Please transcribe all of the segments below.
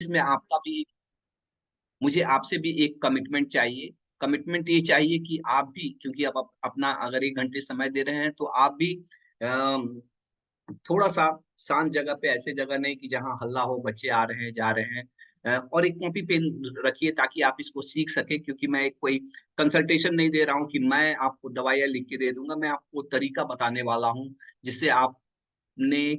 इसमें आपका भी मुझे आपसे भी एक कमिटमेंट चाहिए। कमिटमेंट ये चाहिए कि आप भी क्योंकि आप अपना अगर 1 घंटे समय दे रहे हैं तो आप भी अ, थोड़ा-सा शांत जगह पे ऐसे जगह नहीं कि जहाँ हल्ला हो, बच्चे आ रहे हैं, जा रहे हैं और एक कॉपी पेन रखिए ताकि आप इसको सीख सकें क्योंकि मैं एक कोई कंसल्टेशन नहीं दे रहा हूँ कि मैं आपको दवाइयाँ लिख के दे दूँगा, मैं आपको तरीका बताने वाला हूँ, जिससे आपने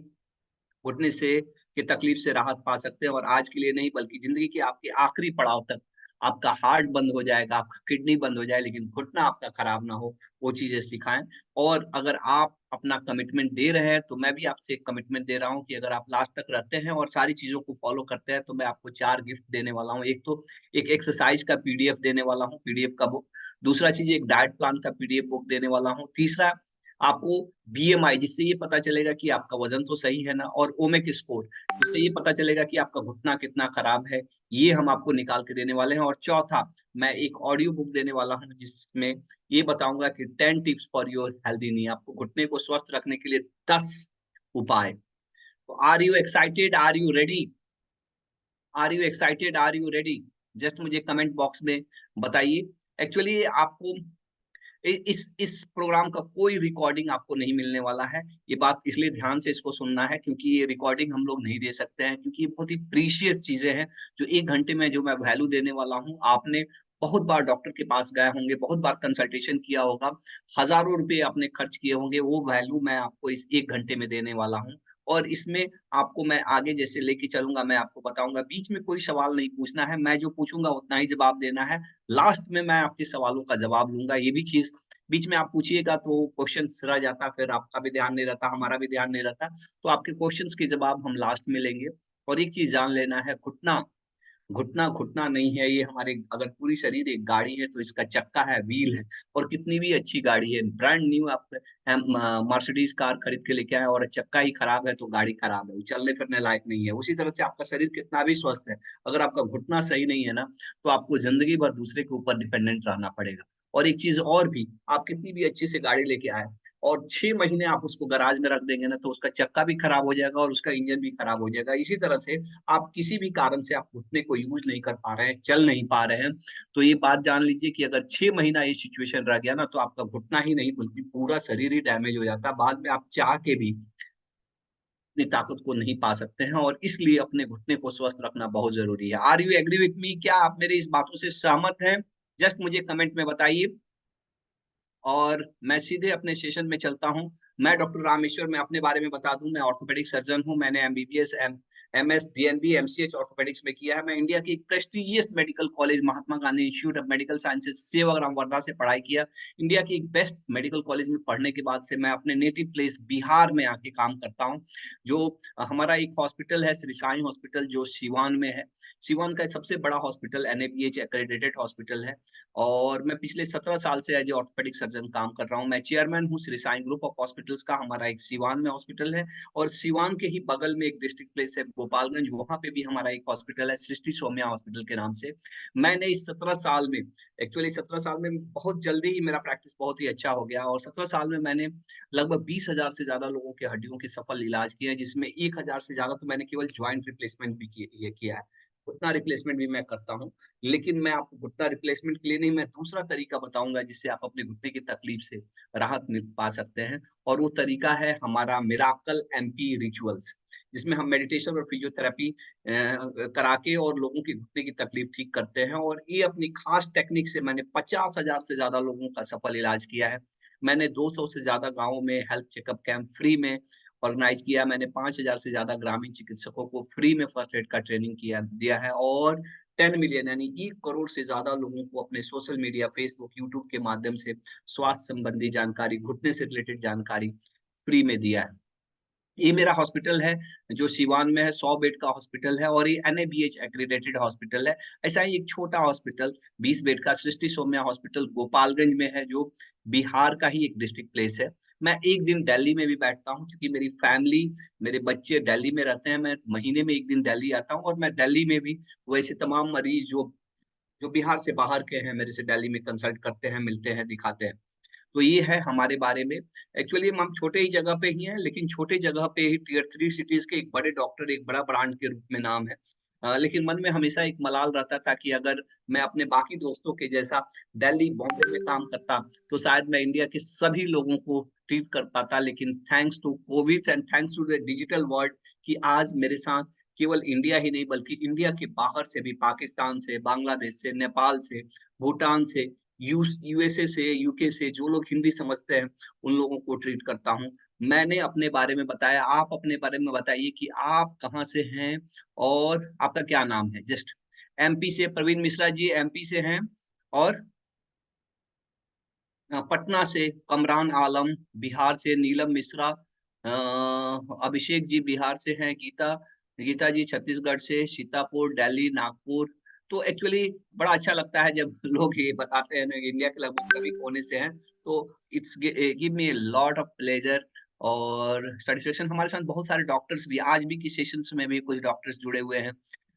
घुटने से की तकलीफ से राहत पा सकते हैं और आज के लिए नहीं बल्कि ज़िंदगी के आपके आखिरी पड़ाव तक आपका हार्ट बंद हो जाएगा, आपका किडनी बंद हो जाए लेकिन घुटना आपका खराब ना हो, वो चीज़ें सिखाएँ। और अगर आप अपना कमिटमेंट दे रहे हैं, तो मैं भी आपसे एक कमिटमेंट दे रहा हूँ कि अगर आप लास्ट तक रहते हैं और सारी चीज़ों को फ़ॉलो करते हैं, तो मैं आपको 4 गिफ्ट देने वाला हूँ। एक तो एक एक्सरसाइज़ का पीडीएफ देने वाला हूँ, पीडीएफ का बुक। दूसरा चीज़ एक डाइट प्लान का पीडीएफ बुक देने वाला हूँ। तीसरा आपको बीएमआई जिससे ये पता चलेगा कि आपका वज़न तो सही है ना और ओमिक स्कोर जिससे ये पता चलेगा कि आपका घुटना कितना खराब है, ये हम आपको निकाल के देने वाले हैं और चौथा, मैं एक ऑडियो बुक देने वाला हूँ जिसमें ये बताऊँगा कि 10 टिप्स फॉर योर हेल्दी नी आपको घुटने को स्वस्थ रखने के लिए 10 उपाय। तो are you excited? Are you ready? Are you excited? Are you ready? Just मुझे कमेंट बॉक्स में बताइए। एक्चुअली आपको इस प्रोग्राम का कोई रिकॉर्डिंग आपको नहीं मिलने वाला है। ये बात इसलिए ध्यान से इसको सुनना है क्योंकि ये रिकॉर्डिंग हम लोग नहीं दे सकते हैं क्योंकि ये बहुत ही प्रीशियस चीज़ें हैं, जो 1 घंटे में जो मैं वैल्यू देने वाला हूँ, आपने बहुत बार डॉक्टर के पास गए होंगे, बहुत बार कंसल्टेशन किया होगा, हज़ारों रुपए आपने खर्च किए होंगे, वो वैल्यू मैं आपको इस 1 घंटे में देने वाला हूँ। और इसमें आपको मैं आगे जैसे लेके चलूँगा, मैं आपको बताऊँगा, बीच में कोई सवाल नहीं पूछना है, मैं जो पूछूँगा उतना ही जवाब देना है। लास्ट में मैं आपके सवालों का जवाब लूँगा, ये भी चीज़ बीच में आप पूछिएगा तो क्वेश्चन्स रह जाता, फिर आपका भी ध्यान नहीं रहता, हमारा भी ध्यान नहीं रहता। तो आपके क्वेश्चन्स के जवाब हम लास्ट में लेंगे। और एक चीज़ जान लेना है घुटना, घुटना घुटना नहीं है, ये हमारे अगर पूरी शरीर एक गाड़ी है तो इसका चक्का है, व्हील है और कितनी भी अच्छी गाड़ी है, ब्रांड न्यू आप मर्सिडीज़ कार खरीद के लेके आए और चक्का ही खराब है तो गाड़ी खराब है, वो चलने-फिरने लायक नहीं है। उसी तरह से आपका शरीर कितना भी स्वस्थ है, अगर आपका घुटना सही नहीं है ना, तो आपको ज़िंदगी भर दूसरे के ऊपर डिपेंडेंट रहना पड़ेगा। और एक चीज़ और भी, आप कितनी भी अच्छी सी गाड़ी लेके आए और 6 महीने आप उसको गैराज में रख देंगे ना, तो उसका चक्का भी खराब हो जाएगा और उसका इंजन भी खराब हो जाएगा। इसी तरह से आप किसी भी कारण से आप घुटने को यूज़ नहीं कर पा रहे हैं, चल नहीं पा रहे हैं, तो ये बात जान लीजिए कि अगर 6 महीना ये सिचुएशन रह गया ना, तो आपका घुटना ही नहीं बल्कि पूरा शरीर ही डैमेज हो जाता है। बाद में आप चाह के भी अपनी ताकत को नहीं पा सकते हैं और इसलिए अपने घुटने को स्वस्थ रखना बहुत ज़रूरी है। Are you agree with me? क्या आप मेरी इस बातों से सहमत हैं? जस्ट मुझे कमेंट में बताइए। और मैं सीधे अपने सेशन में चलता हूँ। मैं डॉक्टर रामेश्वर मैं अपने बारे में बता दूँ, मैं ऑर्थोपेडिक सर्जन हूँ। मैंने MBBS, MS, DNB, MCH orthopaedics में किया है। मैं इंडिया की एक prestigious medical college Mahatma Gandhi institute of medical sciences Sevagram Wardha से पढ़ाई किया। इंडिया की एक बेस्ट मेडिकल कॉलेज में पढ़ने के बाद से मैं अपने नेटिव प्लेस बिहार में आके काम करता हूँ। जो हमारा एक हॉस्पिटल है श्री साईं हॉस्पिटल जो सिवान में है। सिवान का सबसे बड़ा हॉस्पिटल एनएबीएच एक्रेडिटेड हॉस्पिटल है। और मैं पिछले 17 साल से एज़ ए ऑर्थोपेडिक सर्जन काम कर रहा हूँ। मैं चेयरमैन हूँ Shri Sai group of hospitals का, हमारा एक सिवान में हॉस्पिटल है और सिवान के ही बगल में एक डिस्ट्रिक्ट प्लेस है गोपालगंज, वहाँ पे भी हमारा एक हॉस्पिटल है, सृष्टि सौम्या हॉस्पिटल के नाम से। मैंने इस 17 साल में एक्चुअली 17 साल में बहुत जल्दी ही मेरा प्रैक्टिस बहुत ही अच्छा हो गया और 17 साल में मैंने लगभग 20,000 से ज़्यादा लोगों के हड्डियों के सफल इलाज किए हैं, जिसमें 1,000 से ज़्यादा तो मैंने केवल जॉइंट रिप्लेसमेंट भी किया है। घुटना रिप्लेसमेंट भी मैं करता हूँ। लेकिन मैं आपको घुटना रिप्लेसमेंट के लिए नहीं, मैं दूसरा तरीका बताऊँगा जिससे आप अपने घुटने की तकलीफ से राहत मिल पा सकते हैं और वो तरीका है हमारा मिरेकल एमपी रिचुअल्स, जिसमें हम मेडिटेशन और फिजियोथेरेपी करा के और लोगों की घुटने की तकलीफ ठीक करते हैं और ये अपनी खास टेक्निक से मैंने 50,000 से ज़्यादा लोगों का सफल इलाज किया है। मैंने 200 से ज़्यादा गाँवों में हेल्थ चेकअप कैंप फ्री में ऑर्गेनाइज़ किया। मैंने 5,000 से ज़्यादा ग्रामीण चिकित्सकों को फ्री में फर्स्ट एड का ट्रेनिंग दिया है और 10 मिलियन यानी 1 करोड़ से ज़्यादा लोगों को अपने सोशल मीडिया, फेसबुक, यूट्यूब के माध्यम से स्वास्थ्य संबंधी जानकारी, घुटने से रिलेटेड जानकारी फ्री में दिया है। ये मेरा हॉस्पिटल है, जो सिवान में है, 100 बेड का हॉस्पिटल है और ये एनएबीएच एक्रेडिटेड हॉस्पिटल है। ऐसा ही एक छोटा हॉस्पिटल 20 बेड का सृष्टि सौम्या हॉस्पिटल गोपालगंज में है, जो बिहार का ही एक डिस्ट्रिक्ट प्लेस है। मैं एक दिन दिल्ली में भी बैठता हूँ क्योंकि मेरी फैमिली, मेरे बच्चे दिल्ली में रहते हैं। मैं महीने में 1 दिन दिल्ली आता हूँ और मैं दिल्ली में भी वैसे तमाम मरीज़ जो बिहार से बाहर के हैं, मेरे से दिल्ली में कंसल्ट करते हैं, मिलते हैं, दिखाते हैं। तो ये है हमारे बारे में। एक्चुअली हम छोटे ही जगह पे ही हैं, लेकिन छोटे जगह पे ही टियर 3 सिटीज़ के एक बड़े डॉक्टर, एक बड़ा ब्रांड के रूप में नाम है। लेकिन मन में हमेशा एक मलाल रहता था कि अगर मैं अपने बाकी दोस्तों के जैसा दिल्ली, बॉम्बे में काम करता, तो शायद मैं इंडिया के सभी लोगों को ट्रीट कर पाता। लेकिन thanks to Covid and thanks to the digital world कि आज मेरे साथ केवल इंडिया ही नहीं बल्कि इंडिया के बाहर से भी, पाकिस्तान से, बांग्लादेश से, नेपाल से, भूटान से, यूएसए से, यूके से जो लोग हिंदी समझते हैं, उन लोगों को ट्रीट करता हूँ। मैंने अपने बारे में बताया, आप अपने बारे में बताइए कि आप कहाँ से हैं और आपका क्या नाम है? जस्ट एमपी से प्रवीण मिश्रा जी एमपी से हैं और पटना से कमरान आलम, बिहार से नीलम मिश्रा, अभिषेक जी बिहार से हैं, गीता गीता जी छत्तीसगढ़ से, सीतापुर, दिल्ली, नागपुर। तो एक्चुअली बड़ा अच्छा लगता है जब लोग ये बताते हैं ना कि इंडिया के लगभग सभी कोने से हैं, तो it's give me a lot of pleasure और सैटिस्फैक्शन। हमारे साथ बहुत सारे डॉक्टर्स भी आज भी की सेशंस में भी कुछ डॉक्टर्स जुड़े हुए हैं,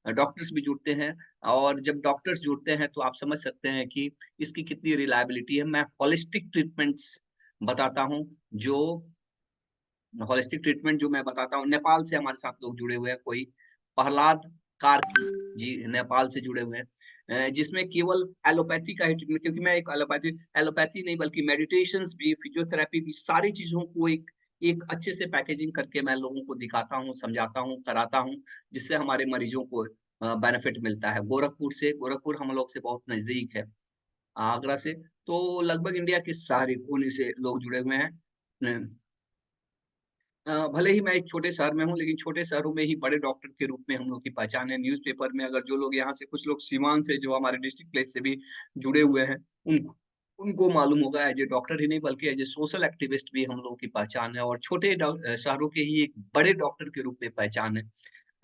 डॉक्टर्स भी जुड़ते हैं और जब डॉक्टर्स जुड़ते हैं तो आप समझ सकते हैं कि इसकी कितनी रिलायबिलिटी है। मैं होलिस्टिक ट्रीटमेंट्स बताता हूँ, जो होलिस्टिक ट्रीटमेंट जो मैं बताता हूँ, नेपाल से हमारे साथ लोग जुड़े हुए हैं, कोई प्रहलाद कार्की जी नेपाल से जुड़े हुए हैं, जिसमें केवल एलोपैथी का ही ट्रीटमेंट, क्योंकि मैं एक एलोपैथी एलोपैथी नहीं बल्कि मेडिटेशंस भी, फिजियोथेरेपी भी, सारी चीज़ों को एक एक अच्छे से पैकेजिंग करके मैं लोगों को दिखाता हूँ, समझाता हूँ, कराता हूँ, जिससे हमारे मरीजों को बेनिफिट मिलता है। गोरखपुर हम लोग से बहुत नज़दीक है, आगरा से, तो लगभग इंडिया के सारे कोने से लोग जुड़े हुए हैं। न भले ही मैं एक छोटे शहर में हूँ, लेकिन छोटे शहरों में ही बड़े डॉक्टर के रूप में हम लोग की पहचान है। न्यूज़पेपर में अगर जो लोग यहाँ से कुछ लोग सीवान से जो हमारे डिस्ट्रिक्ट प्लेस से भी जुड़े हुए हैं, उनको उनको मालूम होगा एज़ ए डॉक्टर ही नहीं बल्कि एज़ ए सोशल एक्टिविस्ट भी हम लोगों की पहचान है और छोटे शहरों के ही एक बड़े डॉक्टर के रूप में पहचान है।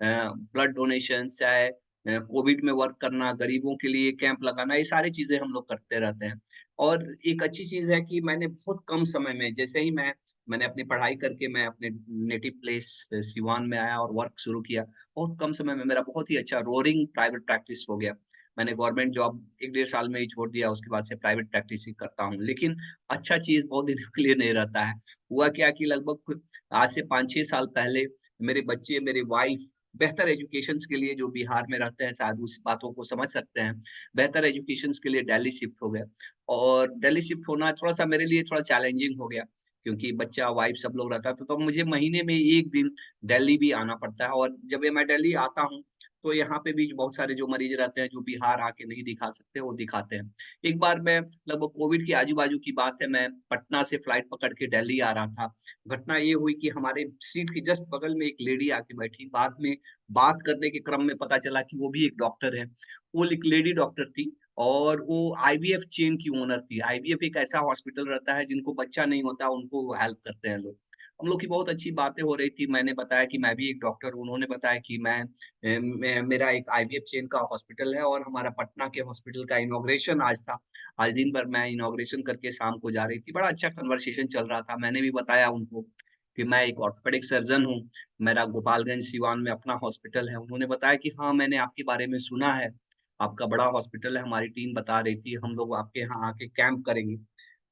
ब्लड डोनेशन चाहे कोविड में वर्क करना, गरीबों के लिए कैंप लगाना, ये सारी चीज़ें हम लोग करते रहते हैं। और एक अच्छी चीज़ है कि मैंने बहुत कम समय में जैसे ही मैंने अपनी पढ़ाई करके मैं अपने नेटिव प्लेस सिवान में आया और वर्क शुरू किया। बहुत कम समय में मेरा बहुत ही अच्छा रोअरिंग प्राइवेट प्रैक्टिस हो गया। मैंने गवर्नमेंट जॉब 1 डेढ़ साल में ही छोड़ दिया, उसके बाद से प्राइवेट प्रैक्टिस ही करता हूँ। लेकिन अच्छा चीज़ बहुत दिनों के लिए नहीं रहता है। हुआ क्या कि लगभग आज से 5-6 साल पहले मेरे बच्चे, मेरी वाइफ बेहतर एजुकेशंस के लिए जो बिहार में रहते हैं शायद उस बातों को समझ सकते हैं। बेहतर एजुकेशंस के लिए दिल्ली शिफ्ट हो गए और दिल्ली शिफ्ट होना थोड़ा-सा मेरे लिए थोड़ा चैलेंजिंग हो गया क्योंकि बच्चा, वाइफ सब लोग रहता था, तो मुझे महीने में 1 दिन दिल्ली भी आना पड़ता है और जब ये मैं दिल्ली आता हूँ, तो यहाँ पे भी बहुत सारे जो मरीज़ रहते हैं, जो बिहार आके नहीं दिखा सकते, वो दिखाते हैं। एक बार मैं लगभग कोविड के आजू-बाजू की बात है, मैं पटना से फ्लाइट पकड़ के दिल्ली आ रहा था। घटना ये हुई कि हमारे सीट के जस्ट बगल में एक लेडी आके बैठी। बाद में बात करने के क्रम में पता चला कि वो भी एक डॉक्टर है। वो एक लेडी डॉक्टर थी और वो आईवीएफ चेन की ओनर थी। आईवीएफ एक ऐसा हॉस्पिटल रहता है जिनको बच्चा नहीं होता, उनको वो हेल्प करते हैं लोग। हम लोग की बहुत अच्छी बातें हो रही थी। मैंने बताया कि मैं भी एक डॉक्टर हूँ। उन्होंने बताया कि मेरा एक आईवीएफ चेन का हॉस्पिटल है और हमारा पटना के हॉस्पिटल का इनॉग्रेशन आज था। आज दिन भर मैं इनॉग्रेशन करके शाम को जा रही थी। बड़ा अच्छा कन्वर्सेशन चल रहा था। मैंने भी बताया उनको कि मैं एक ऑर्थोपेडिक सर्जन हूँ। मेरा गोपालगंज सिवान में अपना हॉस्पिटल है। उन्होंने बताया कि हाँ, मैंने आपके बारे में सुना है। आपका बड़ा हॉस्पिटल है, हमारी टीम बता रही थी, हम लोग आपके यहाँ आके कैंप करेंगे।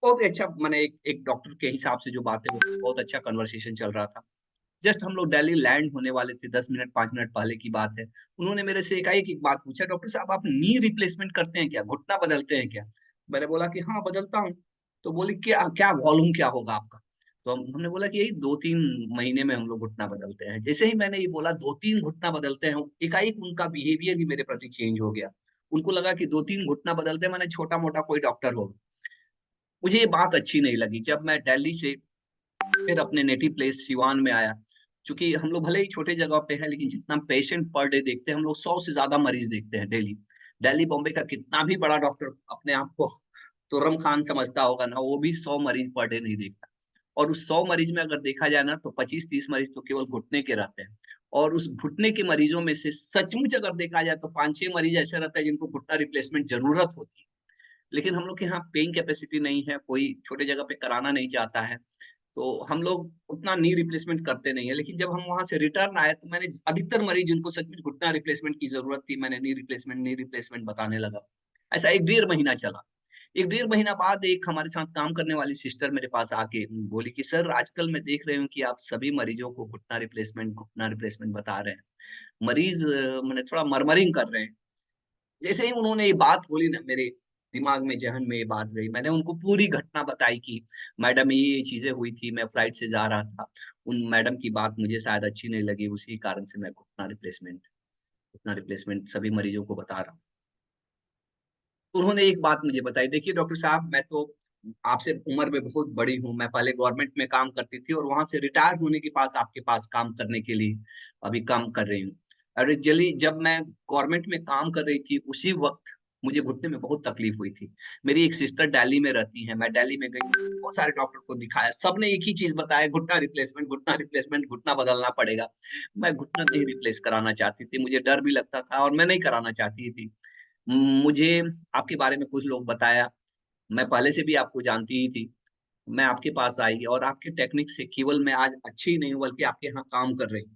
बहुत ही अच्छा माने एक एक डॉक्टर के हिसाब से जो बातें हो रही, बहुत अच्छा कन्वर्सेशन चल रहा था। जस्ट हम लोग दिल्ली लैंड होने वाले थे, 10 मिनट 5 मिनट पहले की बात है। उन्होंने मेरे से एकाएक एक बात पूछा, "डॉक्टर साहब आप नी रिप्लेसमेंट करते हैं क्या? घुटना बदलते हैं क्या?" मैंने बोला कि हाँ, बदलता हूँ। तो बोली, "क्या क्या वॉल्यूम क्या होगा आपका?" तो हमने बोला कि यही 2-3 महीने में हम लोग घुटना बदलते हैं। जैसे ही मैंने ये बोला 2-3 घुटना बदलते हैं, एकाएक उनका बिहेवियर ही मेरे प्रति चेंज हो गया। उनको लगा कि 2-3 घुटना बदलते हैं माने छोटा-मोटा कोई डॉक्टर होगा। मुझे ये बात अच्छी नहीं लगी। जब मैं दिल्ली से फिर अपने नेटिव प्लेस सिवान में आया, चूँकि हम लोग भले ही छोटे जगह पे हैं, लेकिन जितना पेशेंट पर डे देखते हैं, हम लोग 100 से ज़्यादा मरीज़ देखते हैं डेली। दिल्ली, बॉम्बे का कितना भी बड़ा डॉक्टर अपने आप को तुर्रम खान समझता होगा ना, वो भी 100 मरीज़ पर डे नहीं देखता। और उस 100 मरीज़ में अगर देखा जाए ना, तो 25-30 मरीज़ तो केवल घुटने के रहते हैं। और उस घुटने के मरीज़ों में से सचमुच अगर देखा जाए, तो 5-6 मरीज़ ऐसे रहते हैं, जिनको घुटना रिप्लेसमेंट ज़रूरत होती है। लेकिन हम लोग के यहाँ पेइंग कैपेसिटी नहीं है, कोई छोटे जगह पे कराना नहीं चाहता है। तो हम लोग उतना नी रिप्लेसमेंट करते नहीं है, लेकिन जब हम वहाँ से रिटर्न आए तो मैंने अधिकतर मरीज़ जिनको सचमुच घुटना रिप्लेसमेंट की ज़रूरत थी, मैंने नी रिप्लेसमेंट बताने लगा। ऐसा 1 डेढ़ महीना चला। एक 1.5 महीना बाद एक हमारे साथ काम करने वाली सिस्टर मेरे पास आके बोली कि सर आजकल मैं देख रही हूँ कि आप सभी मरीजों को घुटना रिप्लेसमेंट बता रहे हैं। मरीज माने थोड़ा मरमरिंग कर रहे हैं। जैसे ही उन्होंने ये बात बोली ना, मेरे दिमाग में, ज़हन में ये बात गई। मैंने उनको पूरी घटना बताई कि मैडम ये चीज़ें हुई थी, मैं फ्लाइट से जा रहा था। उन मैडम की बात मुझे शायद अच्छी नहीं लगी, उसी कारण से मैं घुटना रिप्लेसमेंट सभी मरीजों को बता रहा हूँ। तो उन्होंने एक बात मुझे बताई, देखिए डॉक्टर साहब, मैं तो आपसे उम्र में बहुत बड़ी हूँ, मैं पहले गवर्नमेंट में काम करती थी और वहाँ से रिटायर होने के पास आपके पास काम करने के लिए अभी काम कर रही हूँ। और एक्चुअली जब मैं गवर्नमेंट में काम कर रही थी, उसी वक़्त मुझे घुटने में बहुत तकलीफ हुई थी। मेरी एक सिस्टर दिल्ली में रहती हैं, मैं दिल्ली में गई, बहुत सारे डॉक्टर को दिखाया, सबने एक ही चीज़ बताया, घुटना रिप्लेसमेंट, घुटना बदलना पड़ेगा। मैं घुटना नहीं रिप्लेस कराना चाहती थी, मुझे डर भी लगता था और मैं नहीं कराना चाहती थी। मुझे आपके बारे में कुछ लोग बताया, मैं पहले से भी आपको जानती ही थी। मैं आपके पास आई और आपके टेक्निक से केवल मैं आज अच्छी ही नहीं हूँ, बल्कि आपके यहाँ काम कर रही हूँ।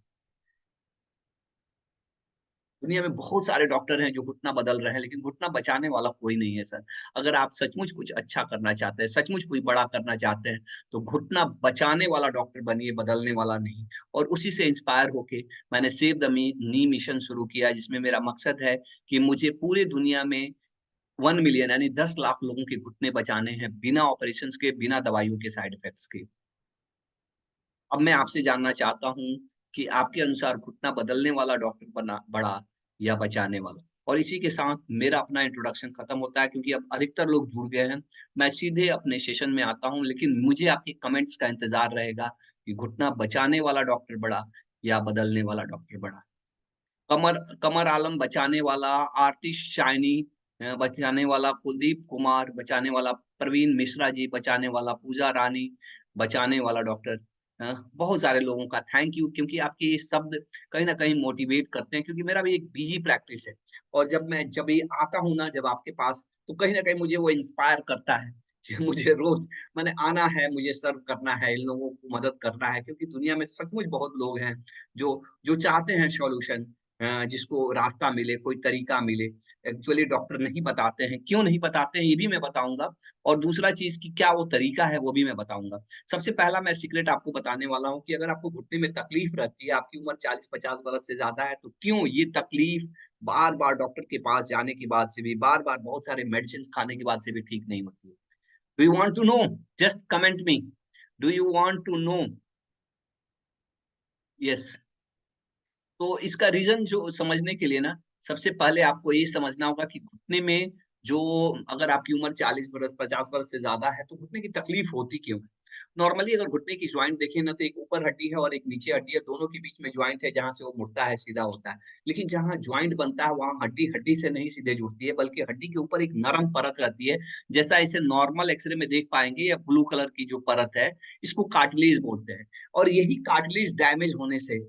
दुनिया में बहुत सारे डॉक्टर हैं जो घुटना बदल रहे हैं, लेकिन घुटना बचाने वाला कोई नहीं है सर। अगर आप सचमुच कुछ अच्छा करना चाहते हैं, सचमुच कोई बड़ा करना चाहते हैं, तो घुटना बचाने वाला डॉक्टर बनिए, बदलने वाला नहीं। और उसी से इंस्पायर होके मैंने सेव द नी मिशन शुरू किया, जिसमें मेरा मकसद है कि मुझे पूरे दुनिया में 1 मिलियन यानी 10 लाख लोगों के घुटने बचाने हैं, बिना ऑपरेशंस के, बिना दवाइयों के, साइड इफेक्ट्स के। अब मैं आपसे जानना चाहता हूँ कि आपके अनुसार घुटना बदलने वाला डॉक्टर बना बड़ा या बचाने वाला? और इसी के साथ मेरा अपना इंट्रोडक्शन खत्म होता है, क्योंकि अब अधिकतर लोग जुड़ गए हैं। मैं सीधे अपने सेशन में आता हूँ, लेकिन मुझे आपके कमेंट्स का इंतज़ार रहेगा कि घुटना बचाने वाला डॉक्टर बड़ा या बदलने वाला डॉक्टर बड़ा? कमर कमर आलम बचाने वाला, आतिश शाइनी बचाने वाला, कुलदीप कुमार बचाने वाला, प्रवीण मिश्रा जी बचाने वाला, पूजा रानी बचाने वाला डॉक्टर। बहुत सारे लोगों का थैंक यू, क्योंकि आपके ये शब्द कहीं न कहीं मोटिवेट करते हैं, क्योंकि मेरा भी एक बिज़ी प्रैक्टिस है। और जब ये आता हूँ ना जब आपके पास, तो कहीं न कहीं मुझे वो इंस्पायर करता है कि मुझे रोज़ माने आना है, मुझे सर्व करना है, इन लोगों को मदद करना है, क्योंकि दुनिया में सचमुच बहुत लोग हैं जो जो चाहते हैं सॉल्यूशन, जिसको रास्ता मिले, कोई तरीका मिले। एक्चुअली डॉक्टर नहीं बताते हैं, क्यों नहीं बताते हैं ये भी मैं बताऊँगा, और दूसरा चीज़ कि क्या वो तरीका है वो भी मैं बताऊँगा। सबसे पहला मैं सीक्रेट आपको बताने वाला हूँ कि अगर आपको घुटने में तकलीफ रहती है, आपकी उम्र 40-50 बरस से ज़्यादा है, तो क्यों ये तकलीफ बार-बार डॉक्टर के पास जाने के बाद से भी, बार-बार बहुत सारे मेडिसिन्स खाने के बाद से भी ठीक नहीं होती है? Do you want to know? Just comment me. Do you want to know? Yes. तो इसका रीज़न जो समझने के लिए ना, सबसे पहले आपको ये समझना होगा कि घुटने में जो, अगर आपकी उम्र 40 बरस, 50 बरस से ज़्यादा है, तो घुटने की तकलीफ़ होती क्यों है? नॉर्मली अगर घुटने की जॉइंट देखें ना, तो एक ऊपर हड्डी है और एक नीचे हड्डी है, दोनों के बीच में जॉइंट है, जहाँ से वो मुड़ता है, सीधा होता है। लेकिन जहाँ जॉइंट बनता है, वहाँ हड्डी हड्डी से नहीं सीधे जुड़ती है, बल्कि हड्डी के ऊपर एक नरम परत रहती है, जैसा इसे नॉर्मल एक्स-रे में देख पाएँगे, या ब्लू कलर की जो परत है, इसको कार्टिलेज बोलते हैं। और यही कार्टिलेज डैमेज होने से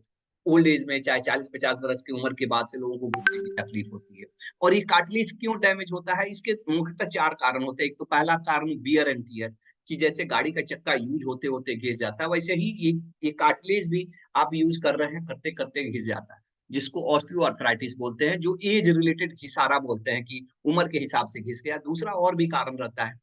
ओल्ड एज में, चाहे 40-50 बरस की उम्र के बाद से, लोगों को घुटने की तकलीफ होती है। और ये कार्टिलेज क्यों डैमेज होता है? इसके मुख्यतः 4 कारण होते हैं। एक तो पहला कारण वियर एंड टियर, कि जैसे गाड़ी का चक्का यूज़ होते-होते घिस जाता है, वैसे ही ये कार्टिलेज भी आप यूज़ कर रहे हैं, करते-करते घिस जाता है। जिसको ऑस्टियोआर्थराइटिस बोलते हैं, जो एज रिलेटेड घिसारा बोलते हैं, कि उम्र के हिसाब से घिस गया। दूसरा और भी कारण रहता है,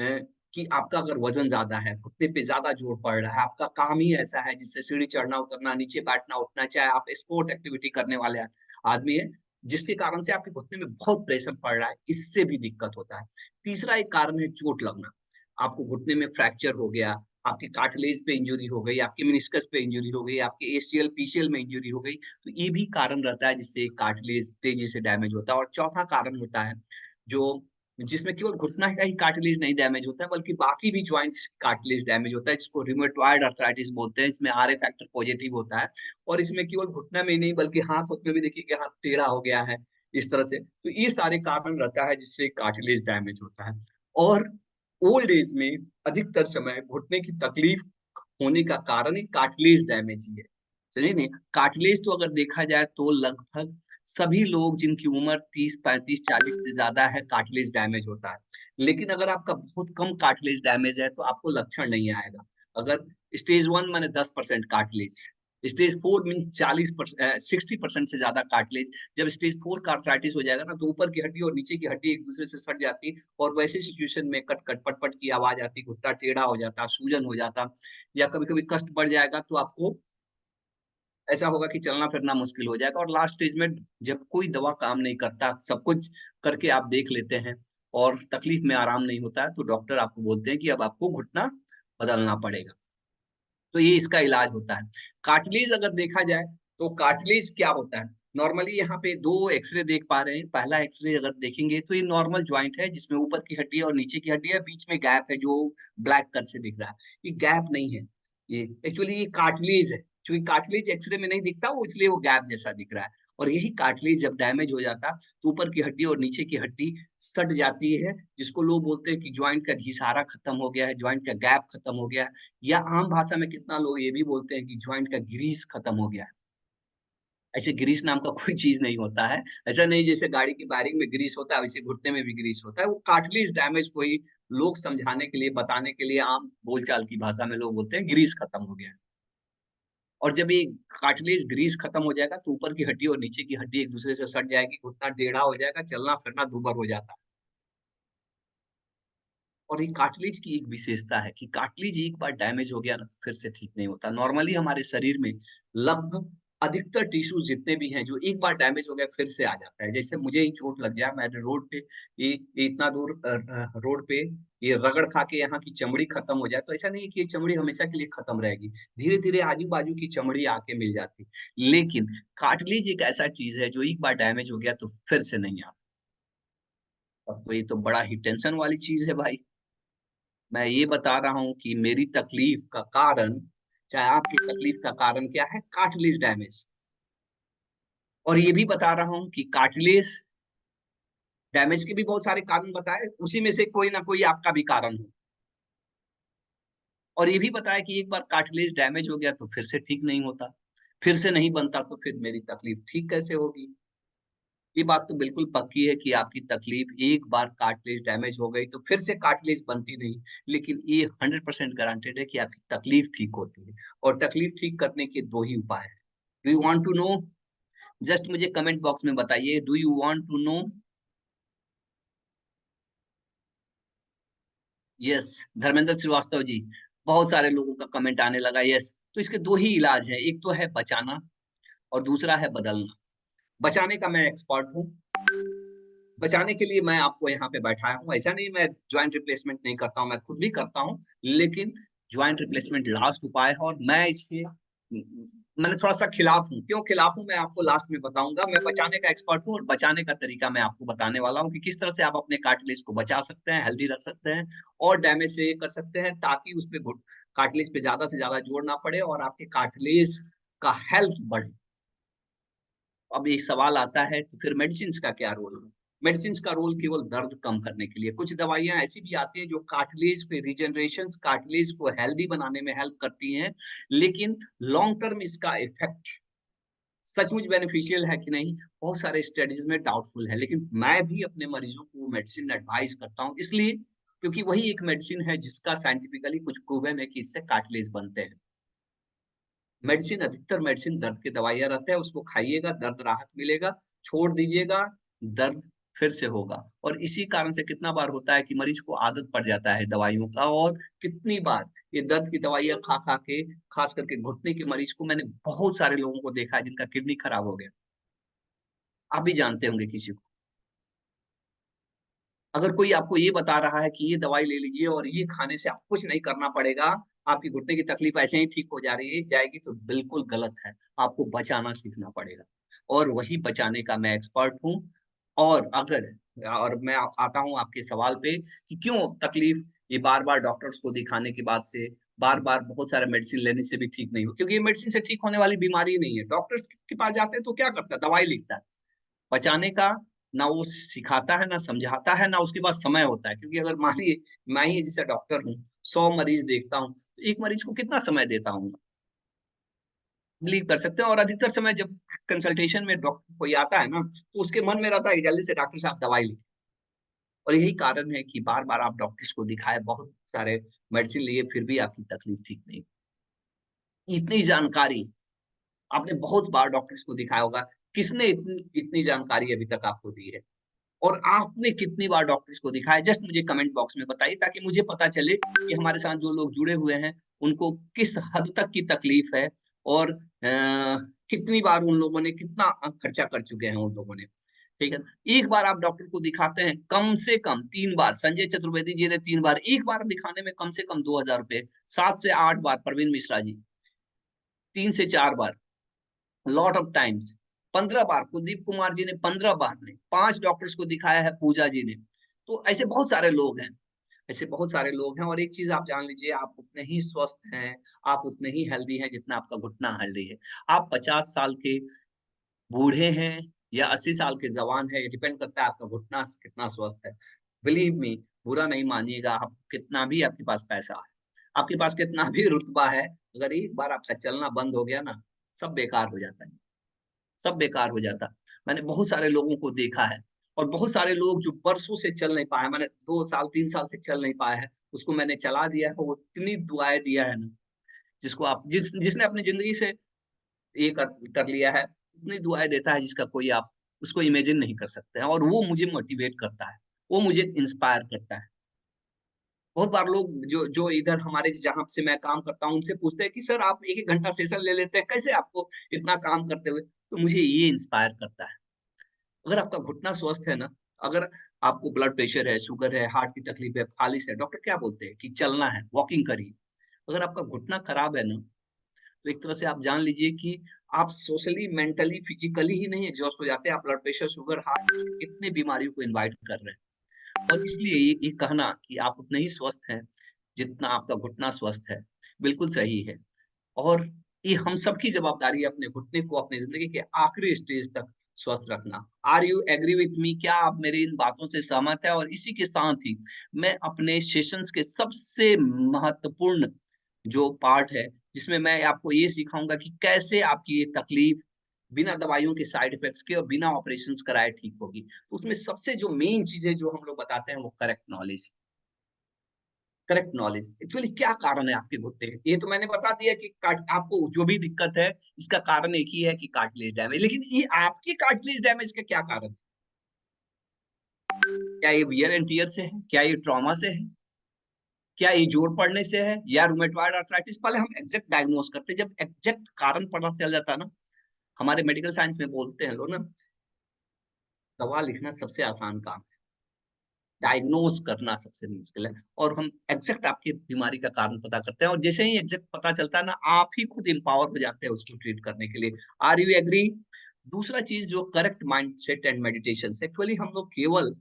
अ, कि आपका अगर वज़न ज़्यादा है, घुटने पे ज़्यादा जोर पड़ रहा है, आपका काम ही ऐसा है जिससे सीढ़ी चढ़ना-उतरना, नीचे बैठना-उठना, चाहे आप स्पोर्ट एक्टिविटी करने वाले आदमी हैं, जिसके कारण से आपके घुटने में बहुत प्रेशर पड़ रहा है, इससे भी दिक्कत होता है। तीसरा एक कारण है चोट लगना। आपको घुटने में फ्रैक्चर हो गया, आपके कार्टिलेज पे इंजरी हो गई, आपके मेनिस्कस पे इंजरी हो गई, आपके एसीएल, पीसीएल में इंजरी हो गई, तो ये भी कारण रहता है जिससे कार्टिलेज तेज़ी से डैमेज होता है। और चौथा कारण होता है, जो जिसमें केवल घुटना का ही कार्टिलेज नहीं डैमेज होता है, बल्कि बाकी भी जॉइंट्स कार्टिलेज डैमेज होता है, जिसको रूमेटॉइड आर्थराइटिस बोलते हैं। इसमें आरए फैक्टर पॉजिटिव होता है, और इसमें केवल घुटना में ही नहीं, बल्कि हाथ-वाथ में भी देखिए कि हाथ टेढ़ा हो गया है, इस तरह से। तो ये सारे कारण रहता है जिससे कार्टिलेज डैमेज होता है। और ओल्ड एज में अधिकतर समय घुटने की तकलीफ होने का कारण ही कार्टिलेज डैमेज ही है। समझे नहीं? कार्टिलेज तो अगर देखा जाए तो लगभग सभी लोग जिनकी उम्र 30, 35, 40 से ज़्यादा है, कार्टिलेज डैमेज होता है। लेकिन अगर आपका बहुत कम कार्टिलेज डैमेज है, तो आपको लक्षण नहीं आएगा। अगर स्टेज 1 माने 10% कार्टिलेज, स्टेज 4 मीन्स 60% से ज्यादा कार्टिलेज। जब स्टेज 4 का आर्थराइटिस हो जाएगा ना, तो ऊपर की हड्डी और नीचे की हड्डी एक दूसरे से सट जाती, और वैसे सिचुएशन में कट कट पट पट की आवाज आती, घुटना टेढ़ा हो जाता, सूजन हो जाता, या कभी कभी कष्ट बढ़ जाएगा, तो आपको ऐसा होगा कि चलना फिरना मुश्किल हो जाएगा। और लास्ट स्टेज में जब कोई दवा काम नहीं करता, सब कुछ करके आप देख लेते हैं और तकलीफ में आराम नहीं होता है, तो डॉक्टर आपको बोलते हैं कि अब आपको घुटना बदलना पड़ेगा। तो ये इसका इलाज होता है। कार्टिलेज अगर देखा जाए, तो कार्टिलेज क्या होता है? नॉर्मली यहाँ पे दो एक्सरे देख पा रहे हैं। पहला एक्सरे अगर देखेंगे तो ये नॉर्मल जॉइंट है, जिसमें ऊपर की हड्डी और नीचे की हड्डी है, बीच में गैप है जो ब्लैक कट से दिख रहा है। ये गैप नहीं है, ये एक्चुअली ये कार्टिलेज है। क्योंकि कार्टिलेज एक्सरे में नहीं दिखता, वो इसलिए वो गैप जैसा दिख रहा है। और यही कार्टिलेज जब डैमेज हो जाता, तो ऊपर की हड्डी और नीचे की हड्डी सट जाती है, जिसको लोग बोलते हैं कि जॉइंट का घिसारा खत्म हो गया है, जॉइंट का गैप खत्म हो गया है। या आम भाषा में कितना लोग ये भी बोलते हैं कि जॉइंट का ग्रीस खत्म हो गया है। ऐसे ग्रीस नाम का कोई चीज़ नहीं होता है। ऐसा नहीं जैसे गाड़ी की वायरिंग में ग्रीस होता है, वैसे घुटने में भी ग्रीस होता है। वो कार्टिलेज डैमेज को ही लोग समझाने के लिए, बताने के लिए आम बोलचाल की भाषा में लोग बोलते हैं ग्रीस खत्म हो गया है। और जब ये कार्टिलेज ग्रीस खत्म हो जाएगा, तो ऊपर की हड्डी और नीचे की हड्डी एक दूसरे से सट जाएगी, घुटना टेढ़ा हो जाएगा, चलना-फिरना दूभर हो जाता है। और ये कार्टिलेज की एक विशेषता है कि कार्टिलेज एक बार डैमेज हो गया ना, फिर से ठीक नहीं होता। नॉर्मली हमारे शरीर में लगभग अधिकतर टिश्यू जितने भी हैं, जो एक बार डैमेज हो गया फिर से आ जाता है। जैसे मुझे ही चोट लग गया, मैंने रोड पे ये इतना दूर रोड पे ये रगड़ खा के यहाँ की चमड़ी खत्म हो जाए, तो ऐसा नहीं है कि ये चमड़ी हमेशा के लिए खत्म रहेगी। धीरे-धीरे आजू-बाजू की चमड़ी आके मिल जाती। लेकिन कार्टिलेज एक ऐसा चीज़ है जो एक बार डैमेज हो गया तो फिर से नहीं आता। अब तो ये तो बड़ा ही टेंशन वाली चीज़ है भाई। मैं ये बता रहा हूँ कि मेरी तकलीफ का कारण, चाहे आपकी तकलीफ का कारण क्या है? Cartilage damage. और ये भी बता रहा हूँ कि कार्टिलेज डैमेज के भी बहुत सारे कारण बताए, उसी में से कोई ना कोई आपका भी कारण हो। और ये भी बताया कि एक बार कार्टिलेज डैमेज हो गया तो फिर से ठीक नहीं होता, फिर से नहीं बनता, तो फिर मेरी तकलीफ ठीक कैसे होगी? ये बात तो बिल्कुल पक्की है कि आपकी तकलीफ एक बार कार्टिलेज डैमेज हो गई तो फिर से कार्टिलेज बनती नहीं। लेकिन ये 100% गारंटेड है कि आपकी तकलीफ ठीक होती है, और तकलीफ ठीक करने के 2 ही उपाय हैं। Do you want to know? Just मुझे कमेंट बॉक्स में बताइए, do you want to know? Yes, Dharmendra Shrivastava ji. बहुत सारे लोगों का कमेंट आने लगा यस। तो इसके 2 ही इलाज हैं, एक तो है बचाना और दूसरा है बदलना। बचाने का मैं एक्सपर्ट हूँ। बचाने के लिए मैं आपको यहाँ पे बैठाया हूँ। ऐसा नहीं मैं जॉइंट रिप्लेसमेंट नहीं करता हूँ, मैं खुद भी करता हूँ। लेकिन जॉइंट रिप्लेसमेंट लास्ट उपाय है, और मैं इसके मैंने थोड़ा-सा खिलाफ हूँ। क्यों खिलाफ हूँ, मैं आपको लास्ट में बताऊँगा। मैं बचाने का एक्सपर्ट हूँ, और बचाने का तरीका मैं आपको बताने वाला हूँ कि किस तरह से आप अपने कार्टिलेज को बचा सकते हैं, हेल्दी रख सकते हैं, और डैमेज से ये कर सकते हैं, ताकि उसपे कार्टिलेज पे ज़्यादा से ज़्यादा जोर ना पड़े और आपके कार्टिलेज का हेल्थ बढ़े। अब एक सवाल आता है, तो फिर मेडिसिन्स का क्या रोल है? मेडिसिन्स का रोल केवल दर्द कम करने के लिए। कुछ दवाइयाँ ऐसी भी आती हैं जो कार्टिलेज पे रिजेनरेशंस, कार्टिलेज को हेल्दी बनाने में हेल्प करती हैं, लेकिन लॉन्ग टर्म इसका इफ़ेक्ट सचमुच बेनिफिशियल है कि नहीं, बहुत सारे स्टडीज़ में डाउटफुल है। लेकिन मैं भी अपने मरीज़ों को मेडिसिन एडवाइस करता हूँ, इसलिए क्योंकि वही एक मेडिसिन है जिसका साइंटिफिकली कुछ प्रूवन है कि इससे कार्टिलेज बनते हैं। मेडिसिन, अधिकतर मेडिसिन दर्द की दवाइयाँ रहते हैं, उसको खाइएगा, दर्द राहत मिलेगा, छोड़ दीजिएगा, दर्द फिर से होगा। और इसी कारण से कितना बार होता है कि मरीज़ को आदत पड़ जाता है दवाइयों का, और कितनी बार ये दर्द की दवाइयाँ खा-खा के, खास करके घुटने के मरीज़ को मैंने बहुत सारे लोगों को देखा है जिनका किडनी खराब हो गया। आप भी जानते होंगे किसी को। अगर कोई आपको ये बता रहा है कि ये दवाई ले लीजिए और ये खाने से आपको कुछ नहीं करना पड़ेगा, आपकी घुटने की तकलीफ ऐसे ही ठीक हो जा रही है जाएगी, तो बिल्कुल गलत है। आपको बचाना सीखना पड़ेगा, और वही बचाने का मैं एक्सपर्ट हूँ। और अगर और मैं आता हूँ आपके सवाल पे कि क्यों तकलीफ ये बार-बार डॉक्टर्स को दिखाने के बाद से, बार-बार बहुत सारे मेडिसिन लेने से भी ठीक नहीं हो, क्योंकि ये मेडिसिन से ठीक होने वाली बीमारी ही नहीं है। डॉक्टर्स के पास जाते हैं तो क्या करता है? दवाई लिखता है। बचाने का ना वो सिखाता है, ना समझाता है, ना उसके पास समय होता है। क्योंकि अगर मानिए मैं ही जैसे डॉक्टर हूँ, 100 मरीज़ देखता हूँ, तो एक मरीज़ को कितना समय देता हूँ? बिलीव कर सकते हैं। और अधिकतर समय जब कंसल्टेशन में डॉक्टर कोई आता है ना, तो उसके मन में रहता है कि जल्दी से डॉक्टर साहब दवाई लिखें। और यही कारण है कि बार-बार आप डॉक्टर्स को दिखाए, बहुत सारे मेडिसिन लिए, फिर भी आपकी तकलीफ ठीक नहीं। इतनी जानकारी आपने बहुत बार डॉक्टर्स को दिखाया होगा, किसने इतनी इतनी जानकारी अभी तक आपको दी है? और आपने कितनी बार डॉक्टर्स को दिखाया? जस्ट मुझे कमेंट बॉक्स में बताइए, ताकि मुझे पता चले कि हमारे साथ जो लोग जुड़े हुए हैं, उनको किस हद तक की तकलीफ है, और कितनी बार उन लोगों ने कितना खर्चा कर चुके हैं उन लोगों ने। ठीक है? एक बार आप डॉक्टर को दिखाते हैं, कम से कम 3 बार, संजय चतुर्वेदी जी ने 3 बार, एक बार दिखाने में कम से कम ₹2000, 7 से 8 बार परवीन मिश्रा जी, 3 से 4 बार, लॉट ऑफ टाइम्स, 15 बार कुलदीप कुमार जी ने, 15 बार ने, 5 डॉक्टर्स को दिखाया है पूजा जी ने। तो ऐसे बहुत सारे लोग हैं, ऐसे बहुत सारे लोग हैं, और एक चीज़ आप जान लीजिए, आप उतने ही स्वस्थ हैं, आप उतने ही हेल्दी हैं जितना आपका घुटना हेल्दी है। आप 50 साल के बूढ़े हैं या 80 साल के जवान हैं, ये डिपेंड करता है आपका घुटना कितना स्वस्थ है। बिलीव मी, बुरा नहीं मानिएगा, आप कितना भी आपके पास पैसा है, आपके पास कितना भी रुतबा है, अगर एक बार आपका चलना बंद हो गया ना, सब बेकार हो जाता है। सब बेकार हो जाता। मैंने बहुत सारे लोगों को देखा है, और बहुत सारे लोग जो बरसों से चल नहीं पाए, मैंने 2 साल 3 साल से चल नहीं पाए हैं, उसको मैंने चला दिया है, वो इतनी दुआएँ दिया है ना, जिसको आप जिसने अपनी ज़िंदगी से ये कर कर लिया है, इतनी दुआएँ देता है जिसका कोई आप उसको इमेजिन नहीं कर सकते हैं, और वो मुझे मोटिवेट करता है, वो मुझे इंस्पायर करता है। बहुत बार लोग जो जो इधर हमारे जहाँ से मैं काम करता हूँ, उनसे पूछते हैं कि सर आप 1-1 घंटा सेशन ले लेते हैं, कैसे आपको इतना काम करते हुए? तो मुझे ये इंस्पायर करता है। अगर आपका घुटना स्वस्थ है ना, अगर आपको ब्लड प्रेशर है, शुगर है, हार्ट की तकलीफ है, फालिस है, डॉक्टर क्या बोलते हैं कि चलना है, वॉकिंग करिए। अगर आपका घुटना खराब है ना, तो एक तरह से आप जान लीजिए कि आप सोशली, मेंटली, फिजिकली ही नहीं एग्ज़ॉस्ट हो जाते हैं, आप ब्लड प्रेशर, शुगर, हार्ट जैसे कितने बीमारियों को इनवाइट कर रहे हैं। और इसलिए ये कहना कि आप उतने ही स्वस्थ हैं, जितना आपका घुटना स्वस्थ है, बिल्कुल सही है। और ये हम सबकी ज़िम्मेदारी है अपने घुटने को अपनी ज़िंदगी के आखिरी स्टेज तक स्वस्थ रखना। Are you agree with me? क्या आप मेरी इन बातों से सहमत हैं? और इसी के साथ ही मैं अपने सेशंस के सबसे महत्वपूर्ण जो पार्ट है, जिसमें मैं आपको ये सिखाऊँगा कि कैसे आपकी ये तकलीफ बिना दवाइयों के, साइड इफ़ेक्ट्स के और बिना ऑपरेशंस कराए ठीक होगी। तो उसमें सबसे जो मेन चीज़ें जो हम लोग बताते हैं, वो correct knowledge. Correct knowledge. Actually क्या कारण है आपके घुटने के? ये तो मैंने बता दिया कि काट आपको जो भी दिक्कत है, इसका कारण एक ही है कि कार्टिलेज डैमेज। लेकिन ये आपकी कार्टिलेज डैमेज का क्या कारण है? क्या ये वियर एंड टियर से है? क्या ये ट्रॉमा से है? क्या ये जोड़ पड़ने से है या रूमेटॉइड आर्थराइटिस? पहले हम एग्ज़ैक्ट डायग्नोज़ करते हैं। जब एग्ज़ैक्ट कारण पता चल जाता है ना, हमारे मेडिकल साइंस में बोलते हैं लोग ना, दवा लिखना सबसे आसान काम है। डायग्नोज़ करना सबसे मुश्किल है, और हम एग्ज़ैक्ट आपकी बीमारी का कारण पता करते हैं, और जैसे ही एग्ज़ैक्ट पता चलता है ना, आप ही खुद एम्पावर हो जाते हैं उसको ट्रीट करने के लिए। Are you agree? दूसरा चीज़ जो करेक्ट माइंडसेट एंड मेडिटेशन से, एक्चुअली हम लोग केवल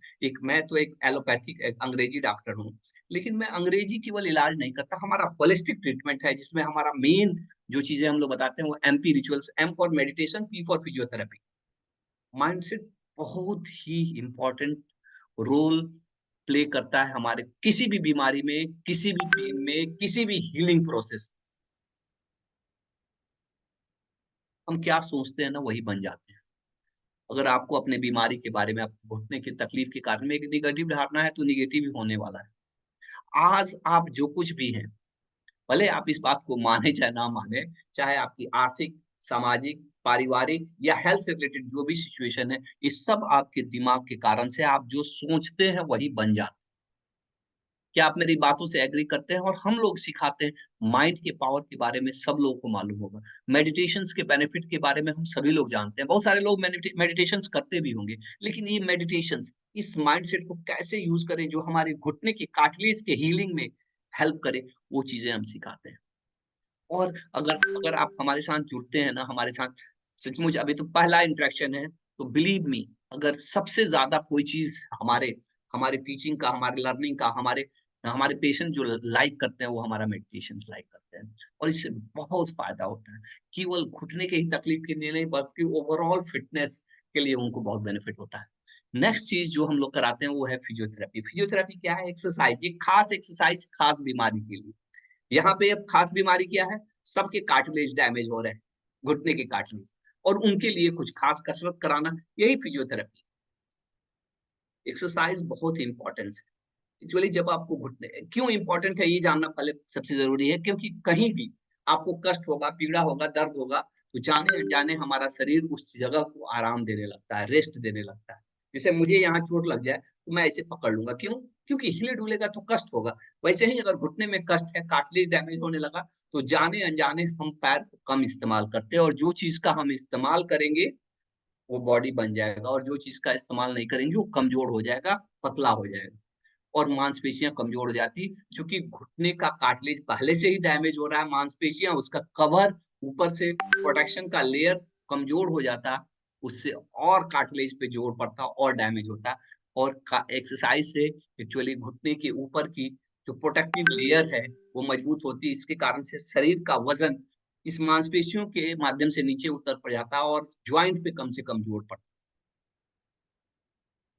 मैं तो एक एलोपैथिक अंग्रेजी डॉक्टर हूँ, लेकिन मैं अंग्रेजी केवल इलाज नहीं करता, हमारा होलिस्टिक ट्रीटमेंट है, जिसमें हमारा मेन जो चीज़ें हम लोग बताते हैं वो MP rituals, M for meditation, P for physiotherapy. Mindset बहुत ही इम्पोर्टेंट रोल प्ले करता है हमारे किसी भी बीमारी में, किसी भी पेन में, किसी भी हीलिंग प्रोसेस। हम क्या सोचते हैं ना, वही बन जाते हैं। अगर आपको अपने बीमारी के बारे में, आपको घुटने की तकलीफ के कारण में एक नेगेटिव धारणा है, तो नेगेटिव ही होने वाला है। आज आप जो कुछ भी हैं, भले आप इस बात को माने चाहे ना माने, चाहे आपकी आर्थिक, सामाजिक, पारिवारिक या हेल्थ से रिलेटेड जो भी सिचुएशन है, ये सब आपके दिमाग के कारण से, आप जो सोचते हैं वही बन जाता है। क्या आप मेरी बातों से एग्री करते हैं? और हम लोग सिखाते हैं, माइंड के पावर के बारे में सब लोगों को मालूम होगा। मेडिटेशंस के बेनिफिट के बारे में हम सभी लोग जानते हैं। बहुत सारे लोग मेडिटेशंस करते भी होंगे, लेकिन ये मेडिटेशंस इस माइंडसेट को कैसे यूज़ करें जो हमारे घुटने की कार्टिलेज के हीलिंग में हेल्प करे, वो चीज़ें हम सिखाते हैं। और अगर अगर आप हमारे साथ जुड़ते हैं ना, हमारे साथ सचमुच अभी तो पहला इंटरेक्शन है, तो बिलीव मी, अगर सबसे ज़्यादा कोई चीज़ हमारे हमारे टीचिंग का, हमारे लर्निंग का, हमारे हमारे पेशेंट जो लाइक करते हैं, वो हमारा मेडिटेशंस लाइक करते हैं, और इससे बहुत फ़ायदा होता है। केवल घुटने की ही तकलीफ के लिए नहीं, बल्कि ओवरऑल फिटनेस के लिए उनको बहुत बेनिफिट होता है। नेक्स्ट चीज़ जो हम लोग कराते हैं, वो है फिजियोथेरेपी। फिजियोथेरेपी क्या है? एक्सरसाइज़, एक खास एक्सरसाइज़ खास बीमारी के लिए। यहाँ पे अब खास बीमारी क्या है? सबके कार्टिलेज डैमेज हो रहे हैं, घुटने के कार्टिलेज, और उनके लिए कुछ खास कसरत कराना, यही फिजियोथेरेपी। एक्सरसाइज़ बहुत इम्पोर्टेंस है। एक्चुअली जब आपको घुटने क्यों इम्पोर्टेंट है ये जानना पहले सबसे ज़रूरी है, क्योंकि कहीं भी आपको कष्ट होगा, पीड़ा होगा, दर्द होगा, तो जाने अनजाने हमारा शरीर उस जगह को आराम देने लगता है, रेस्ट देने लगता है। जैसे मुझे यहाँ चोट लग जाए तो मैं ऐसे पकड़ लूंगा, क्यों? क्योंकि हिले डुलेगा तो कष्ट होगा। वैसे ही अगर घुटने में कष्ट है, कार्टिलेज डैमेज होने लगा, तो जाने अनजाने हम पैर को कम इस्तेमाल करते हैं, और जो चीज का हम इस्तेमाल करेंगे वो बॉडी बन जाएगा, और जो चीज का इस्तेमाल नहीं करेंगे वो कमजोर हो जाएगा, पतला हो जाएगा, और मांसपेशियां कमजोर हो जाती, क्योंकि घुटने का कार्टिलेज पहले से ही डैमेज हो रहा है, मांसपेशियां, उसका कवर, ऊपर से प्रोटेक्शन का लेयर कमजोर हो जाता, उससे और कार्टिलेज पे जोर पड़ता और डैमेज होता। और एक्सरसाइज से एक्चुअली घुटने के ऊपर की जो प्रोटेक्टिव लेयर है वो मजबूत होती है, इसके कारण से शरीर का वजन इस मांसपेशियों के माध्यम से नीचे उतर पड़ जाता है, और ज्वाइंट पे कम से कम जोर पड़ता है।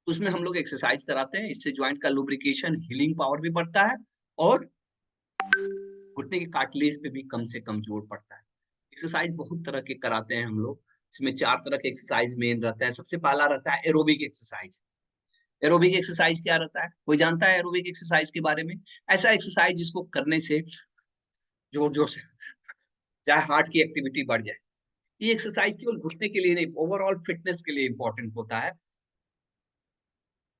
उसमें हम लोग एक्सरसाइज कराते हैं, इससे जॉइंट का लुब्रिकेशन, हीलिंग पावर भी बढ़ता है, और घुटने के कार्टिलेज पे भी कम से कम जोर पड़ता है। एक्सरसाइज बहुत तरह के कराते हैं हम लोग, इसमें 4 तरह के एक्सरसाइज मेन रहता है। सबसे पहला रहता है एरोबिक एक्सरसाइज। एरोबिक एक्सरसाइज क्या रहता है? कोई जानता है एरोबिक एक्सरसाइज के बारे में? ऐसा एक्सरसाइज जिसको करने से जोर-जोर से चाहे हार्ट की एक्टिविटी बढ़ जाए। ये एक्सरसाइज केवल घुटने के लिए नहीं, ओवरऑल फिटनेस के लिए इम्पोर्टेंट होता है।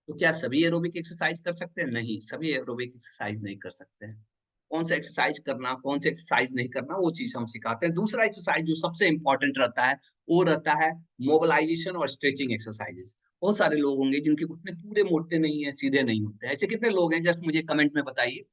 तो क्या सभी एरोबिक एक्सरसाइज कर सकते हैं? नहीं, सभी एरोबिक एक्सरसाइज नहीं कर सकते हैं। कौन सा एक्सरसाइज करना, कौन सा एक्सरसाइज नहीं करना, वो चीज़ हम सिखाते हैं। दूसरा एक्सरसाइज जो सबसे इम्पोर्टेंट रहता है, वो रहता है मोबिलाइजेशन और स्ट्रेचिंग एक्सरसाइजेस। बहुत सारे लोग होंगे जिनके घुटने पूरे मुड़ते नहीं है, सीधे नहीं होते हैं। ऐसे कितने लोग हैं? जस्ट मुझे कमेंट में बताइए।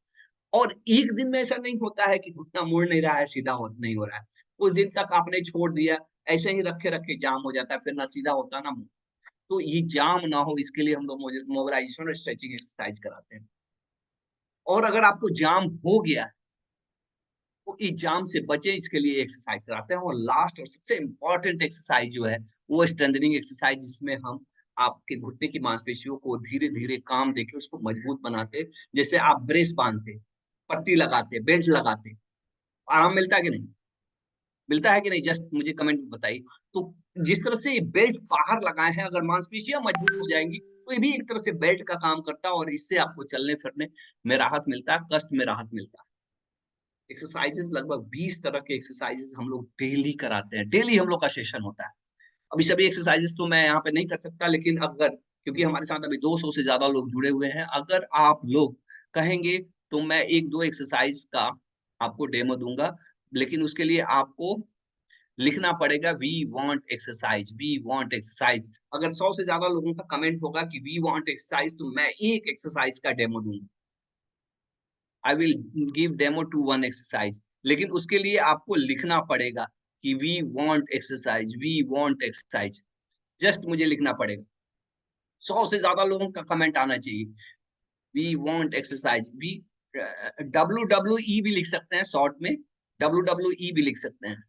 और एक दिन में ऐसा नहीं होता है कि घुटना मुड़ नहीं रहा है, सीधा हो नहीं हो रहा है। कुछ दिन तक आपने छोड़ दिया, ऐसे ही रखे-रखे जाम हो जाता है, फिर ना सीधा होता ना मुड़ता। तो ये जाम ना हो, इसके लिए हम लोग मोबिलाइजेशन और स्ट्रेचिंग एक्सरसाइज कराते हैं। और अगर आपको जाम हो गया है, तो इस जाम से बचे, इसके लिए एक्सरसाइज कराते हैं। और लास्ट और सबसे इम्पोर्टेंट एक्सरसाइज जो है, वो स्ट्रेंथनिंग एक्सरसाइज, जिसमें हम आपके घुटने की मांसपेशियों को धीरे-धीरे काम देके उसको मजबूत बनाते। जैसे आप ब्रेस बाँधते, पट्टी लगाते, बेल्ट लगाते, आराम मिलता है कि नहीं? मिलता है कि नहीं? जस्ट मुझे कमेंट में बताइए। तो जिस तरह से ये बेल्ट बाहर लगाए हैं, अगर मांसपेशियाँ मजबूत हो जाएँगी, तो ये भी एक तरह से बेल्ट का काम करता है, और इससे आपको चलने-फिरने में राहत मिलता है, कष्ट में राहत मिलता है। एक्सरसाइज़ेज़ लगभग 20 तरह के एक्सरसाइज़ेज़ हम लोग डेली कराते हैं, डेली हम लोग का सेशन होता है। अभी सभी एक्सरसाइज़ेज़ तो मैं यहाँ पे नहीं कर सकता, लेकिन अगर, क्योंकि हमारे साथ अभी 200 से ज़्यादा लोग जुड़े हुए हैं, अगर आप लोग कहेंगे, तो मैं 1-2 एक्सरसाइज़ का आपको डेमो दूँगा। लेकिन उसके लिए आपको लिखना पड़ेगा, we want exercise, we want exercise. अगर 100 से ज्यादा लोगों का कमेंट होगा कि वी वांट एक्सरसाइज, तो मैं एक एक्सरसाइज का डेमो दूंगा। I will give demo to one exercise. लेकिन उसके लिए आपको लिखना पड़ेगा कि we want exercise, we want exercise. Just मुझे लिखना पड़ेगा। 100 से ज्यादा लोगों का कमेंट आना चाहिए। We want exercise. We WWE भी लिख सकते हैं शॉर्ट में, WWE भी लिख सकते हैं।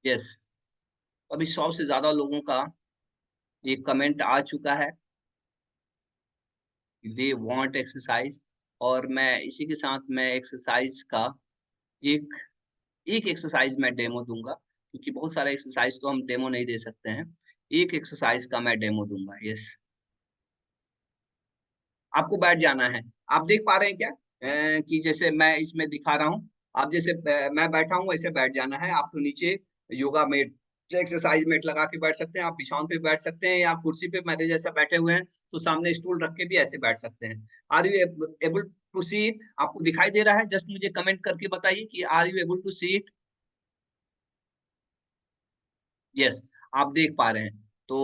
यस, अभी 100 से ज्यादा लोगों का ये कमेंट आ चुका है, दे वांट एक्सरसाइज। और मैं इसी के साथ मैं एक्सरसाइज का एक एक एक्सरसाइज मैं डेमो दूँगा, क्योंकि बहुत सारे एक्सरसाइज तो हम डेमो नहीं दे सकते हैं। एक एक्सरसाइज का मैं डेमो दूँगा, यस। आपको बैठ जाना है। आप देख पा रहे हैं क्या? कि जैसे मैं इसमें दिखा रहा हूँ, आप जैसे मैं बैठा हूँ वैसे बैठ जाना है। आप तो नीचे योगा मैट, एक्सरसाइज मैट लगा के बैठ सकते हैं, आप बिछावन पे बैठ सकते हैं, या कुर्सी पे मेरे जैसा बैठे हुए हैं, तो सामने स्टूल रख के भी ऐसे बैठ सकते हैं। Are you able to see it? आपको दिखाई दे रहा है? जस्ट मुझे कमेंट करके बताइए कि are you able to see it? Yes, आप देख पा रहे हैं। तो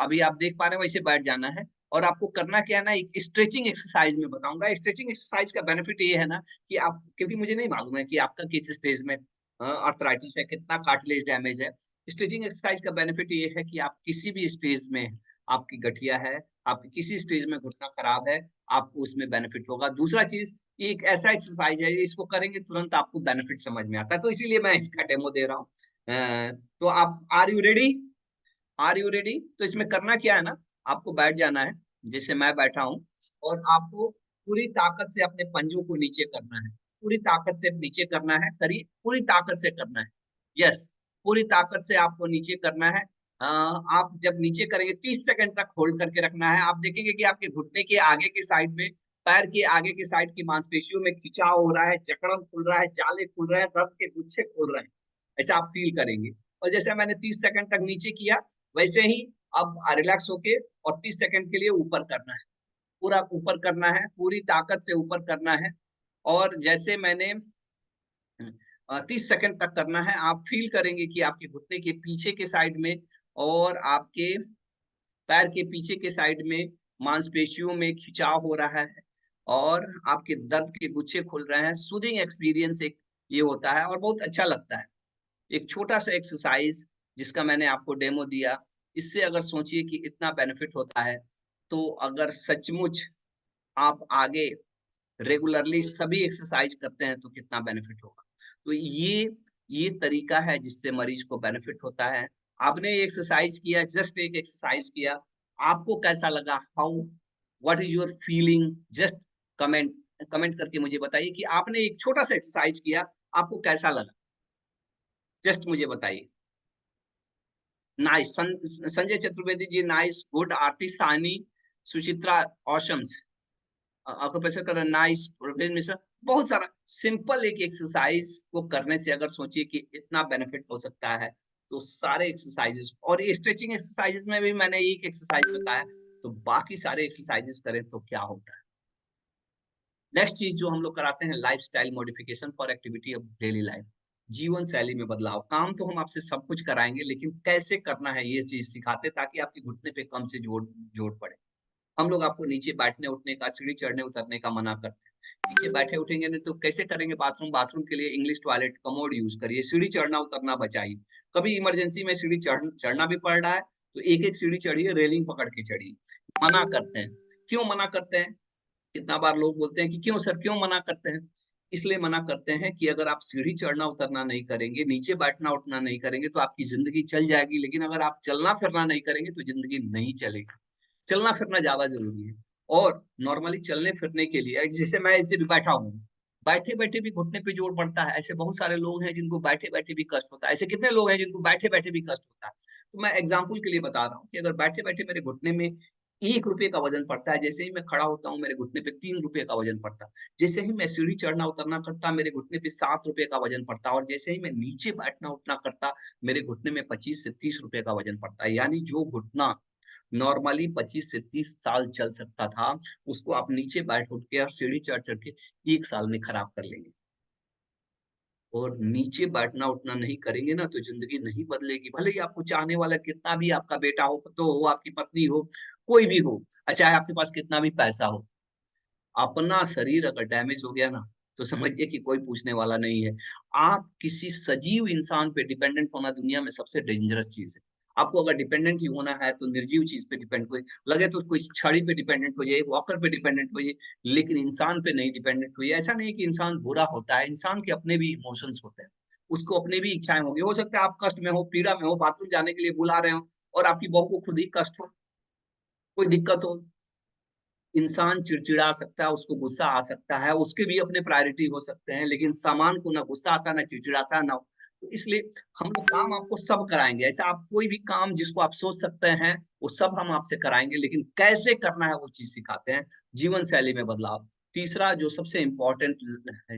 अभी आप देख पा रहे हैं, वैसे बैठ जाना है। और आपको करना क्या है ना, एक स्ट्रेचिंग एक्सरसाइज मैं बताऊँगा। स्ट्रेचिंग एक्सरसाइज का बेनिफिट ये है ना, कि आप, क्योंकि मुझे नहीं मालूम है कि आपका किस स्टेज में आर्थराइटिस है, कितना कार्टिलेज डैमेज है। स्ट्रेचिंग एक्सरसाइज का बेनिफिट ये है कि आप किसी भी स्टेज में, आपकी गठिया है, आपकी किसी स्टेज में घुटना खराब है, आपको उसमें बेनिफिट होगा। दूसरा चीज़, ये एक ऐसा एक्सरसाइज है, इसको करेंगे तुरंत आपको बेनिफिट समझ में आता है, तो इसीलिए मैं इसका डेमो दे रहा हूँ। तो आप, are you ready? Are you ready? तो इसमें करना क्या है ना, आपको बैठ जाना है, जैसे मैं बैठा हूँ, और आपको पूरी ताकत से अपने पंजों को नीचे करना है। पूरी ताकत से नीचे करना है, करिए, पूरी ताकत से करना है। यस, पूरी ताकत से आपको नीचे करना है। आप जब नीचे करेंगे 30 सेकंड तक होल्ड करके रखना है। आप देखेंगे कि आपके घुटने के आगे के साइड में, पैर के आगे के साइड की मांसपेशियों में खिंचाव हो रहा है, जकड़न खुल रहा है, जाले खुल रहे हैं, दर्द के गुच्छे खुल रहे हैं, ऐसा आप फील करेंगे। और जैसे मैंने 30 सेकंड तक नीचे किया, वैसे ही अब रिलैक्स होके और 30 सेकंड के लिए ऊपर करना है, पूरा ऊपर करना है, पूरी ताकत से ऊपर करना है। और जैसे मैंने 30 सेकंड तक करना है, आप फील करेंगे कि आपके घुटने के पीछे के साइड में और आपके पैर के पीछे के साइड में मांसपेशियों में खिंचाव हो रहा है और आपके दर्द के गुच्छे खुल रहे हैं। सूदिंग एक्सपीरियंस एक ये होता है और बहुत अच्छा लगता है। एक छोटा सा एक्सरसाइज जिसका मैंने आपको डेमो दिया, इससे अगर सोचिए कि इतना बेनिफिट होता है, तो अगर सचमुच आप आगे रेगुलरली सभी एक्सरसाइज करते हैं तो कितना बेनिफिट होगा। तो ये तरीका है जिससे मरीज को बेनिफिट होता है। आपने ये एक्सरसाइज किया, जस्ट एक एक्सरसाइज किया, आपको कैसा लगा? How, what is your feeling? Just comment comment करके मुझे बताइए कि आपने एक छोटा सा एक्सरसाइज किया, आपको कैसा लगा? जस्ट मुझे बताइए। नाइस, संजय चतुर्वेदी जी, नाइस, गुड, आरती सानी, सुचित्रा, ऑसम्स, आपको प्रेशर कर नाइस, प्रोटीन मिश्रण, बहुत सारा सिंपल एक एक्सरसाइज को करने से अगर सोचिए कि इतना बेनिफिट हो सकता है, तो सारे एक्सरसाइजेस, और ये स्ट्रेचिंग एक्सरसाइजेस में भी मैंने एक एक्सरसाइज बताया, तो बाकी सारे एक्सरसाइजेस करें तो क्या होता है। नेक्स्ट चीज जो हम लोग कराते हैं, lifestyle modification for activity of daily life, जीवन शैली में बदलाव। काम तो हम आपसे सब कुछ कराएंगे, लेकिन कैसे करना है ये चीज सिखाते, ताकि आपके घुटने पे कम से जोर जोर पड़े। हम लोग आपको नीचे बैठने उठने का, सीढ़ी चढ़ने उतरने का मना करते हैं। नीचे बैठे उठेंगे नहीं तो कैसे करेंगे बाथरूम? बाथरूम के लिए इंग्लिश टॉयलेट, कमोड यूज करिए। सीढ़ी चढ़ना उतरना बचाइए। कभी इमरजेंसी में सीढ़ी चढ़ना भी पड़ रहा है तो एक एक सीढ़ी चढ़िए, रेलिंग पकड़ के चढ़िए। मना करते हैं। क्यों मना करते हैं? कितना बार लोग बोलते हैं कि क्यों सर, क्यों मना करते हैं? इसलिए मना करते हैं कि अगर आप सीढ़ी चढ़ना उतरना नहीं करेंगे, नीचे बैठना उठना नहीं करेंगे, तो आपकी जिंदगी चल जाएगी, लेकिन अगर आप चलना फिरना नहीं करेंगे तो जिंदगी नहीं चलेगी। चलना फिरना ज्यादा जरूरी है। और नॉर्मली चलने फिरने के लिए, जैसे मैं ऐसे भी बैठा हूँ, बैठे बैठे भी घुटने पे जोर पड़ता है। ऐसे बहुत सारे लोग हैं जिनको बैठे बैठे भी कष्ट होता है। ऐसे कितने लोग हैं जिनको बैठे बैठे भी कष्ट होता है? तो मैं एग्जाम्पल के लिए बता रहा हूँ कि अगर बैठे बैठे मेरे घुटने में 1 रुपए का वजन पड़ता है, जैसे ही मैं खड़ा होता हूँ मेरे घुटने पे 3 रुपए का वजन पड़ता है। जैसे ही मैं सीढ़ी चढ़ना उतरना करता मेरे घुटने पे 7 रुपए का वजन पड़ता, और जैसे ही मैं नीचे बैठना उठना करता मेरे घुटने में 25 से 30 रुपए का वजन पड़ता है। यानी जो घुटना नॉर्मली 25 से 30 साल चल सकता था, उसको आप नीचे बैठ उठ के और सीढ़ी चढ़ चढ़ के 1 साल में खराब कर लेंगे। और नीचे बैठना उठना नहीं करेंगे ना, तो जिंदगी नहीं बदलेगी। भले ही आपको चाहने वाला कितना भी आपका बेटा हो, तो हो, आपकी पत्नी हो, कोई भी हो, चाहे आपके पास कितना भी पैसा हो, अपना शरीर अगर डैमेज हो गया ना, तो समझिए कि कोई पूछने वाला नहीं है। आप किसी सजीव इंसान पे डिपेंडेंट होना दुनिया में सबसे डेंजरस चीज है। आपको अगर डिपेंडेंट ही होना है तो निर्जीव चीज पे डिपेंड हो, लगे तो कोई छड़ी पे डिपेंडेंट हो जाए, वॉकर पे डिपेंडेंट हो जाए, लेकिन इंसान पे नहीं डिपेंडेंट हो जाए। ऐसा नहीं कि इंसान बुरा होता है, इंसान के अपने भी इमोशंस होते हैं, उसको अपनी भी इच्छाएं होंगी। हो सकता है आप कष्ट में हो, पीड़ा में हो, बाथरूम जाने के लिए बुला रहे हो और आपकी बहू को खुद ही कष्ट हो, कोई दिक्कत हो। इंसान चिड़चिड़ा सकता है, उसको गुस्सा आ सकता है, उसके भी अपने प्रायोरिटी हो सकते हैं, लेकिन सामान को ना गुस्सा आता, ना चिड़चिड़ाता, ना। तो इसलिए हम लोग काम आपको सब कराएंगे। ऐसा आप कोई भी काम जिसको आप सोच सकते हैं, वो सब हम आपसे कराएंगे, लेकिन कैसे करना है वो चीज सिखाते हैं। जीवन शैली में बदलाव, तीसरा जो सबसे इंपॉर्टेंट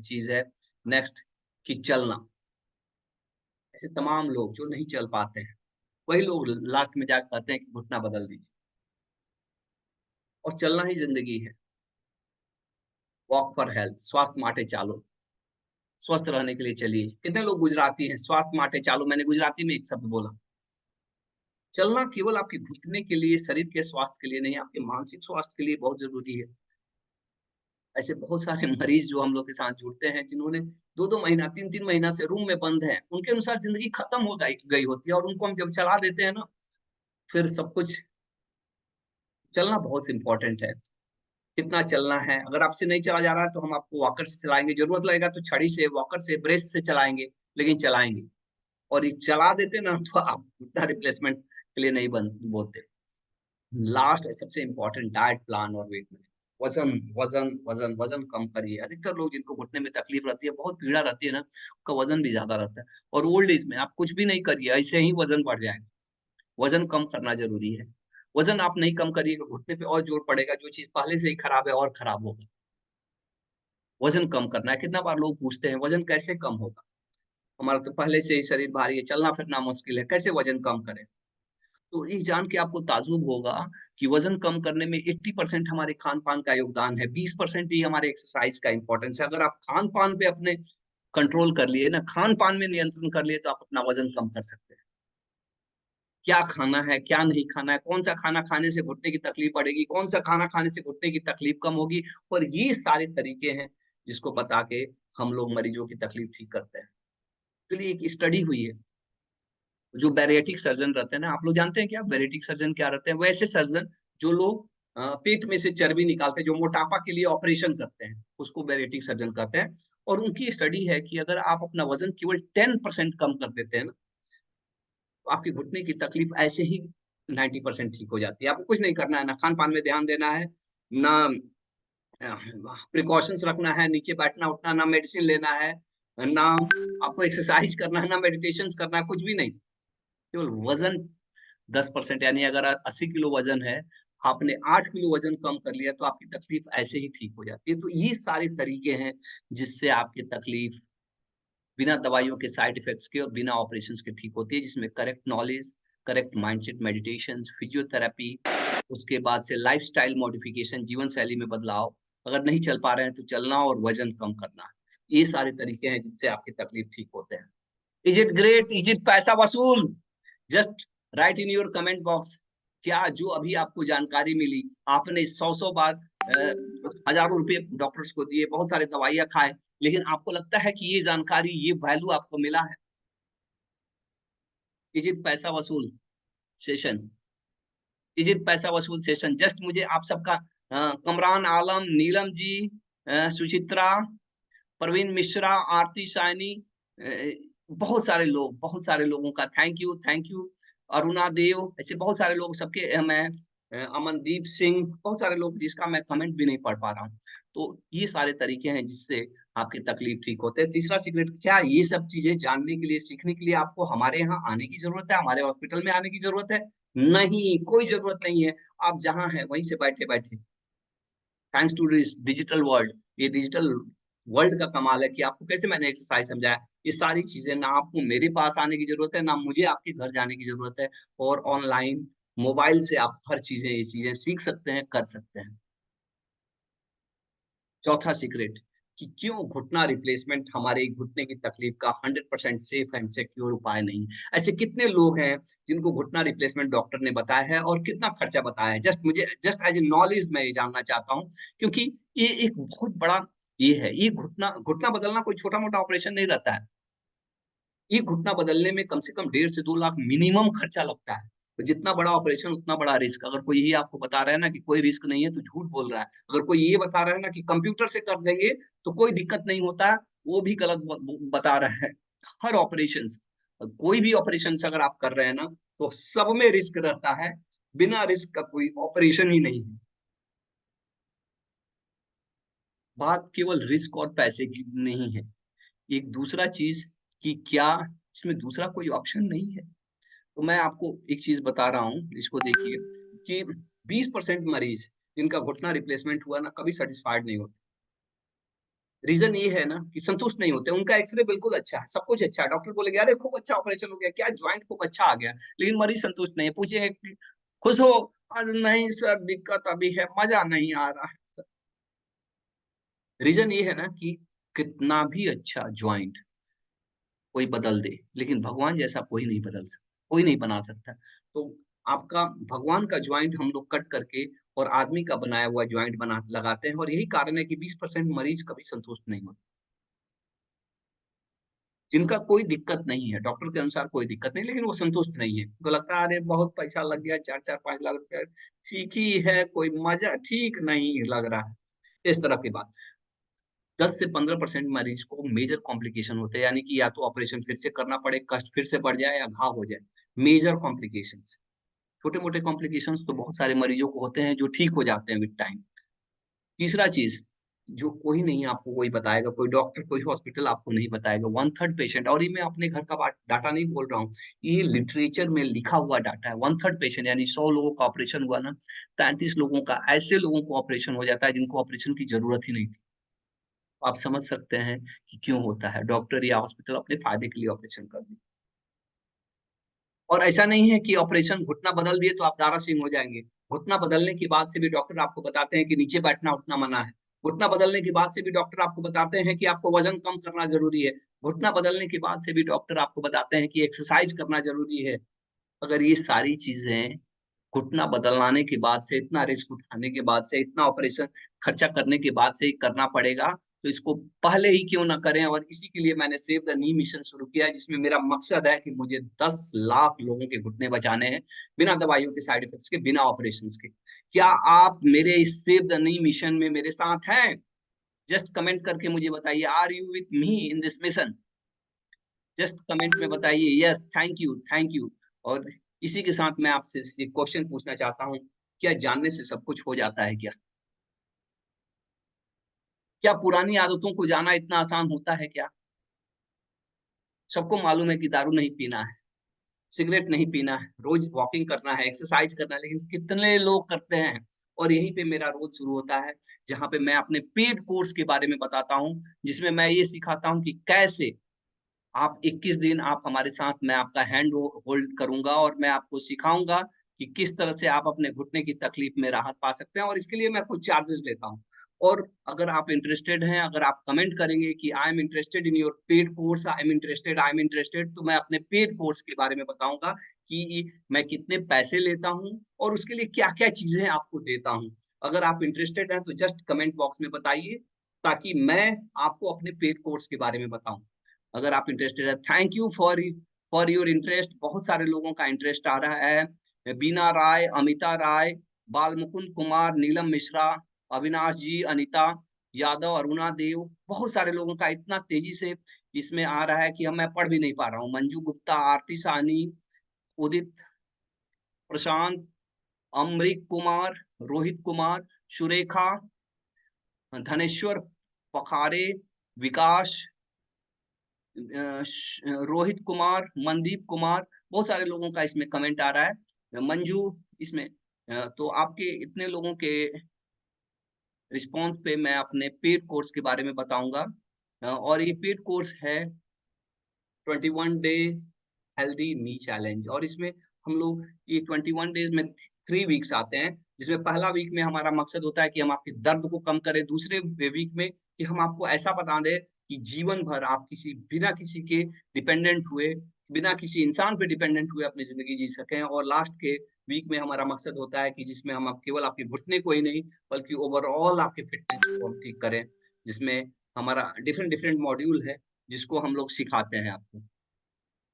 चीज है, नेक्स्ट, कि चलना। ऐसे तमाम लोग जो नहीं चल पाते हैं, वही लोग लास्ट में जाकर कहते हैं कि घुटना बदल दीजिए। और चलना ही जिंदगी है। वॉक फॉर हेल्थ, स्वास्थ्य माटे चालो। स्वस्थ रहने के लिए चलिए। कितने लोग गुजराती हैं, स्वास्थ्य माटे चालू, मैंने गुजराती में एक शब्द बोला। चलना केवल आपके घुटने के लिए, शरीर के स्वास्थ्य के लिए नहीं, आपके मानसिक स्वास्थ्य के लिए बहुत जरूरी है। ऐसे बहुत सारे मरीज जो हम लोग के साथ जुड़ते हैं, जिन्होंने 2-2 महीना, 3-3 महीना से रूम में बंद हैं, उनके अनुसार जिंदगी खत्म हो गई होती है, और उनको हम जब चला देते हैं ना, फिर सब कुछ। चलना बहुत इंपॉर्टेंट है। कितना चलना है, अगर आपसे नहीं चला जा रहा है तो हम आपको वॉकर से चलाएंगे, जरूरत लगेगा तो छड़ी से, वॉकर से, ब्रेस से चलाएंगे, लेकिन चलाएंगे। और ये चला देते ना, तो आप उतना रिप्लेसमेंट के लिए नहीं बोलते। लास्ट और सबसे इंपॉर्टेंट, डाइट प्लान और वेट मैनेजमेंट। वजन वजन वजन वजन कम करिए। अधिकतर लोग जिनको घुटने में तकलीफ रहती है, बहुत पीड़ा रहती है ना, उनका वजन भी ज्यादा रहता है। और ओल्ड एज में आप कुछ भी नहीं करिए, ऐसे ही वजन बढ़ जाएगा। वजन कम करना जरूरी है। वजन आप नहीं कम करिएगा, घुटने पे और जोर पड़ेगा, जो चीज पहले से ही खराब है और खराब होगा। वजन कम करना है। कितना बार लोग पूछते हैं वजन कैसे कम होगा, हमारा तो पहले से ही शरीर भारी है, चलना फिरना मुश्किल है, कैसे वजन कम करें। तो ये जान के आपको ताज्जुब होगा कि वजन कम करने में 80% हमारे खान पान का योगदान है, 20% ही हमारे एक्सरसाइज का इंपॉर्टेंस है। अगर आप खान पान पे अपने कंट्रोल कर लिए ना, खान पान में नियंत्रण कर लिए, तो आप अपना वजन कम कर सकते हैं। क्या खाना है क्या नहीं खाना है, कौन सा खाना खाने से घुटने की तकलीफ बढ़ेगी, कौन सा खाना खाने से घुटने की तकलीफ कम होगी, और ये सारे तरीके हैं जिसको बता के हम लोग मरीजों की तकलीफ ठीक करते हैं। चलिए, एक स्टडी हुई है, जो बैरिएटिक सर्जन रहते हैं ना, आप लोग जानते हैं क्या बैरिएटिक सर्जन क्या रहते हैं? वैसे सर्जन जो लोग पेट में से चर्बी निकालते हैं, जो मोटापा के लिए ऑपरेशन करते हैं, उसको बैरिएटिक सर्जन कहते हैं। और उनकी स्टडी है कि अगर आप अपना वजन केवल 10% कम कर देते हैं ना, तो आपके घुटने की तकलीफ ऐसे ही 90% ठीक हो जाती है। आपको कुछ नहीं करना है, ना खान पान में ध्यान देना है, ना प्रिकॉशंस रखना है, नीचे बैठना उठना, ना मेडिसिन लेना है, ना आपको एक्सरसाइज करना है, ना मेडिटेशन करना है, कुछ भी नहीं। केवल वजन 10%, यानी अगर 80 किलो वजन है, आपने 8 किलो वजन कम कर लिया, तो आपकी तकलीफ ऐसे ही ठीक हो जाती है। तो ये सारे तरीके हैं जिससे आपकी तकलीफ बिना दवाइयों के, साइड इफेक्ट्स के और बिना ऑपरेशन के ठीक होती है, जिसमें correct knowledge, correct mindset, meditation, physiotherapy, उसके बाद से लाइफस्टाइल मॉडिफिकेशन, जीवन शैली में बदलाव, अगर नहीं चल पा रहे हैं तो चलना और वजन कम करना, ये सारे तरीके हैं जिनसे आपकी तकलीफ ठीक होते हैं। Is it great? Is it पैसा वसूल? Just right in your comment box, क्या जो अभी आपको जानकारी मिली, आपने 100 बार हजारों रुपए डॉक्टर्स को दिए, बहुत सारे दवाइयां खाए, लेकिन आपको लगता है कि ये जानकारी, ये वैल्यू आपको मिला है? इज इट पैसा वसूल सेशन? इज इट पैसा वसूल सेशन? जस्ट मुझे आप सबका कमरान आलम, नीलम जी, सुचित्रा, प्रवीण मिश्रा, आरती साइनी, बहुत सारे लोग, बहुत सारे लोगों का thank you, thank you. Aruna Dev, ऐसे बहुत सारे लोग, सबके मैं अमनदीप सिंह, बहुत सारे लोग जिसका मैं कमेंट भी नहीं पढ़ पा रहा हूँ। तो ये सारे तरीके हैं जिससे आपकी तकलीफ ठीक होते हैं। तीसरा सीक्रेट क्या? ये सब चीजें जानने के लिए, सीखने के लिए आपको हमारे यहाँ आने की जरूरत है, हमारे हॉस्पिटल में आने की जरूरत है? नहीं, कोई जरूरत नहीं है। आप जहाँ हैं वहीं से बैठे बैठे, thanks to this digital world, ये डिजिटल वर्ल्ड का कमाल है कि आपको, कैसे मैंने एक्सरसाइज समझाया, ये सारी चीजें ना आपको मेरे पास आने की जरूरत है, ना मुझे आपके घर जाने की जरूरत है, और ऑनलाइन मोबाइल से आप हर चीजें, ये चीजें सीख सकते हैं, कर सकते हैं। चौथा सीक्रेट, कि क्यों घुटना रिप्लेसमेंट हमारे घुटने की तकलीफ का 100% सेफ एंड सिक्योर उपाय नहीं। ऐसे कितने लोग हैं जिनको घुटना रिप्लेसमेंट डॉक्टर ने बताया है, और कितना खर्चा बताया है? जस्ट मुझे, जस्ट एज ए नॉलेज मैं ये जानना चाहता हूँ, क्योंकि ये एक बहुत बड़ा ये है। ये घुटना घुटना बदलना कोई छोटा मोटा ऑपरेशन नहीं रहता है। ये घुटना बदलने में कम से कम 1.5 से 2 लाख मिनिमम खर्चा लगता है। तो जितना बड़ा ऑपरेशन उतना बड़ा रिस्क। अगर कोई ये आपको बता रहा है ना कि कोई रिस्क नहीं है, तो झूठ बोल रहा है। अगर कोई ये बता रहा है ना कि कंप्यूटर से कर देंगे तो कोई दिक्कत नहीं होता है, वो भी गलत बता रहा है। हर ऑपरेशन, कोई भी ऑपरेशन अगर आप कर रहे हैं ना, तो सब में रिस्क रहता है। बिना रिस्क का कोई ऑपरेशन ही नहीं है। बात केवल रिस्क और पैसे की नहीं है। एक दूसरा चीज, कि क्या इसमें दूसरा कोई ऑप्शन नहीं है? तो मैं आपको एक चीज बता रहा हूँ, इसको देखिए, कि 20% मरीज जिनका घुटना रिप्लेसमेंट हुआ ना, कभी सेटिस्फाइड नहीं होते। रीजन ये है ना कि संतुष्ट नहीं होते। उनका एक्सरे बिल्कुल अच्छा है, सब कुछ अच्छा है, डॉक्टर बोलेंगे अरे खूब अच्छा ऑपरेशन हो गया, क्या ज्वाइंट खूब अच्छा आ गया, लेकिन मरीज संतुष्ट नहीं है। पूछे कि खुश हो? अरे नहीं सर, दिक्कत अभी है, मजा नहीं आ रहा है। रीजन ये है ना कि कितना भी अच्छा ज्वाइंट कोई बदल दे, लेकिन भगवान जैसा कोई नहीं बदल सकता, कोई नहीं बना सकता। तो आपका भगवान का ज्वाइंट हम लोग कट करके और आदमी का बनाया हुआ ज्वाइंट बना लगाते हैं, और यही कारण है कि 20% मरीज कभी संतुष्ट नहीं होते। जिनका कोई दिक्कत नहीं है, डॉक्टर के अनुसार कोई दिक्कत नहीं, लेकिन वो संतुष्ट नहीं है। उनको लगता है अरे बहुत पैसा लग गया, 4-4-5 लाख रुपया, ठीक ही है, कोई मजा ठीक नहीं लग रहा है, इस तरह की बात। 10 से 15% मरीज को मेजर कॉम्प्लिकेशन होते हैं, यानी कि या तो ऑपरेशन फिर से करना पड़े, कष्ट फिर से बढ़ जाए, या घाव हो जाए। मेजर कॉम्प्लिकेशंस, छोटे-मोटे कॉम्प्लिकेशंस तो बहुत सारे मरीजों को होते हैं जो ठीक हो जाते हैं विद टाइम। तीसरा चीज, जो कोई नहीं आपको कोई बताएगा, कोई डॉक्टर, कोई हॉस्पिटल आपको नहीं बताएगा। 1/3 पेशेंट, और ये मैं अपने घर का बात डाटा नहीं बोल रहा हूँ, ये लिटरेचर में लिखा हुआ डाटा है। 1/3 पेशेंट यानी 100 लोगों का ऑपरेशन हुआ ना, 33 लोगों का, ऐसे लोगों को ऑपरेशन हो जाता है जिनको ऑपरेशन की ज़रूरत ही नहीं थी। आप समझ सकते हैं कि क्यों होता है, डॉक्टर या हॉस्पिटल अपने फ़ायदे के लिए ऑपरेशन कर दें। और ऐसा नहीं है कि ऑपरेशन घुटना बदल दिए तो आप दारा सिंह हो जाएँगे। घुटना बदलने के बाद से भी डॉक्टर आपको बताते हैं कि नीचे बैठना-उठना मना है। घुटना बदलने के बाद से भी डॉक्टर आपको बताते हैं कि आपको वज़न कम करना ज़रूरी है। घुटना बदलने के बाद से भी डॉक्टर आपको बताते हैं कि एक्सरसाइज़ करना ज़रूरी है। अगर ये सारी चीज़ें घुटना बदलाने के बाद से, इतना रिस्क उठाने के बाद से, इतना ऑपरेशन खर्चा करने के बाद से ही करना पड़ेगा, तो इसको पहले ही क्यों ना करें। और इसी के लिए मैंने सेव द नी मिशन शुरू किया है, जिसमें मेरा मकसद है कि मुझे 10 लाख लोगों के घुटने बचाने हैं, बिना दवाइयों के, साइड इफेक्ट्स के, बिना ऑपरेशंस के। क्या आप मेरे इस सेव द नी मिशन में मेरे साथ हैं? जस्ट कमेंट करके मुझे बताइए, are you with me in this mission? Just comment में बताइए yes, thank you, thank you. और इसी के साथ मैं आपसे एक क्वेश्चन पूछना चाहता हूँ, क्या जानने से सब कुछ हो जाता है क्या? क्या पुरानी आदतों को जाना इतना आसान होता है क्या? सबको मालूम है कि दारू नहीं पीना है, सिगरेट नहीं पीना है, रोज़ वॉकिंग करना है, एक्सरसाइज करना है, लेकिन कितने लोग करते हैं? और यहीं पे मेरा रोज़ शुरू होता है, जहाँ पे मैं अपने पेड कोर्स के बारे में बताता हूँ, जिसमें मैं ये सिखाता हूँ कि कैसे आप 21 दिन आप हमारे साथ, मैं आपका हैंड होल्ड करूँगा और मैं आपको सिखाऊँगा कि किस तरह से आप अपने घुटने की तकलीफ में राहत पा सकते हैं, और इसके लिए मैं कुछ चार्जेज़ लेता हूँ। और अगर आप इंटरेस्टेड हैं, अगर आप कमेंट करेंगे कि I am interested in your paid course, I am interested, तो मैं अपने पेड कोर्स के बारे में बताऊँगा कि मैं कितने पैसे लेता हूँ और उसके लिए क्या-क्या चीज़ें आपको देता हूँ। अगर आप इंटरेस्टेड हैं तो जस्ट कमेंट बॉक्स में बताइए, ताकि मैं आपको अपने पेड कोर्स के बारे में बताऊँ। अगर आप इंटरेस्टेड हैं, thank you for your interest. बहुत सारे लोगों का इंटरेस्ट आ रहा है। बीना राय, अमिता राय, बालमुकुंद कुमार, नीलम मिश्रा, अविनाश जी, अनीता यादव, अरुणा देव, बहुत सारे लोगों का इतना तेज़ी से इसमें आ रहा है कि अब मैं पढ़ भी नहीं पा रहा हूँ। मंजू गुप्ता, आरती साहनी, उदित, प्रशांत, अमरीक कुमार, रोहित कुमार, सुरेखा, धनेश्वर पखारे, विकास, रोहित कुमार, मनदीप कुमार, बहुत सारे लोगों का इसमें कमेंट आ रहा है। मंजू इसमें, तो आपके इतने लोगों के रिस्पॉन्स पे मैं अपने पेड कोर्स के बारे में बताऊँगा। और ये पेड कोर्स है 21 डे हेल्दी नी चैलेंज, और इसमें हम लोग ये 21 डेज़ में 3 वीक्स आते हैं, जिसमें पहला वीक में हमारा मकसद होता है कि हम आपके दर्द को कम करें, दूसरे वीक में कि हम आपको ऐसा बता दें कि जीवन भर आप बिना किसी के डिपेंडेंट हुए, बिना किसी इंसान पे डिपेंडेंट हुए अपनी ज़िंदगी जी सकें, और लास्ट के वीक में हमारा मकसद होता है कि जिसमें हम अब केवल आपके घुटने को ही नहीं, बल्कि ओवरऑल आपके फिटनेस को हम ठीक करें, जिसमें हमारा डिफरेंट डिफरेंट मॉड्यूल है, जिसको हम लोग सिखाते हैं आपको।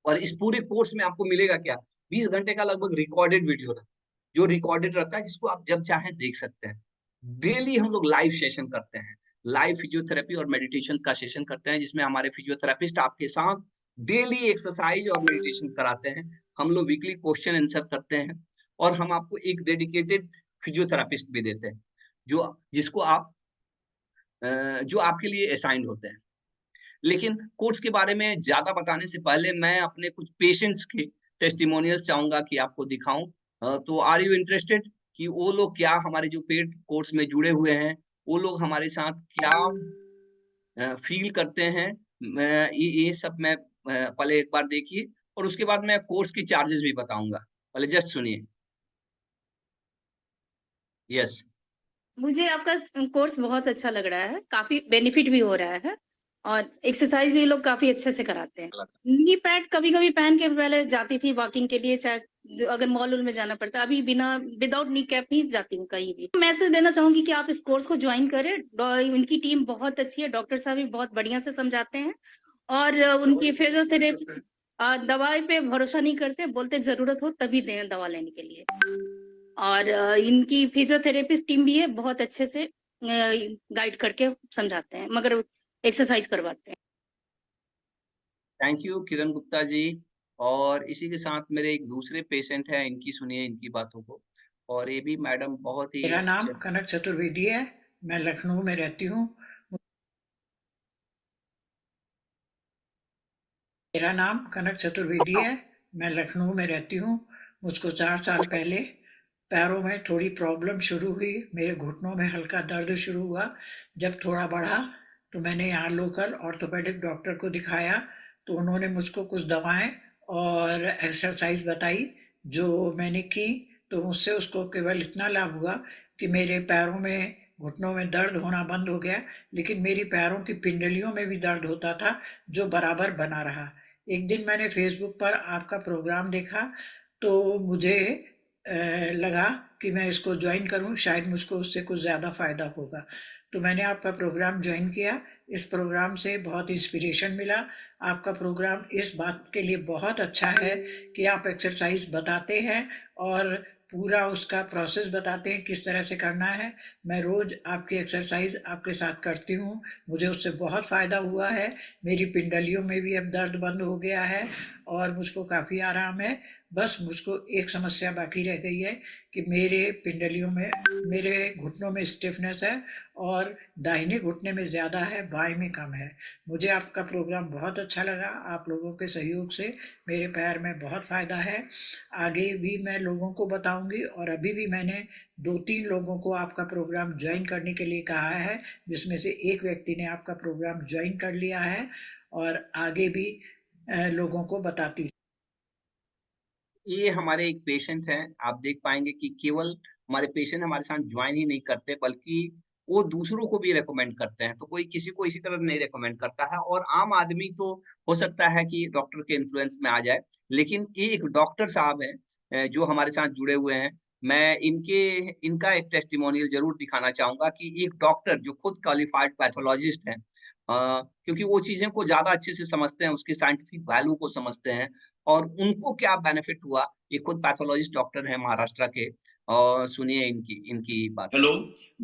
और इस पूरे कोर्स में आपको मिलेगा क्या? 20 घंटे का लगभग रिकॉर्डेड वीडियो रहता है, जो रिकॉर्डेड रहता है, जिसको आप जब चाहें देख सकते हैं। डेली हम लोग लाइव सेशन करते हैं। लाइव फिजियोथेरेपी और मेडिटेशन का सेशन करते हैं, जिसमें हमारे फिजियोथेरेपिस्ट आपके साथ डेली एक्सरसाइज और मेडिटेशन कराते हैं। हम लोग वीकली क्वेश्चन आंसर करते हैं, और हम आपको एक डेडिकेटेड फिजियोथेरेपिस्ट भी देते हैं, जिसको आप जो आपके लिए असाइन्ड होते हैं। लेकिन कोर्स के बारे में ज़्यादा बताने से पहले मैं अपने कुछ पेशेंट्स के टेस्टिमोनियल्स चाहूँगा कि आपको दिखाऊँ। तो आर यू इंटरेस्टेड कि वो लोग क्या हमारे जो पेड कोर्स में जुड़े हुए हैं, वो लोग हमारे साथ क्या फ़ील करते हैं? मैं ये सब मैं पहले एक बार देखिए, और उसके बाद मैं कोर्स की चार्जेज़ भी बताऊँगा। पहले जस्ट सुनिए। यस। मुझे आपका कोर्स बहुत अच्छा लग रहा है, काफ़ी बेनिफिट भी हो रहा है और एक्सरसाइज़ भी ये लोग काफ़ी अच्छे से कराते हैं। नी पैड कभी-कभी पहन के पहले जाती थी वॉकिंग के लिए, चाहे जो अगर मॉल-वॉल में जाना पड़ता है, अभी बिना विदाउट नी कैप ही जाती हूँ कहीं भी। मैसेज देना चाहूँगी कि आप इस कोर्स को जॉइन करें, इनकी टीम बहुत अच्छी है, डॉक्टर साहब भी बहुत बढ़िया से समझाते हैं और उनकी फिजियोथेरेपी दवाई पे भरोसा नहीं करते, बोलते ज़रूरत हो तभी दें दवा लेने के लिए। और इनकी फिजियोथेरेपिस्ट टीम भी है, बहुत अच्छे से गाइड करके समझाते हैं, मगर एक्सरसाइज करवाते हैं। थैंक यू किरण गुप्ता जी। और इसी के साथ मेरे एक दूसरे पेशेंट हैं, इनकी सुनिए इनकी बातों को। और ये भी मैडम बहुत ही मेरा नाम च कनक चतुर्वेदी है। मैं लखनऊ में रहती हूँ। मेरा नाम कनक चतुर्वेदी है। मैं लखनऊ में रहती हूँ। मुझको 4 साल पहले पैरों में थोड़ी प्रॉब्लम शुरू हुई। मेरे घुटनों में हल्का दर्द शुरू हुआ। जब थोड़ा बढ़ा तो मैंने यहाँ लोकल ऑर्थोपेडिक डॉक्टर को दिखाया, तो उन्होंने मुझको कुछ दवाएं और एक्सरसाइज बताई जो मैंने की। तो उससे उसको केवल इतना लाभ हुआ कि मेरे पैरों में, घुटनों में दर्द होना बंद हो गया, लेकिन मेरी पैरों की पिंडलियों में भी दर्द होता था जो बराबर बना रहा। एक दिन मैंने फेसबुक पर आपका प्रोग्राम देखा, तो मुझे लगा कि मैं इसको ज्वाइन करूं, शायद मुझको उससे कुछ ज़्यादा फ़ायदा होगा। तो मैंने आपका प्रोग्राम ज्वाइन किया। इस प्रोग्राम से बहुत इंस्पिरेशन मिला। आपका प्रोग्राम इस बात के लिए बहुत अच्छा है कि आप एक्सरसाइज बताते हैं और पूरा उसका प्रोसेस बताते हैं किस तरह से करना है। मैं रोज़ आपकी एक्सरसाइज आपके साथ करती हूँ, मुझे उससे बहुत फ़ायदा हुआ है। मेरी पिंडलियों में भी अब दर्द बंद हो गया है और मुझको काफ़ी आराम है। बस मुझको एक समस्या बाकी रह गई है कि मेरे पिंडलियों में, मेरे घुटनों में स्टिफनेस है और दाहिने घुटने में ज़्यादा है, बाएं में कम है। मुझे आपका प्रोग्राम बहुत अच्छा लगा। आप लोगों के सहयोग से मेरे पैर में बहुत फ़ायदा है। आगे भी मैं लोगों को बताऊंगी और अभी भी मैंने 2-3 लोगों को आपका प्रोग्राम ज्वाइन करने के लिए कहा है, जिसमें से एक व्यक्ति ने आपका प्रोग्राम ज्वाइन कर लिया है और आगे भी लोगों को बताती। ये हमारे एक पेशेंट हैं, आप देख पाएँगे कि केवल हमारे पेशेंट हमारे साथ जॉइन ही नहीं करते, बल्कि वो दूसरों को भी रिकमेंड करते हैं। तो कोई किसी को इसी तरह नहीं रिकमेंड करता है और आम आदमी तो हो सकता है कि डॉक्टर के इन्फ्लुएंस में आ जाए, लेकिन ये एक डॉक्टर साहब हैं जो हमारे साथ जुड़े हुए हैं। मैं इनका एक टेस्टिमोनियल ज़रूर दिखाना चाहूँगा कि एक डॉक्टर जो खुद क्वालिफाइड पैथोलॉजिस्ट हैं, क्योंकि वो चीज़ें को ज़्यादा अच्छे से समझते हैं, उसकी साइंटिफिक वैल्यू को समझते हैं और उनको क्या बेनिफिट हुआ, ये खुद पैथोलॉजिस्ट डॉक्टर हैं महाराष्ट्र के और सुनिए इनकी इनकी बात। Hello,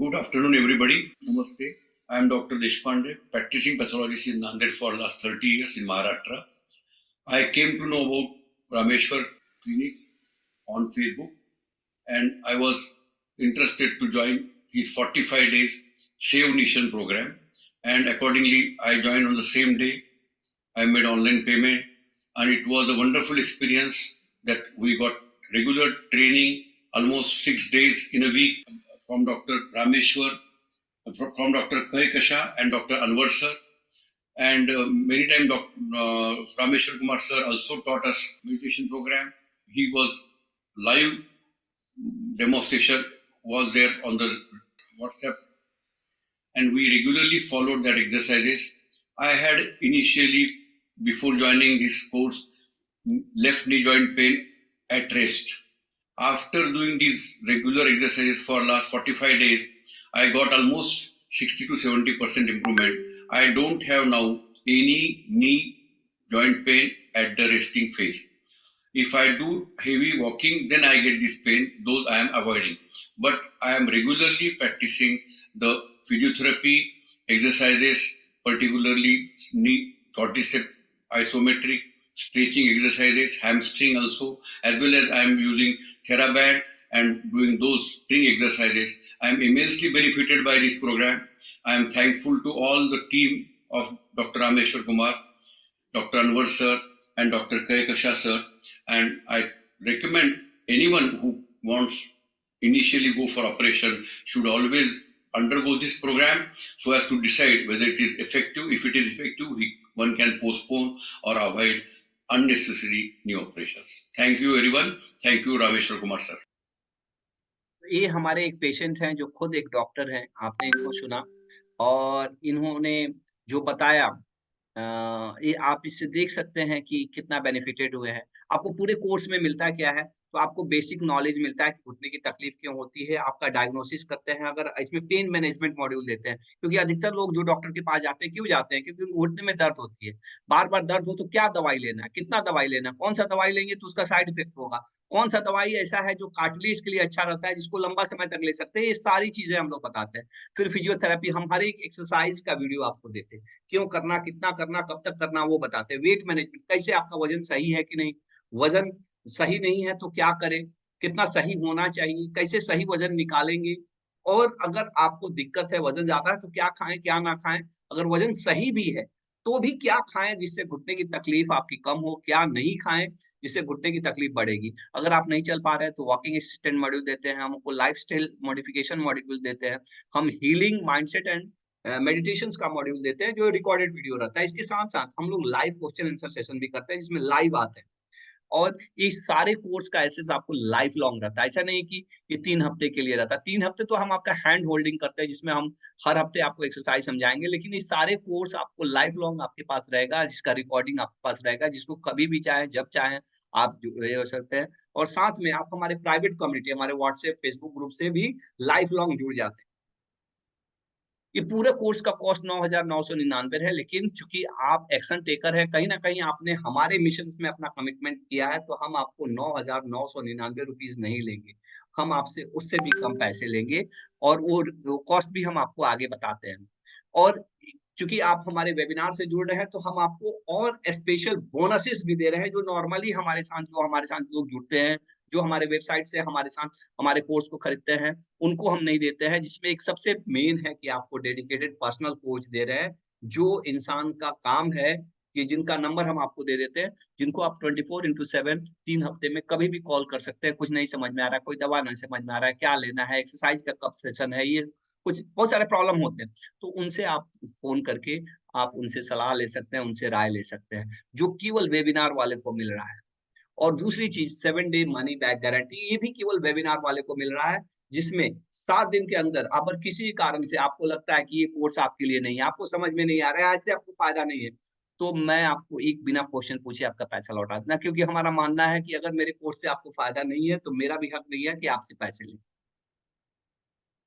good afternoon, everybody. Namaste. I am Dr. Deshpande, practicing pathologist in Nanded for last 30 years in Maharashtra. I came to know about Rameshwar Clinic on Facebook, and I was interested to join his 45 days Save Nation program. And accordingly, I joined on the same day. I made online payment, and it was a wonderful experience that we got regular training almost 6 days in a week from Dr. Rameshwar, from Dr. Kahekasha and Dr. Anwar sir. And many times Rameshwar Kumar sir also taught us meditation program. He was live demonstration was there on the WhatsApp, and we regularly followed that exercises. I had initially, before joining this course, left knee joint pain at rest. After doing these regular exercises for last 45 days, I got almost 60 to 70% improvement. I don't have now any knee joint pain at the resting phase. If I do heavy walking, then I get this pain, those I am avoiding. But I am regularly practicing the physiotherapy exercises, particularly knee, quadricep, isometric, stretching exercises, hamstring also, as well as I am using TheraBand and doing those string exercises. I am immensely benefited by this program. I am thankful to all the team of Dr. Rameshwar Kumar, Dr. Anwar sir, and Dr. Kahekasha sir. And I recommend anyone who wants initially go for operation should always undergo this program so as to decide whether it is effective. If it is effective, one can postpone or avoid unnecessary new operations. Thank you everyone. Thank you Rameshwar Kumar sir. ये हमारे एक patient हैं जो खुद एक doctor हैं, आपने इनको सुना और इन्होंने जो बताया ये आप इससे देख सकते हैं कि कितना बेनिफिटेड हुए हैं। आपको पूरे कोर्स में मिलता क्या है, तो आपको बेसिक नॉलेज मिलता है कि घुटने की तकलीफ क्यों होती है, आपका डायग्नोसिस करते हैं, अगर इसमें पेन मैनेजमेंट मॉड्यूल देते हैं। क्योंकि अधिकतर लोग जो डॉक्टर के पास जाते हैं, क्यों जाते हैं? क्योंकि उनको घुटने में दर्द होती है। बार-बार दर्द हो तो क्या दवाई लेना है, कितना दवाई लेना है, कौन-सा दवाई लेंगे तो उसका साइड इफेक्ट होगा, कौन-सा दवाई ऐसा है जो कार्टिलेज के लिए अच्छा रहता है, जिसको लंबा समय तक ले सकते हैं, ये सारी चीज़ें हम लोग बताते हैं। फिर फिजियोथेरेपी हम हर एक एक्सरसाइज का वीडियो आपको देते हैं। क्यों करना, कितना करना, कब तक करना वो बताते हैं। वेट मैनेजमेंट कैसे आपका वज़न सही है कि नहीं, वज़न सही नहीं है तो क्या करें, कितना सही होना चाहिए, कैसे सही वज़न निकालेंगे और अगर आपको दिक्कत है, वज़न ज़्यादा है तो क्या खाएँ, क्या ना खाएँ। अगर वज़न सही भी है तो भी क्या खाएं जिससे घुटने की तकलीफ आपकी कम हो, क्या नहीं खाएं जिससे घुटने की तकलीफ बढ़ेगी। अगर आप नहीं चल पा रहे हैं तो वॉकिंग असिस्टेंट मॉड्यूल देते हैं, हम आपको लाइफस्टाइल मॉडिफिकेशन मॉड्यूल देते हैं, हम हीलिंग माइंडसेट एंड मेडिटेशंस का मॉड्यूल देते हैं जो रिकॉर्डेड वीडियो रहता है। इसके साथ साथ हम लोग लाइव क्वेश्चन आंसर सेशन भी करते हैं जिसमें लाइव आते हैं। और इस सारे कोर्स का एक्सेस आपको लाइफ लॉन्ग रहता है। ऐसा नहीं कि ये 3 हफ्ते के लिए रहता है। 3 हफ्ते तो हम आपका हैंड होल्डिंग करते हैं जिसमें हम हर हफ्ते आपको एक्सरसाइज समझाएँगे, लेकिन ये सारे कोर्स आपको लाइफ लॉन्ग आपके पास रहेगा, जिसका रिकॉर्डिंग आपके पास रहेगा, जिसको कभी भी चाहें, जब चाहें आप जुड़े हो सकते हैं। और साथ में आप हमारे प्राइवेट कम्युनिटी, हमारे व्हाट्सएप, फेसबुक ग्रुप से भी लाइफ लॉन्ग जुड़ जाते हैं। ये पूरे कोर्स का कॉस्ट 9,999 है, लेकिन चूँकि आप एक्शन टेकर हैं, कहीं न कहीं आपने हमारे मिशन्स में अपना कमिटमेंट किया है, तो हम आपको 9,999 रुपीज़ नहीं लेंगे। हम आपसे उससे भी कम पैसे लेंगे और वो कॉस्ट भी हम आपको आगे बताते हैं। और चूँकि आप हमारे वेबिनार से जुड़ रहे हैं, तो हम आपको और स्पेशल बोनसेस भी दे रहे हैं, जो नॉर्मली हमारे साथ लोग जुड़ते हैं, जो हमारे वेबसाइट से हमारे साथ हमारे कोर्स को खरीदते हैं, उनको हम नहीं देते हैं, जिसमें एक सबसे मेन है कि आपको डेडिकेटेड पर्सनल कोच दे रहे हैं, जो इंसान का काम है कि जिनका नंबर हम आपको दे देते हैं, जिनको आप 24/7 3 हफ्ते में कभी भी कॉल कर सकते हैं, कुछ नहीं समझ में आ रहा है, कोई दवा नहीं समझ में आ रहा है, क्या लेना है, एक्सरसाइज का कब सेशन है, ये कुछ बहुत सारे प्रॉब्लम होते हैं। तो उनसे आप फ़ोन करके आप उनसे सलाह ले सकते हैं, उनसे राय ले सकते हैं, जो केवल वेबिनार वाले को मिल रहा है। और दूसरी चीज़ 7 डे मनी बैक गारंटी, ये भी केवल वेबिनार वाले को मिल रहा है, जिसमें 7 दिन के अंदर अगर किसी कारण से आपको लगता है कि ये कोर्स आपके लिए नहीं है, आपको समझ में नहीं आ रहा है, आज से आपको फ़ायदा नहीं है, तो मैं आपको एक बिना क्वेश्चन पूछे आपका पैसा लौटा देना, क्योंकि हमारा मानना है कि अगर मेरे कोर्स से आपको फ़ायदा नहीं है, तो मेरा भी हक नहीं है कि आपसे पैसे लें।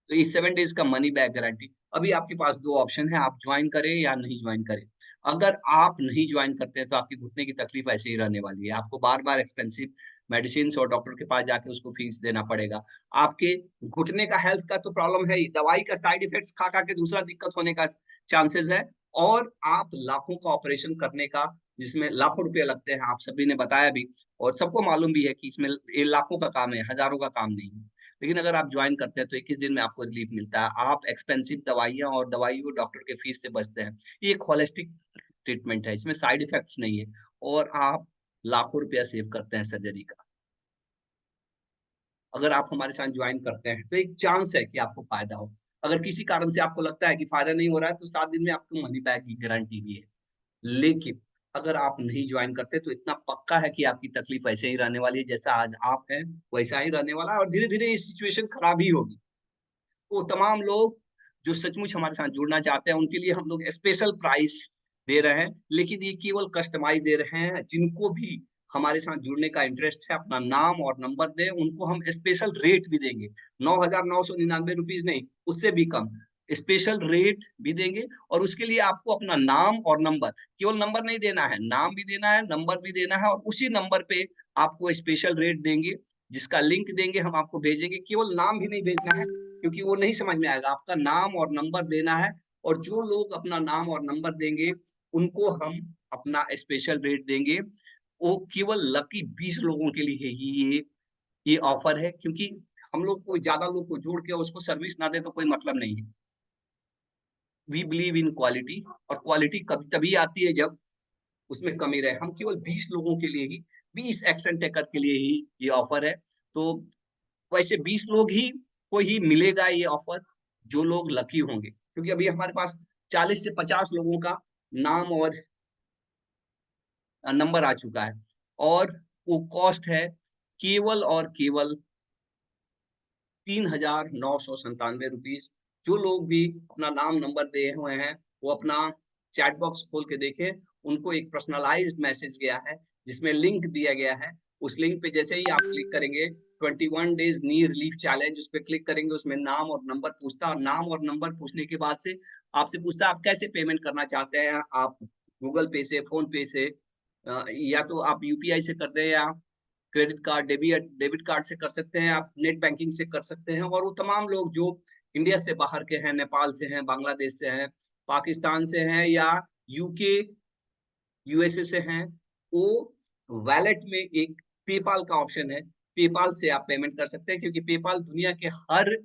तो ये 7 डेज़ का मनी बैक गारंटी। अभी आपके पास 2 ऑप्शन है, आप जॉइन करें या नहीं जॉइन करें। अगर आप नहीं जॉइन करते हैं, तो आपकी घुटने की तकलीफ ऐसे ही रहने वाली है। आपको बार-बार एक्सपेंसिव मेडिसिन्स और डॉक्टर के पास जाके उसको फीस देना पड़ेगा। आपके घुटने का हेल्थ का तो प्रॉब्लम है ही, दवाई का साइड इफ़ेक्ट्स खा-खा के दूसरा दिक्कत होने का चांसेज़ है, और आप लाखों का ऑपरेशन करने का, जिसमें लाखों रुपए लगते हैं, आप सभी ने बताया भी और सबको मालूम भी है कि इसमें ये लाखों का काम है, हज़ारों का काम नहीं है। लेकिन अगर आप जॉइन करते हैं तो 21 दिन में आपको रिलीफ मिलता है। आप एक्सपेंसिव दवाइयाँ और दवाइयों डॉक्टर के फीस से बचते हैं। ये एक होलिस्टिक ट्रीटमेंट है, इसमें साइड इफेक्ट्स नहीं है और आप लाखों रुपया सेव करते हैं सर्जरी का। अगर आप हमारे साथ जॉइन करते हैं तो एक चांस है कि आपको फ़ायदा हो। अगर किसी कारण से आपको लगता है कि फ़ायदा नहीं हो रहा है तो 7 दिन में आपको मनी बैक की गारंटी भी है। लेकिन अगर आप नहीं जॉइन करते तो इतना पक्का है कि आपकी तकलीफ ऐसे ही रहने वाली है, जैसा आज आप हैं, वैसा ही रहने वाला है और धीरे-धीरे ये सिचुएशन खराब ही होगी। तो तमाम लोग जो सचमुच हमारे साथ जुड़ना चाहते हैं, उनके लिए हम लोग स्पेशल प्राइस दे रहे हैं, लेकिन ये केवल कस्टमाइज़ दे रहे हैं। जिनको भी हमारे साथ जुड़ने का इंटरेस्ट है, अपना नाम और नंबर दें, उनको हम स्पेशल रेट भी देंगे। 9,999 रुपीज़ नहीं, उससे भी कम। स्पेशल रेट भी देंगे और उसके लिए आपको अपना नाम और नंबर, केवल नंबर नहीं देना है, नाम भी देना है, नंबर भी देना है और उसी नंबर पे आपको स्पेशल रेट देंगे, जिसका लिंक देंगे, हम आपको भेजेंगे। केवल नाम भी नहीं भेजना है, क्योंकि वो नहीं समझ में आएगा। आपका नाम और नंबर देना है और जो लोग अपना नाम और नंबर देंगे, उनको हम अपना स्पेशल रेट देंगे। वो केवल लकी 20 लोगों के लिए ही ये ऑफर है, क्योंकि हम लोग को ज़्यादा लोग को जोड़ के उसको सर्विस ना दें तो कोई मतलब नहीं है। वी बिलीव इन क्वालिटी और क्वालिटी कभी तभी आती है जब उसमें कमी रहे। हम केवल 20 लोगों के लिए ही, 20 एक्शन टेकर के लिए ही ये ऑफर है। तो वैसे 20 लोग ही को ही मिलेगा ये ऑफर, जो लोग लकी होंगे। क्योंकि अभी हमारे पास 40 से 50 लोगों का नाम और नंबर आ चुका है और वो कॉस्ट है केवल और केवल 3,997 रुपीज़। जो लोग भी अपना नाम नंबर दिए हुए हैं, वो अपना चैट बॉक्स खोल के देखें, उनको एक पर्सनलाइज़्ड मैसेज गया है, जिसमें लिंक दिया गया है। उस लिंक पे जैसे ही आप क्लिक करेंगे, 21 डेज़ नी रिलीफ चैलेंज, उस पे क्लिक करेंगे, उसमें नाम और नंबर पूछता है और नाम और नंबर पूछने के बाद से आपसे पूछता है, आप कैसे पेमेंट करना चाहते हैं? आप गूगल पे से, फ़ोन पे से या तो आप यूपीआई से कर दें या क्रेडिट कार्ड, डेबिट कार्ड से कर सकते हैं, आप नेट बैंकिंग से कर सकते हैं और वो तमाम लोग जो इंडिया से बाहर के हैं, नेपाल से हैं, बांग्लादेश से हैं, पाकिस्तान से हैं या यूके, यूएसए से हैं, वो वॉलेट में एक पेपाल का ऑप्शन है, पेपाल से आप पेमेंट कर सकते हैं क्योंकि पेपाल दुनिया के हर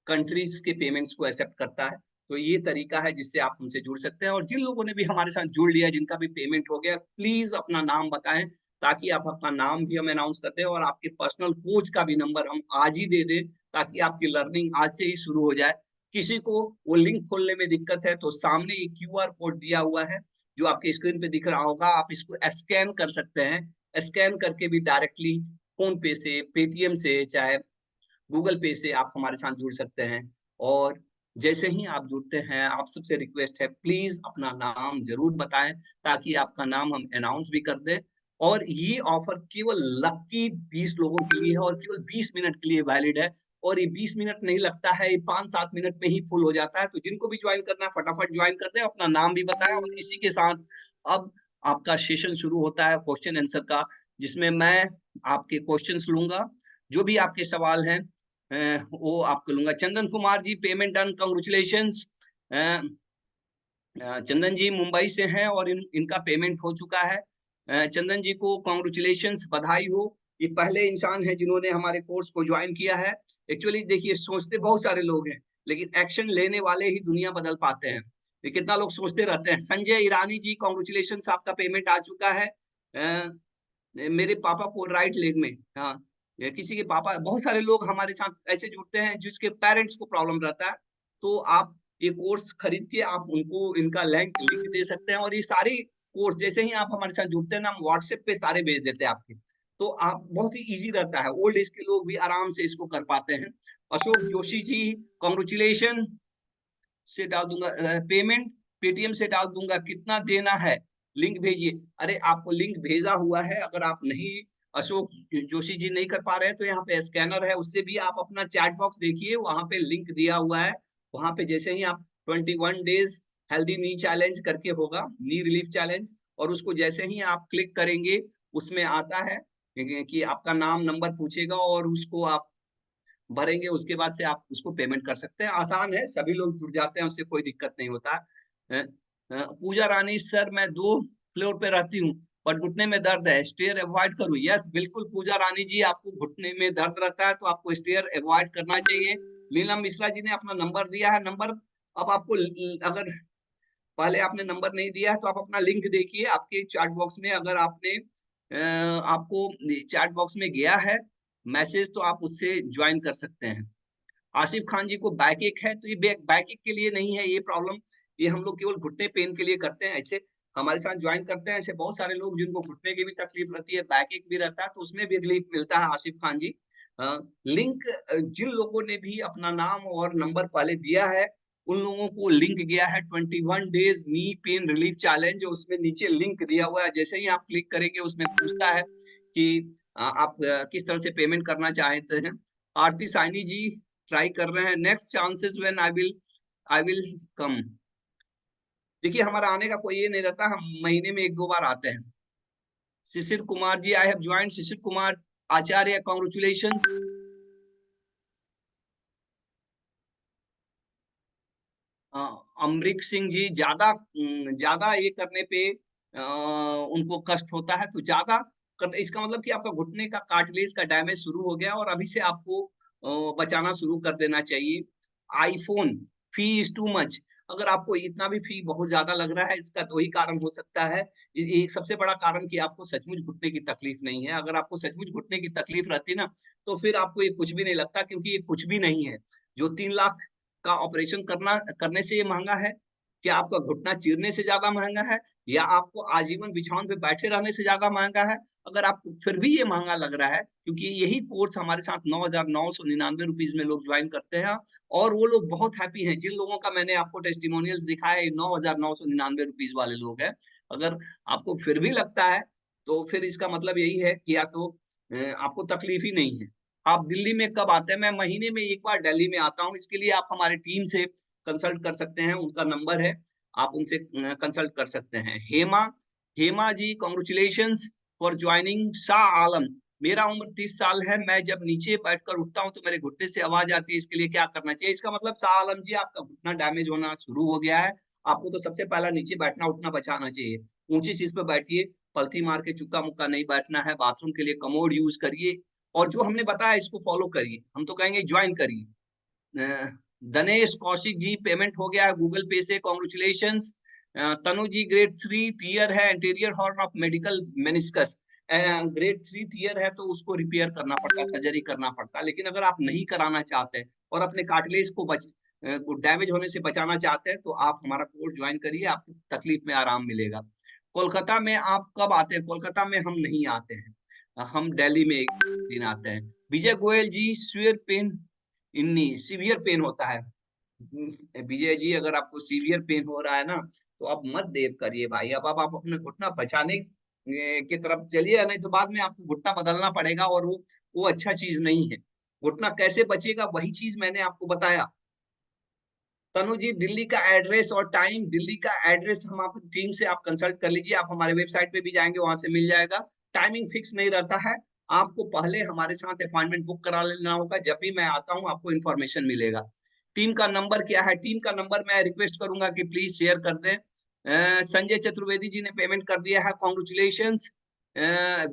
कंट्रीज़ के पेमेंट्स को एक्सेप्ट करता है। तो ये तरीका है जिससे आप हमसे जुड़ सकते हैं। और जिन लोगों ने भी हमारे साथ जुड़ लिया, जिनका भी पेमेंट हो गया, प्लीज अपना नाम बताएं, ताकि आप अपना नाम भी हम अनाउंस कर दें और आपके पर्सनल कोच का भी नंबर हम आज ही दे दें, ताकि आपकी लर्निंग आज से ही शुरू हो जाए। किसी को वो लिंक खोलने में दिक्कत है तो सामने एक क्यूआर कोड दिया हुआ है जो आपके स्क्रीन पे दिख रहा होगा, आप इसको स्कैन कर सकते हैं। स्कैन करके भी डायरेक्टली फोन पे से, पेटीएम से, चाहे गूगल पे से आप हमारे साथ जुड़ सकते हैं। और जैसे ही आप जुड़ते हैं, आप सबसे रिक्वेस्ट है प्लीज अपना नाम जरूर बताएं, ताकि आपका नाम हम अनाउंस भी कर दें। और ये ऑफर केवल लकी 20 लोगों के लिए है और केवल 20 मिनट के लिए वैलिड है। और ये 20 मिनट नहीं लगता है, ये 5-7 मिनट में ही फुल हो जाता है। तो जिनको भी ज्वाइन करना है फटाफट ज्वाइन कर दें, अपना नाम भी बताएं। और इसी के साथ अब आपका सेशन शुरू होता है क्वेश्चन आंसर का, जिसमें मैं आपके क्वेश्चंस लूंगा। जो भी आपके सवाल हैं वो आपको लूंगा। Chandan Kumar ji, payment done, congratulations. चंदन जी मुंबई से हैं और इनका पेमेंट हो चुका है। चंदन जी को कांग्रेचुलेशंस, बधाई हो। ये पहले इंसान है जिन्होंने हमारे कोर्स को ज्वाइन किया है। एक्चुअली देखिए, सोचते बहुत सारे लोग हैं, लेकिन एक्शन लेने वाले ही दुनिया बदल पाते हैं। ये कितना लोग सोचते रहते हैं। संजय ईरानी जी, कांग्रेचुलेशंस, आपका पेमेंट आ चुका है। मेरे पापा को राइट लेग में, हाँ, किसी के पापा, बहुत सारे लोग हमारे साथ ऐसे जुड़ते हैं जिसके पेरेंट्स को प्रॉब्लम रहता है। तो आप ये कोर्स खरीद के आप उनको इनका लिंक दे सकते हैं। और ये सारी कोर्स जैसे ही आप हमारे साथ जुड़ते हैं ना, हम व्हाट्सएप पे सारे भेज देते हैं आपके। तो आप, बहुत ही इजी रहता है, ओल्ड एज के लोग भी आराम से इसको कर पाते हैं। अशोक जोशी जी, कांग्रेचुलेशन से डाल दूंगा पेमेंट, पेटीएम से डाल दूंगा, कितना देना है, लिंक भेजिए। अरे आपको लिंक भेजा हुआ है, अगर आप नहीं, अशोक जोशी जी, नहीं कर पा रहे हैं तो यहाँ पे स्कैनर है, उससे भी आप अपना चैट बॉक्स देखिए, वहां पे लिंक दिया हुआ है। वहां पे जैसे ही आप 21 डेज हेल्दी नी चैलेंज करके होगा, नी रिलीफ चैलेंज, और उसको जैसे ही आप क्लिक करेंगे उसमें आता है कि आपका नाम, नंबर पूछेगा और उसको आप भरेंगे। उसके बाद से आप उसको पेमेंट कर सकते हैं। आसान है, सभी लोग जुड़ जाते हैं, उससे कोई दिक्कत नहीं होता। पूजा रानी, सर मैं 2 फ्लोर पे रहती हूँ पर घुटने में दर्द है, स्टेयर अवॉइड करूँ? यस बिल्कुल पूजा रानी जी, आपको घुटने में दर्द रहता है तो आपको स्टेयर अवॉइड करना चाहिए। नीलम मिश्रा जी ने अपना नंबर दिया है। नंबर अब आपको, अगर पहले आपने नंबर नहीं दिया है तो आप अपना लिंक देखिए आपके चैट बॉक्स में। अगर आपने आपको चैट बॉक्स में गया है मैसेज, तो आप उससे ज्वाइन कर सकते हैं। आसिफ खान जी को बैक एक है, तो ये बैक एक के लिए नहीं है ये प्रॉब्लम, ये हम लोग केवल घुटने पेन के लिए करते हैं। ऐसे हमारे साथ ज्वाइन करते हैं ऐसे बहुत सारे लोग जिनको घुटने की भी तकलीफ रहती है, बैक एक भी रहता है, तो उसमें भी रिलीफ मिलता है। आसिफ खान जी, लिंक जिन लोगों ने भी अपना नाम और नंबर पहले दिया है, उन लोगों को लिंक गया है 21 days knee pain relief challenge, उसमें नीचे लिंक दिया हुआ है। जैसे ही आप क्लिक करेंगे उसमें पूछता है कि आप किस तरह से पेमेंट करना चाहते हैं। आरती साइनी जी ट्राई कर रहे हैं, next chances when I will come. देखिए हमारा आने का कोई ये नहीं रहता, हम महीने में 1-2 बार आते हैं। Shishir Kumar ji, I have joined. Shishir Kumar Acharya, congratulations. Amrik Singh ji, ज्यादा ये करने पे उनको कष्ट होता है, तो ज्यादा कर, इसका मतलब कि आपका घुटने का कार्टिलेज का डैमेज शुरू हो गया और अभी से आपको बचाना शुरू कर देना चाहिए। IPhone, fee is too much. अगर आपको इतना भी फी बहुत ज्यादा लग रहा है, इसका 2 ही कारण हो सकता है। एक सबसे बड़ा कारण कि आपको सचमुच घुटने की तकलीफ नहीं है। अगर आपको सचमुच घुटने की तकलीफ रहती ना, तो फिर आपको ये कुछ भी नहीं लगता, क्योंकि ये कुछ भी नहीं है। जो 3 लाख का ऑपरेशन करने से ये महंगा है, क्या आपका घुटना चीरने से ज्यादा महंगा है, या आपको आजीवन बिछावन पे बैठे रहने से ज्यादा महंगा है? अगर आपको फिर भी ये महंगा लग रहा है, क्योंकि यही कोर्स हमारे साथ 9,999 रुपीज में लोग ज्वाइन करते हैं और वो लोग बहुत हैप्पी हैं। जिन लोगों का मैंने आपको टेस्टिमोनियल्स दिखाया है, 9,999 रुपीज वाले लोग हैं। अगर आपको फिर भी लगता है तो फिर इसका मतलब यही है कि या तो आपको तकलीफ ही नहीं है। आप दिल्ली में कब आते हैं? मैं महीने में 1 बार दिल्ली में आता हूँ। इसके लिए आप हमारे टीम से कंसल्ट कर सकते हैं, उनका नंबर है, आप उनसे कंसल्ट कर सकते हैं। Hema ji, congratulations for joining. Shah Alam, मेरा उम्र 30 साल है, मैं जब नीचे बैठकर उठता हूँ तो मेरे घुटने से आवाज आती है, इसके लिए क्या करना चाहिए? इसका मतलब शाह आलम जी, आपका घुटना डैमेज होना शुरू हो गया है। आपको तो सबसे पहला नीचे बैठना उठना बचाना चाहिए। ऊंची चीज पे बैठिए, पलथी मार के चुक्का मुक्का नहीं बैठना है। बाथरूम के लिए कमोड यूज करिए और जो हमने बताया इसको फॉलो करिए। हम तो कहेंगे ज्वाइन करिए। दिनेश कौशिक जी पेमेंट हो गया है गूगल पे से, congratulations. Tanu ji grade 3 tear है, anterior horn of medical meniscus, grade 3 tear है तो उसको रिपेयर करना पड़ता है, सर्जरी करना पड़ता है। लेकिन अगर आप नहीं कराना चाहते हैं और अपने कार्टिलेज को डैमेज होने से बचाना चाहते हैं तो आप हमारा कोर्स ज्वाइन करिए, आपको तकलीफ में आराम मिलेगा। कोलकाता में आप कब आते हैं? कोलकाता में हम नहीं आते हैं, हम दिल्ली में एक दिन आते हैं। विजय गोयल जी सीवियर पेन, इन्नी सीवियर पेन होता है। विजय जी अगर आपको सीवियर पेन हो रहा है ना तो आप मत देर करिए भाई, अब आप अपने घुटना बचाने की तरफ चलिए, नहीं तो बाद में आपको घुटना बदलना पड़ेगा और वो अच्छा चीज नहीं है। घुटना कैसे बचेगा वही चीज मैंने आपको बताया। तनु जी दिल्ली का एड्रेस और टाइम, दिल्ली का एड्रेस हम आप टीम से आप कंसल्ट कर लीजिए, आप हमारे वेबसाइट पे भी जाएंगे वहां से मिल जाएगा। टाइमिंग फिक्स नहीं रहता है, आपको पहले हमारे साथ अपॉइंटमेंट बुक करा लेना होगा, जब भी मैं आता हूँ आपको इन्फॉर्मेशन मिलेगा। टीम का नंबर क्या है? टीम का नंबर मैं रिक्वेस्ट करूंगा कि प्लीज शेयर कर दें। संजय चतुर्वेदी जी ने पेमेंट कर दिया है, कॉन्ग्रेचुलेशन।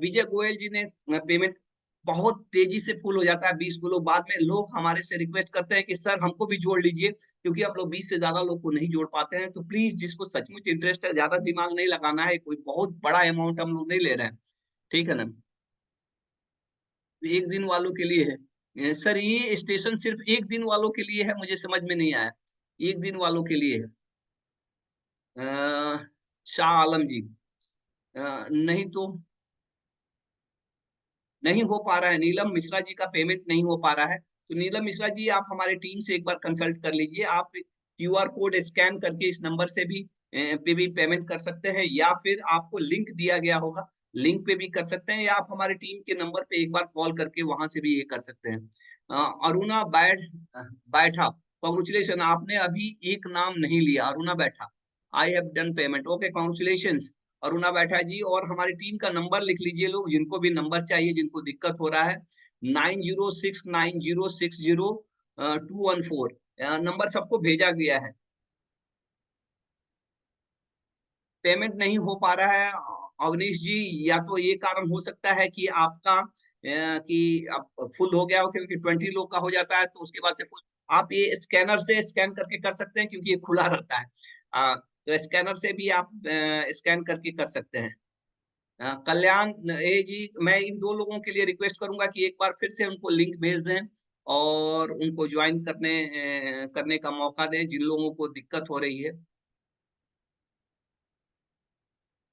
विजय गोयल जी ने पेमेंट बहुत तेजी से फुल हो जाता है, 20 किलो बाद में लोग हमारे से रिक्वेस्ट करते हैं कि सर हमको भी जोड़ लीजिए, क्योंकि हम लोग 20 से ज्यादा लोग को नहीं जोड़ पाते हैं। तो प्लीज जिसको सचमुच इंटरेस्ट है, ज्यादा दिमाग नहीं लगाना है, कोई बहुत बड़ा अमाउंट हम लोग नहीं ले रहे हैं, ठीक है ना। एक दिन वालों के लिए है सर, ये स्टेशन सिर्फ एक दिन वालों के लिए है, मुझे समझ में नहीं आया। एक दिन वालों के लिए है। शाह आलम जी नहीं तो नहीं हो पा रहा है, नीलम मिश्रा जी का पेमेंट नहीं हो पा रहा है। तो नीलम मिश्रा जी आप हमारे टीम से एक बार कंसल्ट कर लीजिए, आप क्यूआर कोड स्कैन करके इस नंबर से भी पे भी पेमेंट कर सकते हैं, या फिर आपको लिंक दिया गया होगा, लिंक पे भी कर सकते हैं, या आप हमारे टीम के नंबर पे एक बार कॉल करके वहां से भी ये कर सकते हैं। अरुणा बैठा, कॉन्ग्रेचुलेशन, आपने अभी एक नाम नहीं लिया, अरुणा बैठा, I have done payment, okay congratulation Aruna बैठा जी। और हमारी टीम का नंबर लिख लीजिए लोग, जिनको भी नंबर चाहिए, जिनको दिक्कत हो रहा है, 9069060214, नंबर सबको भेजा गया है। पेमेंट नहीं हो पा रहा है अवनीश जी, या तो ये कारण हो सकता है कि आपका कि आप फुल हो गया हो, क्योंकि 20 लोग का हो जाता है तो उसके बाद से फुल। आप ये स्कैनर से स्कैन करके कर सकते हैं, क्योंकि ये खुला रहता है, तो स्कैनर से भी आप स्कैन करके कर सकते हैं। कल्याण ए जी, मैं इन दो लोगों के लिए रिक्वेस्ट करूंगा कि एक बार फिर से उनको लिंक भेज दें और उनको ज्वाइन करने का मौका दें, जिन लोगों को दिक्कत हो रही है।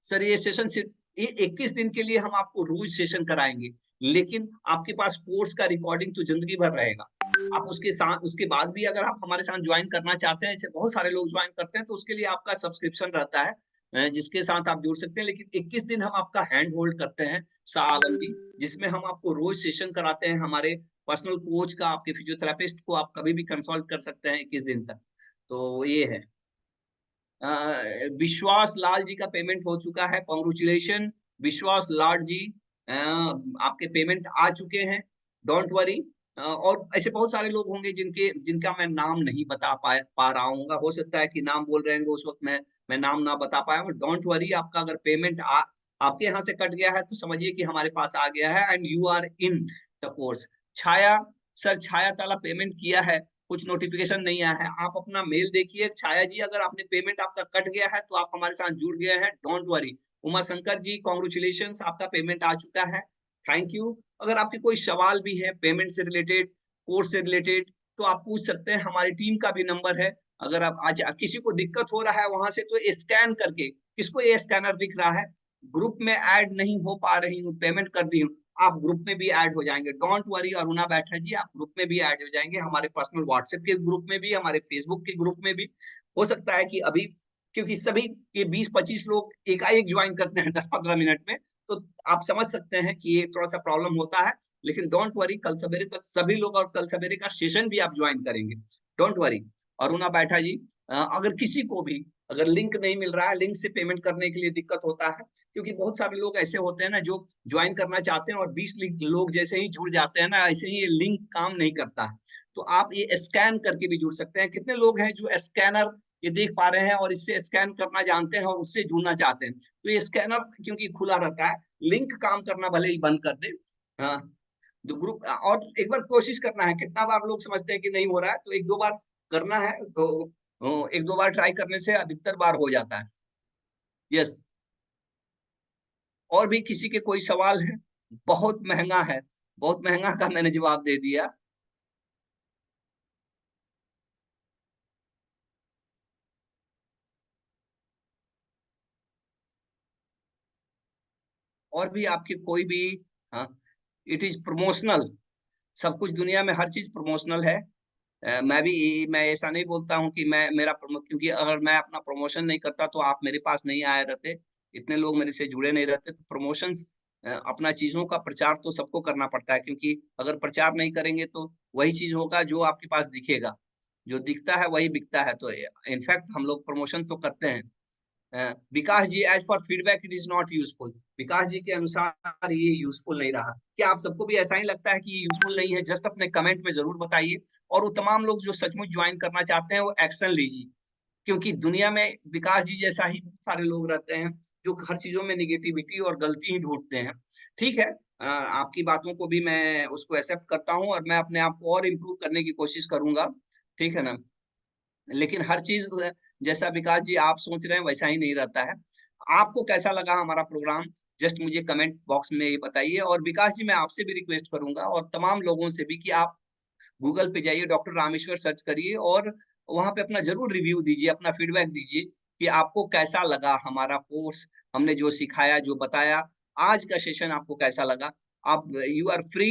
सर ये सेशन सिर्फ ये 21 दिन के लिए हम आपको रोज सेशन कराएंगे, लेकिन आपके पास कोर्स का रिकॉर्डिंग तो जिंदगी भर रहेगा। आप उसके साथ उसके बाद भी अगर आप हमारे साथ ज्वाइन करना चाहते हैं, ऐसे बहुत सारे लोग ज्वाइन करते हैं, तो उसके लिए आपका सब्सक्रिप्शन रहता है, जिसके साथ आप जुड़ सकते हैं। लेकिन 21 दिन हम आपका हैंड होल्ड करते हैं शाह आलम जी, जिसमें हम आपको रोज सेशन कराते हैं, हमारे पर्सनल कोच का, आपके फिजियोथेरापिस्ट को आप कभी भी कंसल्ट कर सकते हैं 21 दिन तक। तो ये है। विश्वास लाल जी का पेमेंट हो चुका है, कॉन्ग्रेचुलेशन विश्वास लाल जी, आपके पेमेंट आ चुके हैं, डोंट वरी। और ऐसे बहुत सारे लोग होंगे जिनका मैं नाम नहीं बता पा रहा हूँ, हो सकता है कि नाम बोल रहे होंगे उस वक्त मैं नाम ना बता पाया, डोंट वरी। आपका अगर पेमेंट आपके यहाँ से कट गया है तो समझिए कि हमारे पास आ गया है, and you are in the course. Chhaya sir, Chhaya Tala payment किया है, कुछ नोटिफिकेशन नहीं आया है, आप अपना मेल देखिए छाया जी, अगर आपने पेमेंट आपका कट गया है तो आप हमारे साथ जुड़ गए हैं, don't worry. Uma Shankar ji congratulation, आपका पेमेंट आ चुका है, थैंक यू। अगर आपके कोई सवाल भी है पेमेंट से रिलेटेड, कोर्स से रिलेटेड, तो आप पूछ सकते हैं, हमारी टीम का भी नंबर है। अगर आप आज किसी को दिक्कत हो रहा है वहां से, तो स्कैन करके, किसको ये स्कैनर दिख रहा है, ग्रुप में ऐड नहीं हो पा रही हूँ, पेमेंट कर दी हूँ, आप ग्रुप में भी ऐड हो जाएंगे, डोंट वरी अरुणा बैठा जी, आप ग्रुप में भी ऐड हो जाएंगे, हमारे पर्सनल व्हाट्सएप के ग्रुप में भी, हमारे फेसबुक के ग्रुप में भी। हो सकता है कि अभी, क्योंकि सभी ये 20-25 लोग एकाएक ज्वाइन करते हैं 10-15 मिनट में, तो आप समझ सकते हैं कि ये थोड़ा सा प्रॉब्लम होता है। लेकिन डोंट वरी, कल सवेरे तक सभी लोग, और कल सवेरे का सेशन भी आप ज्वाइन करेंगे, डोंट वरी। अरुणा बैठा जी, अगर किसी को भी अगर लिंक नहीं मिल रहा है, लिंक से पेमेंट करने के लिए दिक्कत होता है, क्योंकि बहुत सारे लोग ऐसे होते हैं ना जो ज्वाइन करना चाहते हैं और 20 लोग जैसे ही जुड़ जाते हैं ना, ऐसे ही ये लिंक काम नहीं करता है। तो आप ये स्कैन करके भी जुड़ सकते हैं। कितने लोग हैं जो स्कैनर ये देख पा रहे हैं और इससे स्कैन करना जानते हैं और उससे जुड़ना चाहते हैं? तो ये स्कैनर क्योंकि खुला रहता है, लिंक काम करना भले ही बंद कर दे, हाँ, जो ग्रुप, और एक बार कोशिश करना है, कितना बार लोग समझते हैं कि नहीं हो रहा है, तो एक दो बार करना है तो एक दो बार ट्राई करने से अधिकतर बार हो जाता है। यस, और भी किसी के कोई सवाल है? बहुत महंगा है, बहुत महंगा का मैंने जवाब दे दिया। और भी आपकी कोई भी? हाँ, इट इज प्रमोशनल, सब कुछ दुनिया में हर चीज प्रमोशनल है। मैं ऐसा नहीं बोलता हूँ कि मैं मेरा क्योंकि अगर मैं अपना प्रमोशन नहीं करता तो आप मेरे पास नहीं आए रहते, इतने लोग मेरे से जुड़े नहीं रहते। तो प्रमोशंस, अपना चीजों का प्रचार तो सबको करना पड़ता है, क्योंकि अगर प्रचार नहीं करेंगे तो वही चीज होगा जो आपके पास दिखेगा, जो दिखता है वही बिकता है। तो इनफैक्ट हम लोग प्रमोशन तो करते हैं। Vikas ji, as for feedback it is not useful. Vikas ji के अनुसार ये यूजफुल नहीं रहा। क्या आप सबको भी ऐसा ही लगता है कि ये यूजफुल नहीं है? जस्ट अपने कमेंट में जरूर बताइए। और वो तमाम लोग जो सचमुच ज्वाइन करना चाहते हैं वो एक्शन लीजिए, क्योंकि दुनिया में विकास जी जैसा ही बहुत सारे लोग रहते हैं जो हर चीजों में निगेटिविटी और गलती ही ढूंढते हैं। ठीक है, आपकी बातों को भी मैं उसको एक्सेप्ट करता हूँ और मैं अपने आप को और इम्प्रूव करने की कोशिश करूंगा। ठीक है ना? लेकिन हर चीज जैसा विकास जी आप सोच रहे हैं वैसा ही नहीं रहता है। आपको कैसा लगा हमारा प्रोग्राम? जस्ट मुझे कमेंट बॉक्स में ये बताइए। और विकास जी, मैं आपसे भी रिक्वेस्ट करूंगा और तमाम लोगों से भी कि आप गूगल पे जाइए, डॉक्टर रामेश्वर सर्च करिए और वहां पे अपना जरूर रिव्यू दीजिए, अपना फीडबैक दीजिए कि आपको कैसा लगा हमारा कोर्स, हमने जो सिखाया, जो बताया, आज का सेशन आपको कैसा लगा। आप, you are free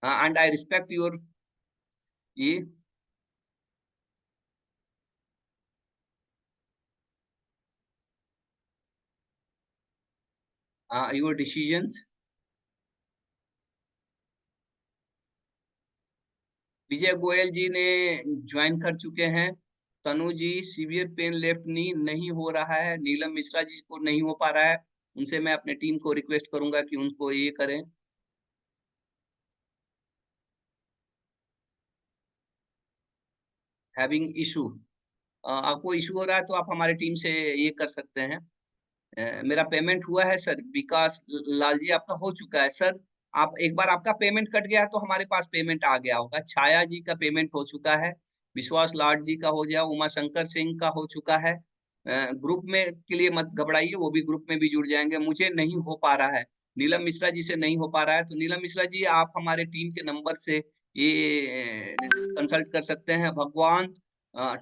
and I respect your ये योर डिसीजंस। विजय गोयल जी ने ज्वाइन कर चुके हैं। Tanu ji, severe pain left knee नहीं हो रहा है। नीलम मिश्रा जी को नहीं हो पा रहा है, उनसे मैं अपने टीम को रिक्वेस्ट करूंगा कि उनको ये करें। हैविंग इशू, आपको इशू हो रहा है तो आप हमारे टीम से ये कर सकते हैं। मेरा पेमेंट हुआ है सर। विकास लाल जी, आपका हो चुका है सर। आप एक बार आपका पेमेंट कट गया है तो हमारे पास पेमेंट आ गया होगा। छाया जी का पेमेंट हो चुका है। विश्वास लाड जी का हो गया। उमा शंकर सिंह का हो चुका है। ग्रुप में के लिए मत घबराइए, वो भी ग्रुप में भी जुड़ जाएंगे। मुझे नहीं हो पा रहा है, नीलम मिश्रा जी से नहीं हो पा रहा है, तो नीलम मिश्रा जी आप हमारे टीम के नंबर से ये कंसल्ट कर सकते हैं। भगवान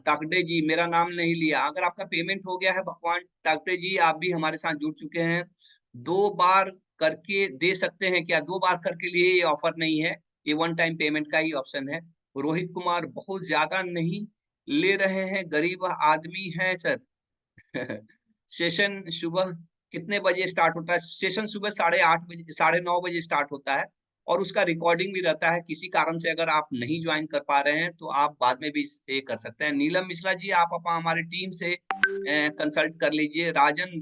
टाकडे जी, मेरा नाम नहीं लिया। अगर आपका पेमेंट हो गया है भगवान टाकडे जी, आप भी हमारे साथ जुड़ चुके हैं। 2 बार करके दे सकते हैं क्या? 2 बार करके लिए ये ऑफर नहीं है, ये वन टाइम पेमेंट का ही ऑप्शन है। रोहित कुमार, बहुत ज्यादा नहीं ले रहे हैं, गरीब आदमी है सर। सेशन सुबह कितने बजे स्टार्ट होता है? सेशन सुबह 8:30 बजे, 9:30 स्टार्ट होता है और उसका रिकॉर्डिंग भी रहता है। किसी कारण से अगर आप नहीं ज्वाइन कर पा रहे हैं तो आप बाद में भी स्टे कर सकते हैं। नीलम मिश्रा जी, आप हमारी टीम से कंसल्ट कर लीजिए। रंजन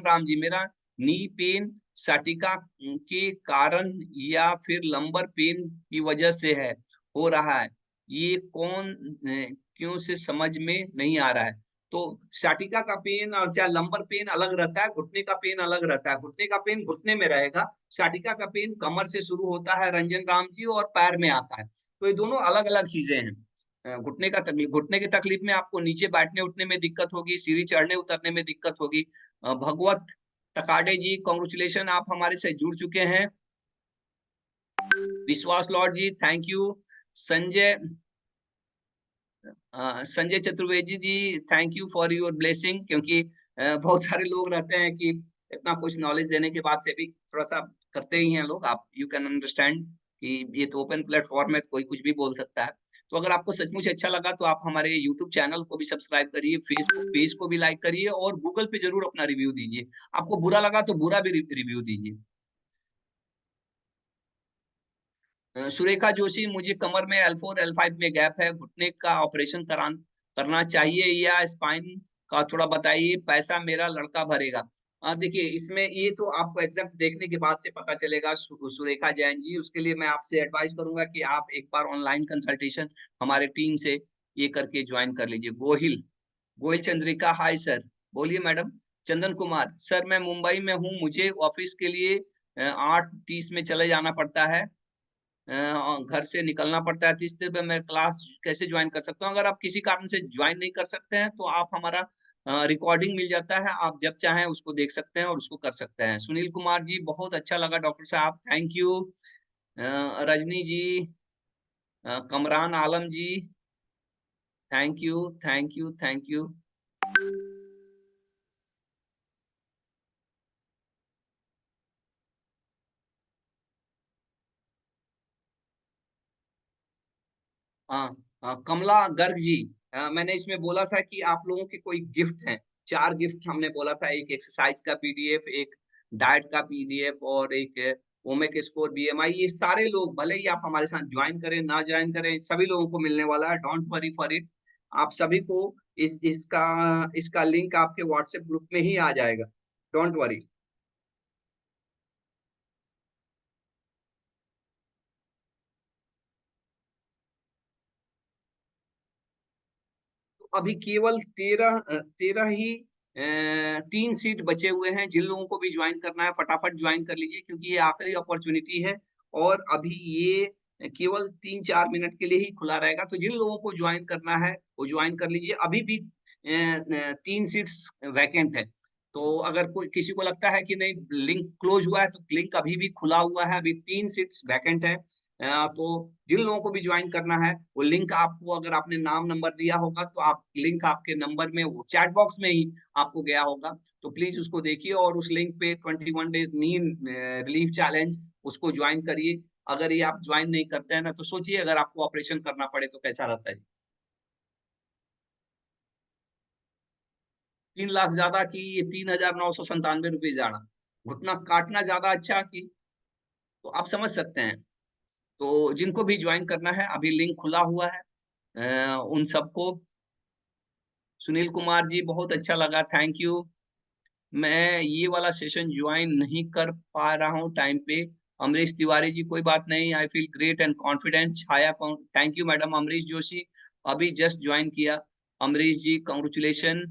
राम जी, मेरा नी पेन साटिका के कारण या फिर लंबर पेन की वजह से है, हो रहा है, ये क्यों से समझ में नहीं आ रहा है। तो साटिका का पेन और चाहे लंबर पेन अलग रहता है, घुटने का पेन अलग रहता है। घुटने का पेन घुटने में रहेगा, साटिका का पेन कमर से शुरू होता है रंजन राम जी और पैर में आता है। तो ये दोनों अलग अलग चीजें हैं। घुटने का तकलीफ, घुटने की तकलीफ में आपको नीचे बैठने उठने में दिक्कत होगी, सीढ़ी चढ़ने उतरने में दिक्कत होगी। भगवत टकाडे जी, कॉन्ग्रेचुलेशन, आप हमारे से जुड़ चुके हैं। Vishwas lord ji, thank you. Sanjay Sanjay Chaturvedi ji, thank you for your blessing, क्योंकि बहुत सारे लोग रहते हैं कि इतना कुछ नॉलेज देने के बाद से भी थोड़ा सा करते ही हैं लोग। आप, यू कैन अंडरस्टैंड कि ये तो ओपन प्लेटफॉर्म है, कोई कुछ भी बोल सकता है। तो अगर आपको सचमुच अच्छा लगा तो आप हमारे यूट्यूब चैनल को भी सब्सक्राइब करिए, फेसबुक पेज को भी लाइक करिए और गूगल पे जरूर अपना रिव्यू दीजिए। आपको बुरा लगा तो बुरा भी रिव्यू दीजिए। सुरेखा जोशी, मुझे कमर में L4 L5 में गैप है, घुटने का ऑपरेशन करना चाहिए या स्पाइन का थोड़ा बताइए, पैसा मेरा लड़का भरेगा। देखिए, इसमें ये तो आपको एग्जैक्ट देखने के बाद से पता चलेगा सुरेखा जैन जी। उसके लिए मैं आपसे एडवाइस करूंगा कि आप एक बार ऑनलाइन कंसल्टेशन हमारे टीम से ये करके ज्वाइन कर लीजिए। गोहिल चंद्रिका, हाय सर, बोलिए मैडम। चंदन कुमार, सर मैं मुंबई में हूँ, मुझे ऑफिस के लिए 8:30 में चले जाना पड़ता है। घर से निकलना पड़ता है, तो इस तरह पे मैं क्लास कैसे ज्वाइन कर सकता हूँ? अगर आप किसी कारण से ज्वाइन नहीं कर सकते हैं, तो आप हमारा रिकॉर्डिंग मिल जाता है, आप जब चाहें उसको देख सकते हैं और उसको कर सकते हैं। सुनील कुमार जी, बहुत अच्छा लगा डॉक्टर साहब, thank you. Rajni ji, Kamran Alam ji, thank you, thank you, thank you. हाँ, कमला गर्ग जी, मैंने इसमें बोला था कि आप लोगों के कोई गिफ्ट हैं, 4 गिफ्ट हमने बोला था, एक एक्सरसाइज का पीडीएफ, एक डाइट का पीडीएफ और एक ओमिक स्कोर बीएमआई। ये सारे लोग भले ही आप हमारे साथ ज्वाइन करें ना ज्वाइन करें, सभी लोगों को मिलने वाला है, डोंट वरी फॉर इट। आप सभी को इसका लिंक आपके व्हाट्सएप ग्रुप में ही आ जाएगा, डोंट वरी। अभी केवल 13 ही 3 सीट बचे हुए हैं। जिन लोगों को भी ज्वाइन करना है फटाफट ज्वाइन कर लीजिए, क्योंकि ये आखिरी अपॉर्चुनिटी है और अभी ये केवल 3-4 मिनट के लिए ही खुला रहेगा। तो जिन लोगों को ज्वाइन करना है वो ज्वाइन कर लीजिए। अभी भी 3 सीट्स वैकेंट है। तो अगर कोई किसी को लगता है कि नहीं लिंक क्लोज हुआ है, तो लिंक अभी भी खुला हुआ है, अभी 3 सीट्स वैकेंट है। तो जिन लोगों को भी ज्वाइन करना है वो लिंक आपको, अगर आपने नाम नंबर दिया होगा तो आप लिंक आपके नंबर में वो चैट बॉक्स में ही आपको गया होगा। तो प्लीज उसको देखिए और उस लिंक पे 21 डेज नींद रिलीफ चैलेंज उसको ज्वाइन करिए। अगर ये आप ज्वाइन नहीं करते हैं ना, तो सोचिए अगर आपको ऑपरेशन करना पड़े तो कैसा रहता है। 3 लाख ज्यादा कि 3,997 रुपये ज्यादा, घुटना काटना ज्यादा अच्छा कि, तो आप समझ सकते हैं। तो जिनको भी ज्वाइन करना है अभी लिंक खुला हुआ है, उन सबको। सुनील कुमार जी, बहुत अच्छा लगा, थैंक यू। मैं ये वाला सेशन ज्वाइन नहीं कर पा रहा हूँ टाइम पे। अमरीश तिवारी जी, कोई बात नहीं, I feel great and confident. Chhaya, thank you madam. Amrish Joshi, अभी जस्ट ज्वाइन किया। अमरीश जी कांग्रेचुलेशन।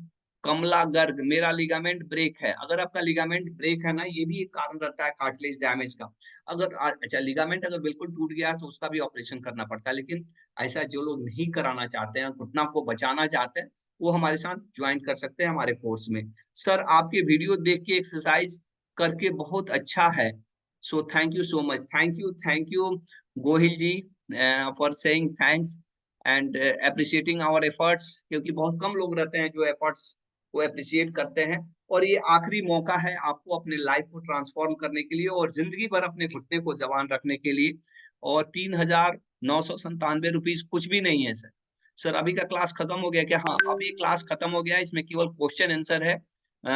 कमला गर्ग, मेरा लिगामेंट ब्रेक है। अगर आपका लिगामेंट ब्रेक है ना, ये भी एक कारण रहता है कार्टिलेज डैमेज का। अगर अच्छा लिगामेंट अगर बिल्कुल टूट गया तो उसका भी ऑपरेशन करना पड़ता है, लेकिन ऐसा जो लोग नहीं कराना चाहते हैं, घुटना को बचाना चाहते हैं, वो हमारे साथ ज्वाइन कर सकते हैं हमारे कोर्स में। सर आपके वीडियो देख के एक्सरसाइज करके बहुत अच्छा है, so thank you so much. Thank you Gohil ji for saying thanks and appreciating our efforts, क्योंकि बहुत कम लोग रहते हैं जो एफर्ट्स को अप्रिशिएट करते हैं। और ये आखिरी मौका है आपको अपने लाइफ को ट्रांसफॉर्म करने के लिए और जिंदगी भर अपने घुटने को जवान रखने के लिए। और 3,997 रुपीज कुछ भी नहीं है सर। सर अभी का क्लास खत्म हो गया क्या? हाँ, अभी क्लास खत्म हो गया, इसमें केवल क्वेश्चन आंसर है।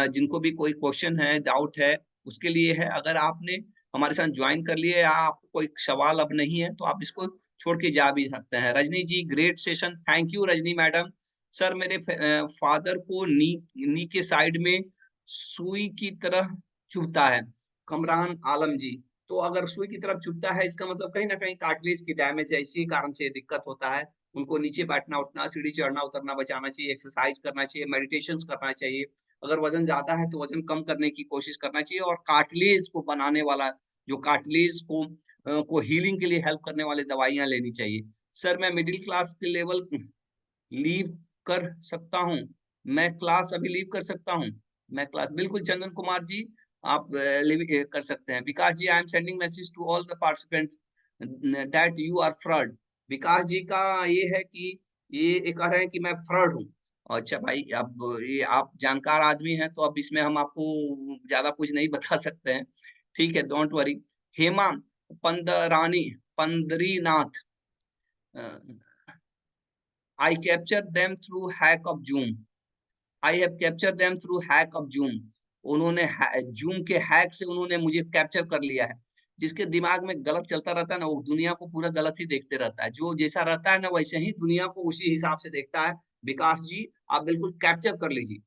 जिनको भी कोई क्वेश्चन है, डाउट है, उसके लिए है। अगर आपने हमारे साथ ज्वाइन कर लिए या आपको कोई सवाल अब नहीं है, तो आप इसको छोड़ के जा भी सकते हैं। Rajni ji, great session, thank you Rajni madam. Sir मेरे फादर को नी के साइड में सुई की तरह चुभता है। कमरान आलम जी, तो अगर सुई की तरफ चुभता है, इसका मतलब कहीं ना कहीं कार्टिलेज की डैमेज है, इसी कारण से दिक्कत होता है। उनको नीचे बैठना उठना, सीढ़ी चढ़ना उतरना बचाना चाहिए, एक्सरसाइज करना चाहिए, मेडिटेशन करना चाहिए। अगर वजन ज्यादा है तो वजन कम करने की कोशिश करना चाहिए, और कार्टिलेज को बनाने वाला, जो कार्टिलेज को हीलिंग के लिए हेल्प करने वाली दवाइयां लेनी चाहिए। सर मैं मिडिल क्लास के लेवल लीव कर सकता हूँ? मैं क्लास अभी लीव कर सकता हूँ? मैं क्लास बिल्कुल, चंदन कुमार जी आप लीव कर सकते हैं। Vikas ji, I am sending message to all the participants that you are fraud. Vikas ji का ये है कि ये कह रहे हैं कि मैं फ्रॉड हूँ। अच्छा भाई, अब ये आप जानकार आदमी हैं, तो अब इसमें हम आपको ज्यादा कुछ नहीं बता सकते हैं। ठीक है, don't worry. Hema Pandrani Pandrinath, I captured them through hack of Zoom. I have captured them through hack of Zoom. उन्होंने जूम के हैक से उन्होंने मुझे कैप्चर कर लिया है। जिसके दिमाग में गलत चलता रहता है ना, वो दुनिया को पूरा गलत ही देखते रहता है। जो जैसा रहता है ना, वैसे ही दुनिया को उसी हिसाब से देखता है। विकास जी, आप बिल्कुल कैप्चर कर लीजिए,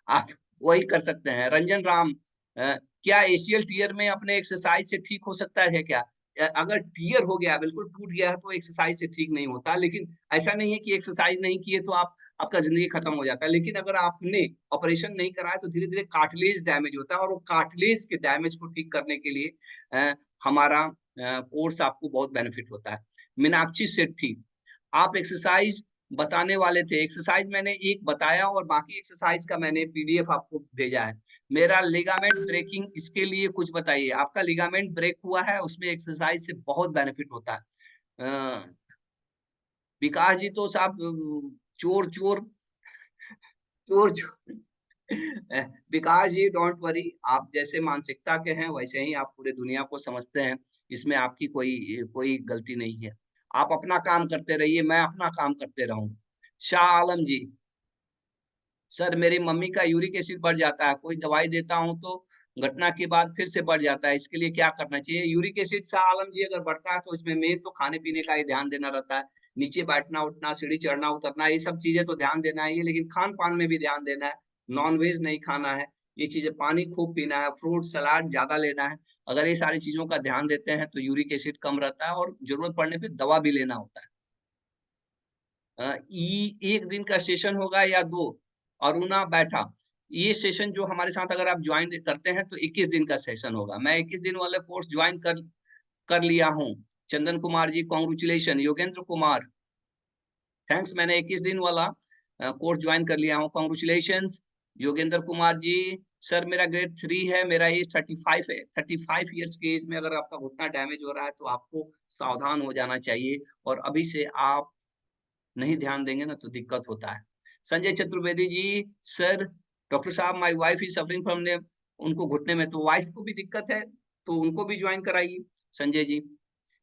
आप वही कर सकते हैं। रंजन राम, क्या एशियल टीयर में अपने एक्सरसाइज से ठीक हो सकता है क्या? अगर टीयर हो गया, बिल्कुल टूट गया है, तो एक्सरसाइज से ठीक नहीं होता। लेकिन ऐसा नहीं है कि एक्सरसाइज नहीं किए तो आपका जिंदगी खत्म हो जाता है। लेकिन अगर आपने ऑपरेशन नहीं कराया तो धीरे धीरे कार्टिलेज डैमेज होता है, और वो कार्टिलेज के डैमेज को ठीक करने के लिए हमारा कोर्स आपको बहुत बेनिफिट होता है। मीनाक्षी सेठी, आप एक्सरसाइज बताने वाले थे, एक्सरसाइज मैंने एक बताया और बाकी एक्सरसाइज का मैंने पीडीएफ आपको भेजा है। मेरा लिगामेंट ब्रेकिंग, इसके लिए कुछ बताइए। आपका लिगामेंट ब्रेक हुआ है, उसमें एक्सरसाइज से बहुत बेनिफिट होता है। विकास जी तो साहब चोर चोर चोर चोर विकास जी डोंट वरी, आप जैसे मानसिकता के हैं वैसे ही आप पूरे दुनिया को समझते हैं, इसमें आपकी कोई कोई गलती नहीं है। आप अपना काम करते रहिए, मैं अपना काम करते रहूंगा। शाह आलम जी, सर मेरी मम्मी का यूरिक एसिड बढ़ जाता है, कोई दवाई देता हूँ तो घटना के बाद फिर से बढ़ जाता है, इसके लिए क्या करना चाहिए? यूरिक एसिड शाह आलम जी अगर बढ़ता है तो इसमें मेन तो खाने पीने का ही ध्यान देना रहता है। नीचे बैठना उठना, सीढ़ी चढ़ना उतरना, ये सब चीजें तो ध्यान देना ही है, लेकिन खान पान में भी ध्यान देना है। नॉन वेज नहीं खाना है, ये चीजें, पानी खूब पीना है, फ्रूट सलाद ज्यादा लेना है। अगर ये सारी चीजों का ध्यान देते हैं तो यूरिक एसिड कम रहता है और जरूरत पड़ने पे दवा भी लेना होता है। एक दिन का सेशन होगा या 2? अरुणा बैठा, ये सेशन जो हमारे साथ अगर आप ज्वाइन करते हैं तो 21 दिन का सेशन होगा। मैं 21 दिन वाले कोर्स ज्वाइन कर लिया हूँ। चंदन कुमार जी कॉन्ग्रेचुलेशन। योगेंद्र कुमार, थैंक्स, मैंने 21 दिन वाला कोर्स ज्वाइन कर लिया हूँ, कॉन्ग्रेचुलेशन। योगेंद्र कुमार जी, सर मेरा ग्रेड 3 है, मेरा एज 35 है। 35 ईयर्स के एज में अगर आपका घुटना डैमेज हो रहा है तो आपको सावधान हो जाना चाहिए, और अभी से आप नहीं ध्यान देंगे ना तो दिक्कत होता है। संजय चतुर्वेदी जी, सर डॉक्टर साहब my wife is suffering from ने, उनको घुटने में, तो वाइफ को भी दिक्कत है तो उनको भी ज्वाइन कराइए। Sanjay ji.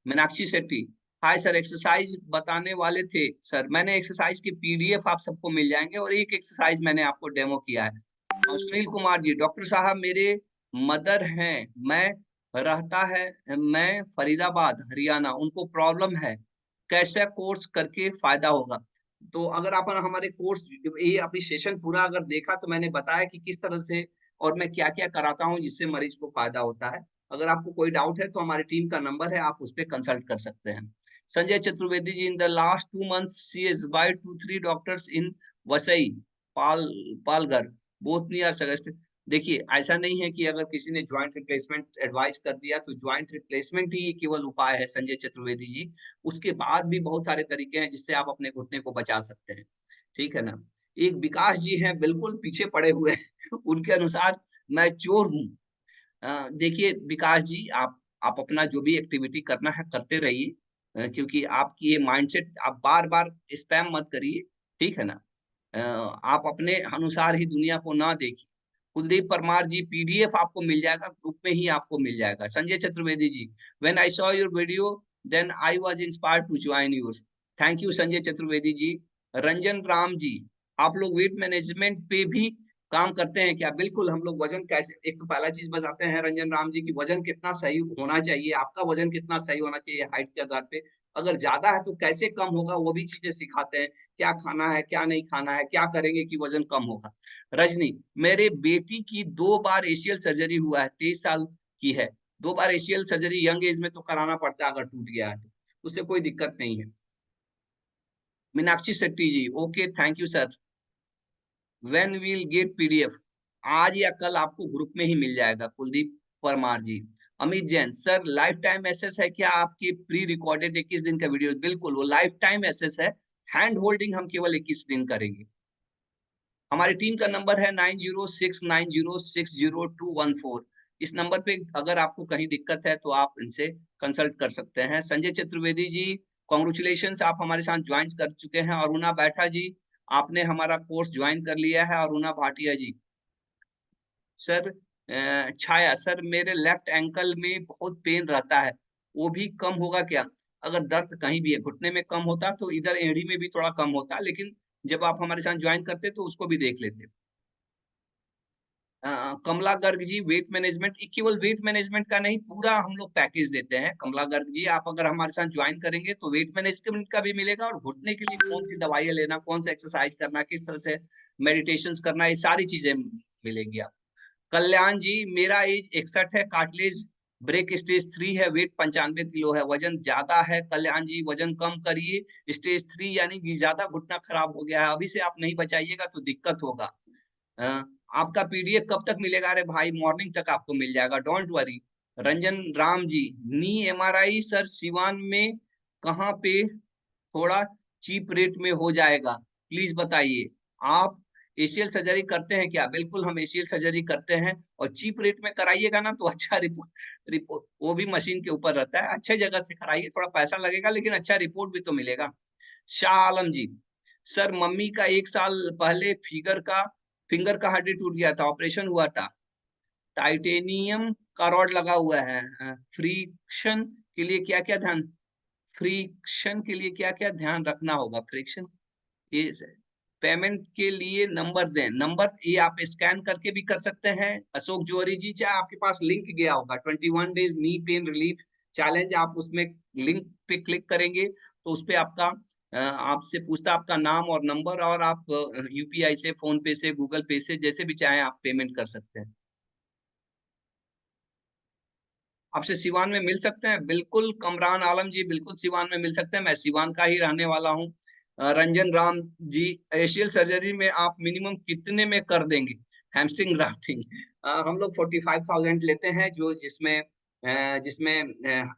Meenakshi Shetty, hi sir, exercise बताने वाले थे सर, मैंने एक्सरसाइज की पीडीएफ आप सबको मिल जाएंगे और एक एक्सरसाइज मैंने आपको डेमो किया है। और सुनील कुमार जी, डॉक्टर साहब मेरे मदर हैं, मैं फरीदाबाद हरियाणा, उनको प्रॉब्लम है, कैसा कोर्स करके फायदा होगा? तो अगर आप हमारे कोर्स, ये अभी सेशन पूरा अगर देखा तो मैंने बताया कि किस तरह से और मैं क्या क्या कराता हूँ जिससे मरीज को फायदा होता है। अगर आपको कोई डाउट है तो हमारी टीम का नंबर है, आप उस पर कंसल्ट कर सकते हैं। Sanjay Chaturvedi ji, in the last 2 months she is by 2-3 doctors in Vasai, पाल पालघर, बोथ नियर सगस्ट। देखिए ऐसा नहीं है कि अगर किसी ने ज्वाइंट रिप्लेसमेंट एडवाइस कर दिया तो ज्वाइंट रिप्लेसमेंट ही केवल उपाय है संजय चतुर्वेदी जी। उसके बाद भी बहुत सारे तरीके हैं जिससे आप अपने घुटने को बचा सकते हैं, ठीक है ना। एक विकास जी हैं बिल्कुल पीछे पड़े हुए हैं उनके अनुसार मैं चोर हूँ। देखिए विकास जी, आप अपना जो भी एक्टिविटी करना है करते रहिए, क्योंकि आपकी ये माइंडसेट, आप बार बार स्पैम मत करिए, ठीक है ना। आप अपने अनुसार ही दुनिया को ना देखिए। कुलदीप परमार जी, पीडीएफ आपको मिल जाएगा, ग्रुप में ही आपको मिल जाएगा। Sanjay Chaturvedi ji, when I saw your video then I was inspired to join yours. Thank you Sanjay Chaturvedi ji. Ranjan Ram ji, आप लोग वेट मैनेजमेंट पे भी काम करते हैं क्या? बिल्कुल, हम लोग वजन कैसे, एक तो पहला चीज बताते हैं रंजन राम जी की वजन कितना सही होना चाहिए, आपका वजन कितना सही होना चाहिए हाइट के आधार पे, अगर ज्यादा है तो कैसे कम होगा वो भी चीजें सिखाते हैं, क्या खाना है क्या नहीं खाना है, क्या करेंगे कि वजन कम होगा। रजनी, मेरे बेटी की 2 बार एशियल सर्जरी हुआ है, 23 साल की है। 2 बार एशियल सर्जरी यंग एज में तो कराना पड़ता है, अगर टूट गया है तो उससे कोई दिक्कत नहीं है। Meenakshi Shetty ji, okay thank you sir. When will get PDF? आज या कल आपको ग्रुप में ही मिल जाएगा। Kuldeep Parmar ji. Amit Jain, sir life time access है क्या आपके प्री रिकॉर्डेड 21 दिन का वीडियो? बिल्कुल, वो लाइफ टाइम एसेस है, हैंड होल्डिंग हम केवल 21 दिन करेंगे। हमारी टीम का नंबर है 9069060214। इस नंबर पे अगर आपको कहीं दिक्कत है तो आप इनसे कंसल्ट कर सकते हैं। संजय चतुर्वेदी जी, कॉन्ग्रेचुलेशन, आप हमारे साथ ज्वाइन कर चुके हैं। अरुणा बैठा जी, आपने हमारा कोर्स ज्वाइन कर लिया है। अरुणा भाटिया जी, सर छाया, सर मेरे लेफ्ट एंकल में बहुत पेन रहता है, वो भी कम होगा क्या? अगर दर्द कहीं भी है, घुटने में कम होता तो इधर एड़ी में भी थोड़ा कम होता, लेकिन जब आप हमारे साथ ज्वाइन करते तो उसको भी देख लेते। कमला गर्ग जी, वेट मैनेजमेंट, केवल वेट मैनेजमेंट का नहीं, पूरा हम लोग पैकेज देते हैं। कमला गर्ग जी, आप अगर हमारे साथ ज्वाइन करेंगे तो वेट मैनेजमेंट का भी मिलेगा, और घुटने के लिए कौन सी दवाइयाँ लेना, कौन सा एक्सरसाइज करना, किस तरह से मेडिटेशन करना, ये सारी चीजें मिलेंगी आप। कल्याण जी, मेरा एज 61 है, कार्टिलेज ब्रेक स्टेज 3 है, वेट 95 किलो है, वजन ज्यादा है। कल्याण जी, वजन कम करिए, स्टेज 3 यानी कि ज्यादा घुटना खराब हो गया है, अभी से आप नहीं बचाइएगा तो दिक्कत होगा। अ, आपका पीडीएफ कब तक मिलेगा? अरे भाई, मॉर्निंग तक आपको मिल जाएगा, don't worry. Ranjan Ram ji, knee MRI sir Siwan में कहाँ पे थोड़ा चीप रेट में हो जाएगा, प्लीज बताइए। आप एशियल सर्जरी करते हैं क्या? बिल्कुल हम एशियल सर्जरी करते हैं, और चीप रेट में कराइएगा ना तो अच्छा रिपोर्ट रिपोर्ट वो भी मशीन के ऊपर रहता है। अच्छे जगह से कराइए, थोड़ा पैसा लगेगा लेकिन अच्छा रिपोर्ट भी तो मिलेगा। शाह आलम जी, सर मम्मी का 1 साल पहले फिंगर का हड्डी टूट गया था, ऑपरेशन हुआ था, टाइटेनियम का रॉड लगा हुआ है, फ्रिक्शन के लिए क्या क्या ध्यान फ्रिक्शन के लिए क्या क्या ध्यान रखना होगा? फ्रिक्शन ये पेमेंट के लिए नंबर दें। नंबर ये आप स्कैन करके भी कर सकते हैं अशोक जौहरी जी, चाहे आपके पास लिंक गया होगा 21 days knee pain relief challenge, आप उसमें लिंक पे क्लिक करेंगे तो उस पे आपका आपसे पूछता आपका नाम और नंबर, और आप यूपीआई से, फोन पे से, गूगल पे से, जैसे भी चाहे आप पेमेंट कर सकते हैं। आपसे सिवान में मिल सकते हैं? बिल्कुल कमरान आलम जी, बिल्कुल सिवान में मिल सकते हैं, मैं सिवान का ही रहने वाला हूँ। रंजन राम जी, एशियल सर्जरी में आप मिनिमम कितने में कर देंगे? हैमस्ट्रिंग ग्राफ्टिंग हम लोग 45,000 लेते हैं, जो जिसमें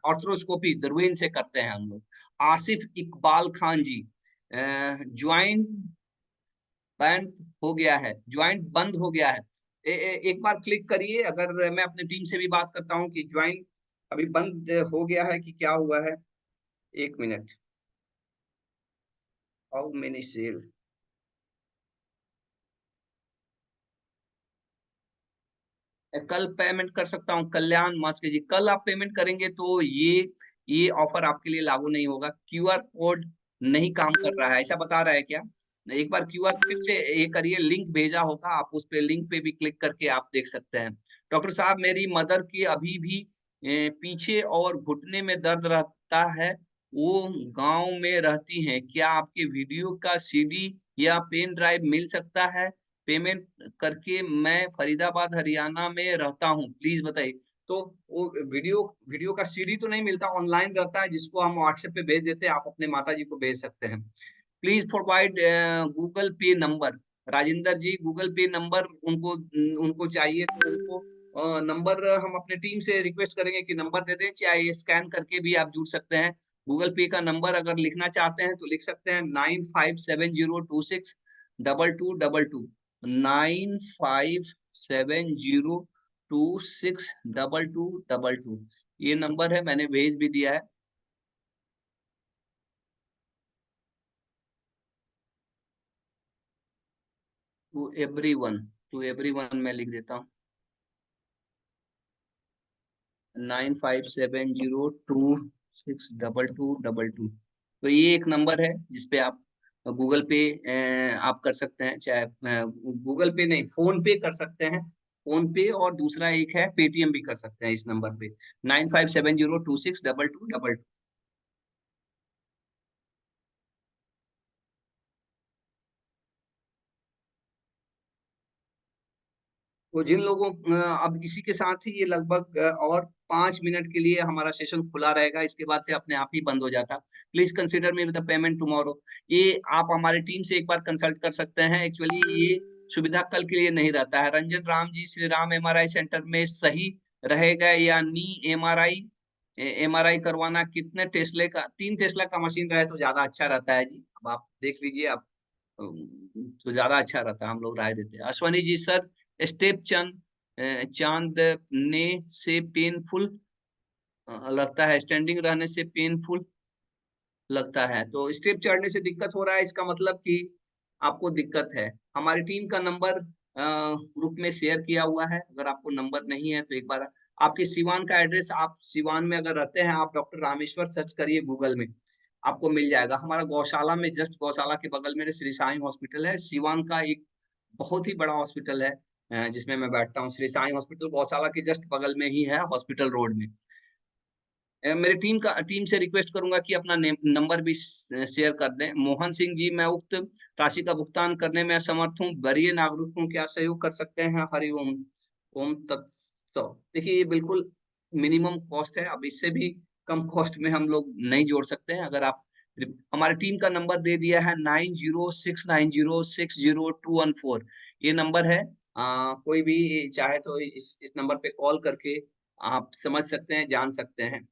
ऑर्थ्रोस्कोपी दूरबीन से करते हैं हम लोग। आसिफ इकबाल खान जी, ज्वाइंट बंद हो गया है, ज्वाइंट बंद हो गया है। एक बार क्लिक करिए, अगर मैं अपने टीम से भी बात करता हूँ कि ज्वाइंट अभी बंद हो गया है कि क्या हुआ है। 1 मिनट, हाउ मेनी सेल, कल पेमेंट कर सकता हूँ? कल्याण मास्के जी, कल आप पेमेंट करेंगे तो ये ऑफर आपके लिए लागू नहीं होगा। क्यूआर कोड नहीं काम कर रहा है, ऐसा बता रहा है क्या? एक बार क्यूआर फिर से ये करिए, लिंक भेजा होगा, आप उस पे लिंक पे भी क्लिक करके आप देख सकते हैं। डॉक्टर साहब, मेरी मदर की अभी भी पीछे और घुटने में दर्द रहता है, वो गांव में रहती हैं, क्या आपके वीडियो का सीडी या पेन ड्राइव मिल सकता है? पेमेंट करके मैं फरीदाबाद हरियाणा में रहता हूँ, प्लीज बताइए। तो वो वीडियो का सीडी तो नहीं मिलता, ऑनलाइन रहता है, जिसको हम व्हाट्सएप पे भेज देते हैं, आप अपने माता जी को भेज सकते हैं। प्लीज प्रोवाइड गूगल पे नंबर। राजेंद्र जी, गूगल पे नंबर उनको उनको चाहिए, तो उनको नंबर हम अपने टीम से रिक्वेस्ट करेंगे कि नंबर दे दें, चाहे स्कैन करके भी आप जुड़ सकते हैं। गूगल पे का नंबर अगर लिखना चाहते हैं तो लिख सकते हैं 9570262222, 9570262222। ये नंबर है, मैंने भेज भी दिया है। टू एवरीवन मैं लिख देता हूँ, 9570262222। तो ये एक नंबर है जिसपे आप गूगल पे आप कर सकते हैं, चाहे गूगल पे नहीं, फोन पे कर सकते हैं, फोन पे, और दूसरा एक है पेटीएम भी कर सकते हैं इस नंबर पे, 9570262222। तो जिन लोगों अब इसी के साथ ही ये लगभग और 5 मिनट के लिए हमारा सेशन खुला रहेगा, इसके बाद से अपने आप ही बंद हो जाता। Please consider me with the payment tomorrow. ये आप हमारे टीम से एक बार कंसल्ट कर सकते हैं, एक्चुअली ये सुविधा कल के लिए नहीं रहता है। रंजन राम जी, श्री राम एमआरआई सेंटर में सही रहेगा या नी एमआरआई करवाना? कितने टेस्ले का, 3 टेस्ला का मशीन रहे तो ज्यादा अच्छा रहता है जी, अब आप देख लीजिए, आप तो ज्यादा अच्छा रहता है, हम लोग राय देते हैं। अश्वनी जी, सर स्टेप चांदने से पेनफुल लगता है, स्टैंडिंग रहने से पेनफुल लगता है, तो स्टेप चढ़ने से दिक्कत हो रहा है, इसका मतलब कि आपको दिक्कत है। हमारी टीम का नंबर ग्रुप में शेयर किया हुआ है, अगर आपको नंबर नहीं है तो एक बार आपके सिवान का एड्रेस, आप सिवान में अगर रहते हैं, आप डॉक्टर रामेश्वर सर्च करिए गूगल में, आपको मिल जाएगा। हमारा गौशाला में, जस्ट गौशाला के बगल में श्री साईं हॉस्पिटल है, सिवान का एक बहुत ही बड़ा हॉस्पिटल है जिसमें मैं बैठता हूँ। श्री साईं हॉस्पिटल गौशाला के जस्ट बगल में ही है, हॉस्पिटल रोड में। मेरी टीम से रिक्वेस्ट करूंगा कि अपना नंबर भी शेयर कर दें। मोहन सिंह जी, मैं उक्त राशि का भुगतान करने में असमर्थ हूँ, वरीय नागरिकों क्या सहयोग कर सकते हैं? हरिओम ओम तत्व। देखिए, ये बिल्कुल मिनिमम कॉस्ट है, अब इससे भी कम कॉस्ट में हम लोग नहीं जोड़ सकते हैं। अगर आप, हमारी टीम का नंबर दे दिया है 9069060214, ये नंबर है। कोई भी चाहे तो इस नंबर पे कॉल करके आप समझ सकते हैं, जान सकते हैं।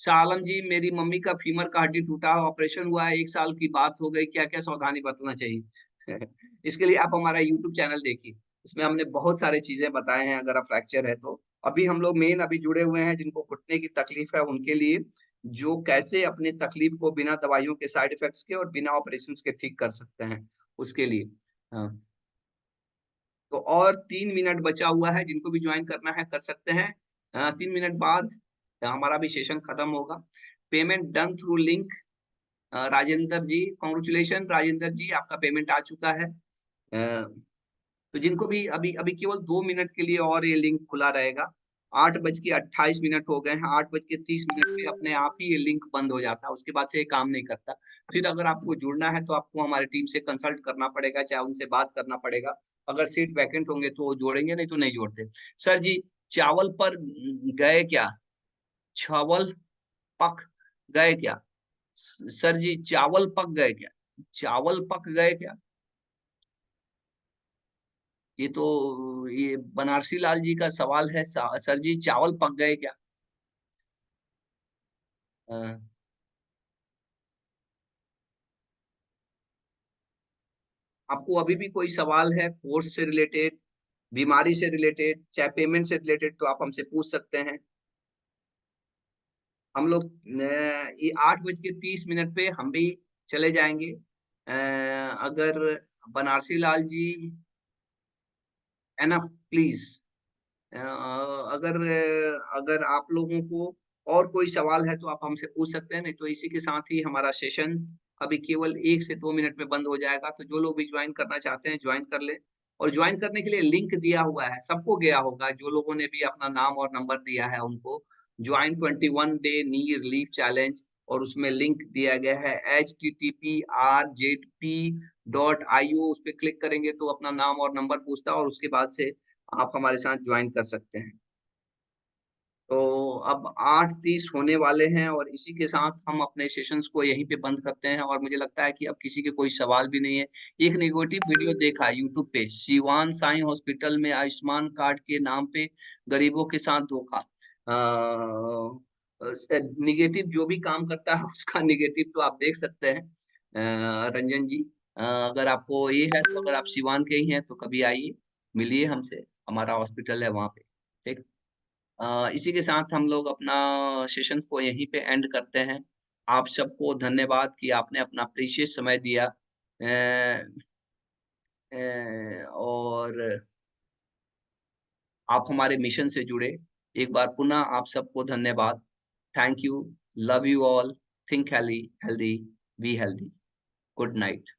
शाह आलम जी, मेरी मम्मी का फीमर का हड्डी टूटा, ऑपरेशन हुआ है, 1 साल की बात हो गई, क्या-क्या सावधानी बरतना चाहिए? इसके लिए आप हमारा यूट्यूब चैनल देखिए, इसमें हमने बहुत सारी चीज़ें बताए हैं अगर आप फ्रैक्चर है तो। अभी हम लोग मेन अभी जुड़े हुए हैं जिनको घुटने की तकलीफ है उनके लिए, जो कैसे अपनी तकलीफ को बिना दवाइयों के, साइड इफेक्ट्स के और बिना ऑपरेशंस के ठीक कर सकते हैं, उसके लिए। हाँ, तो और 3 मिनट बचा हुआ है, जिनको भी जॉइन करना है कर सकते हैं। 3 मिनट बाद हमारा भी सेशन खत्म होगा। Payment done through link. Rajendra ji, congratulation Rajendra ji, आपका पेमेंट आ चुका है। तो जिनको भी अभी अभी केवल 2 मिनट के लिए और ये लिंक खुला रहेगा। 8:28 हो गए हैं, 8:30 पे अपने आप ही ये लिंक बंद हो जाता है, उसके बाद से ये काम नहीं करता। फिर अगर आपको जुड़ना है तो आपको हमारी टीम से कंसल्ट करना पड़ेगा, चाहे उनसे बात करना पड़ेगा। अगर सीट वैकेंट होंगे तो वो जोड़ेंगे, नहीं तो नहीं जोड़ते। सर जी, चावल पर गए क्या? चावल पक गए क्या? सर जी, चावल पक गए क्या? चावल पक गए क्या? ये बनारसी लाल जी का सवाल है। सर जी, चावल पक गए क्या? अ, आपको अभी भी कोई सवाल है कोर्स से रिलेटेड, बीमारी से रिलेटेड, चाहे पेमेंट से रिलेटेड, तो आप हमसे पूछ सकते हैं। हम लोग ये 8:30 पे हम भी चले जाएंगे। अगर बनारसी लाल जी, एनफ प्लीज। अगर अगर आप लोगों को और कोई सवाल है तो आप हमसे पूछ सकते हैं, नहीं तो इसी के साथ ही हमारा सेशन अभी केवल 1 से 2 मिनट में बंद हो जाएगा। तो जो लोग भी ज्वाइन करना चाहते हैं ज्वाइन कर लें, और ज्वाइन करने के लिए लिंक दिया हुआ है, सबको गया होगा, जो लोगों ने भी अपना नाम और नंबर दिया है उनको। ज्वाइन 21 डे नी रिलीफ चैलेंज, और उसमें लिंक दिया गया है http://rjp.io। उस पर क्लिक करेंगे तो अपना नाम और नंबर पूछता है, और उसके बाद से आप हमारे साथ ज्वाइन कर सकते हैं। तो अब 8:30 होने वाले हैं, और इसी के साथ हम अपने सेशंस को यहीं पे बंद करते हैं। और मुझे लगता है कि अब किसी के कोई सवाल भी नहीं है। एक नेगेटिव वीडियो देखा यूट्यूब पे, सिवान साई हॉस्पिटल में आयुष्मान कार्ड के नाम पे गरीबों के साथ धोखा। निगेटिव जो भी काम करता है उसका निगेटिव तो आप देख सकते हैं। रंजन जी, अगर आपको ये है तो अगर आप सिवान के ही हैं तो कभी आइए, मिलिए हमसे, हमारा हॉस्पिटल है वहाँ पे। ठीक। इसी के साथ हम लोग अपना सेशन को यहीं पे एंड करते हैं। आप सबको धन्यवाद कि आपने अपना प्रीशियस समय दिया। और आप हमारे मिशन से जुड़े। एक बार पुनः आप सबको धन्यवाद। Thank you, love you all, think healthy, be healthy. Good night.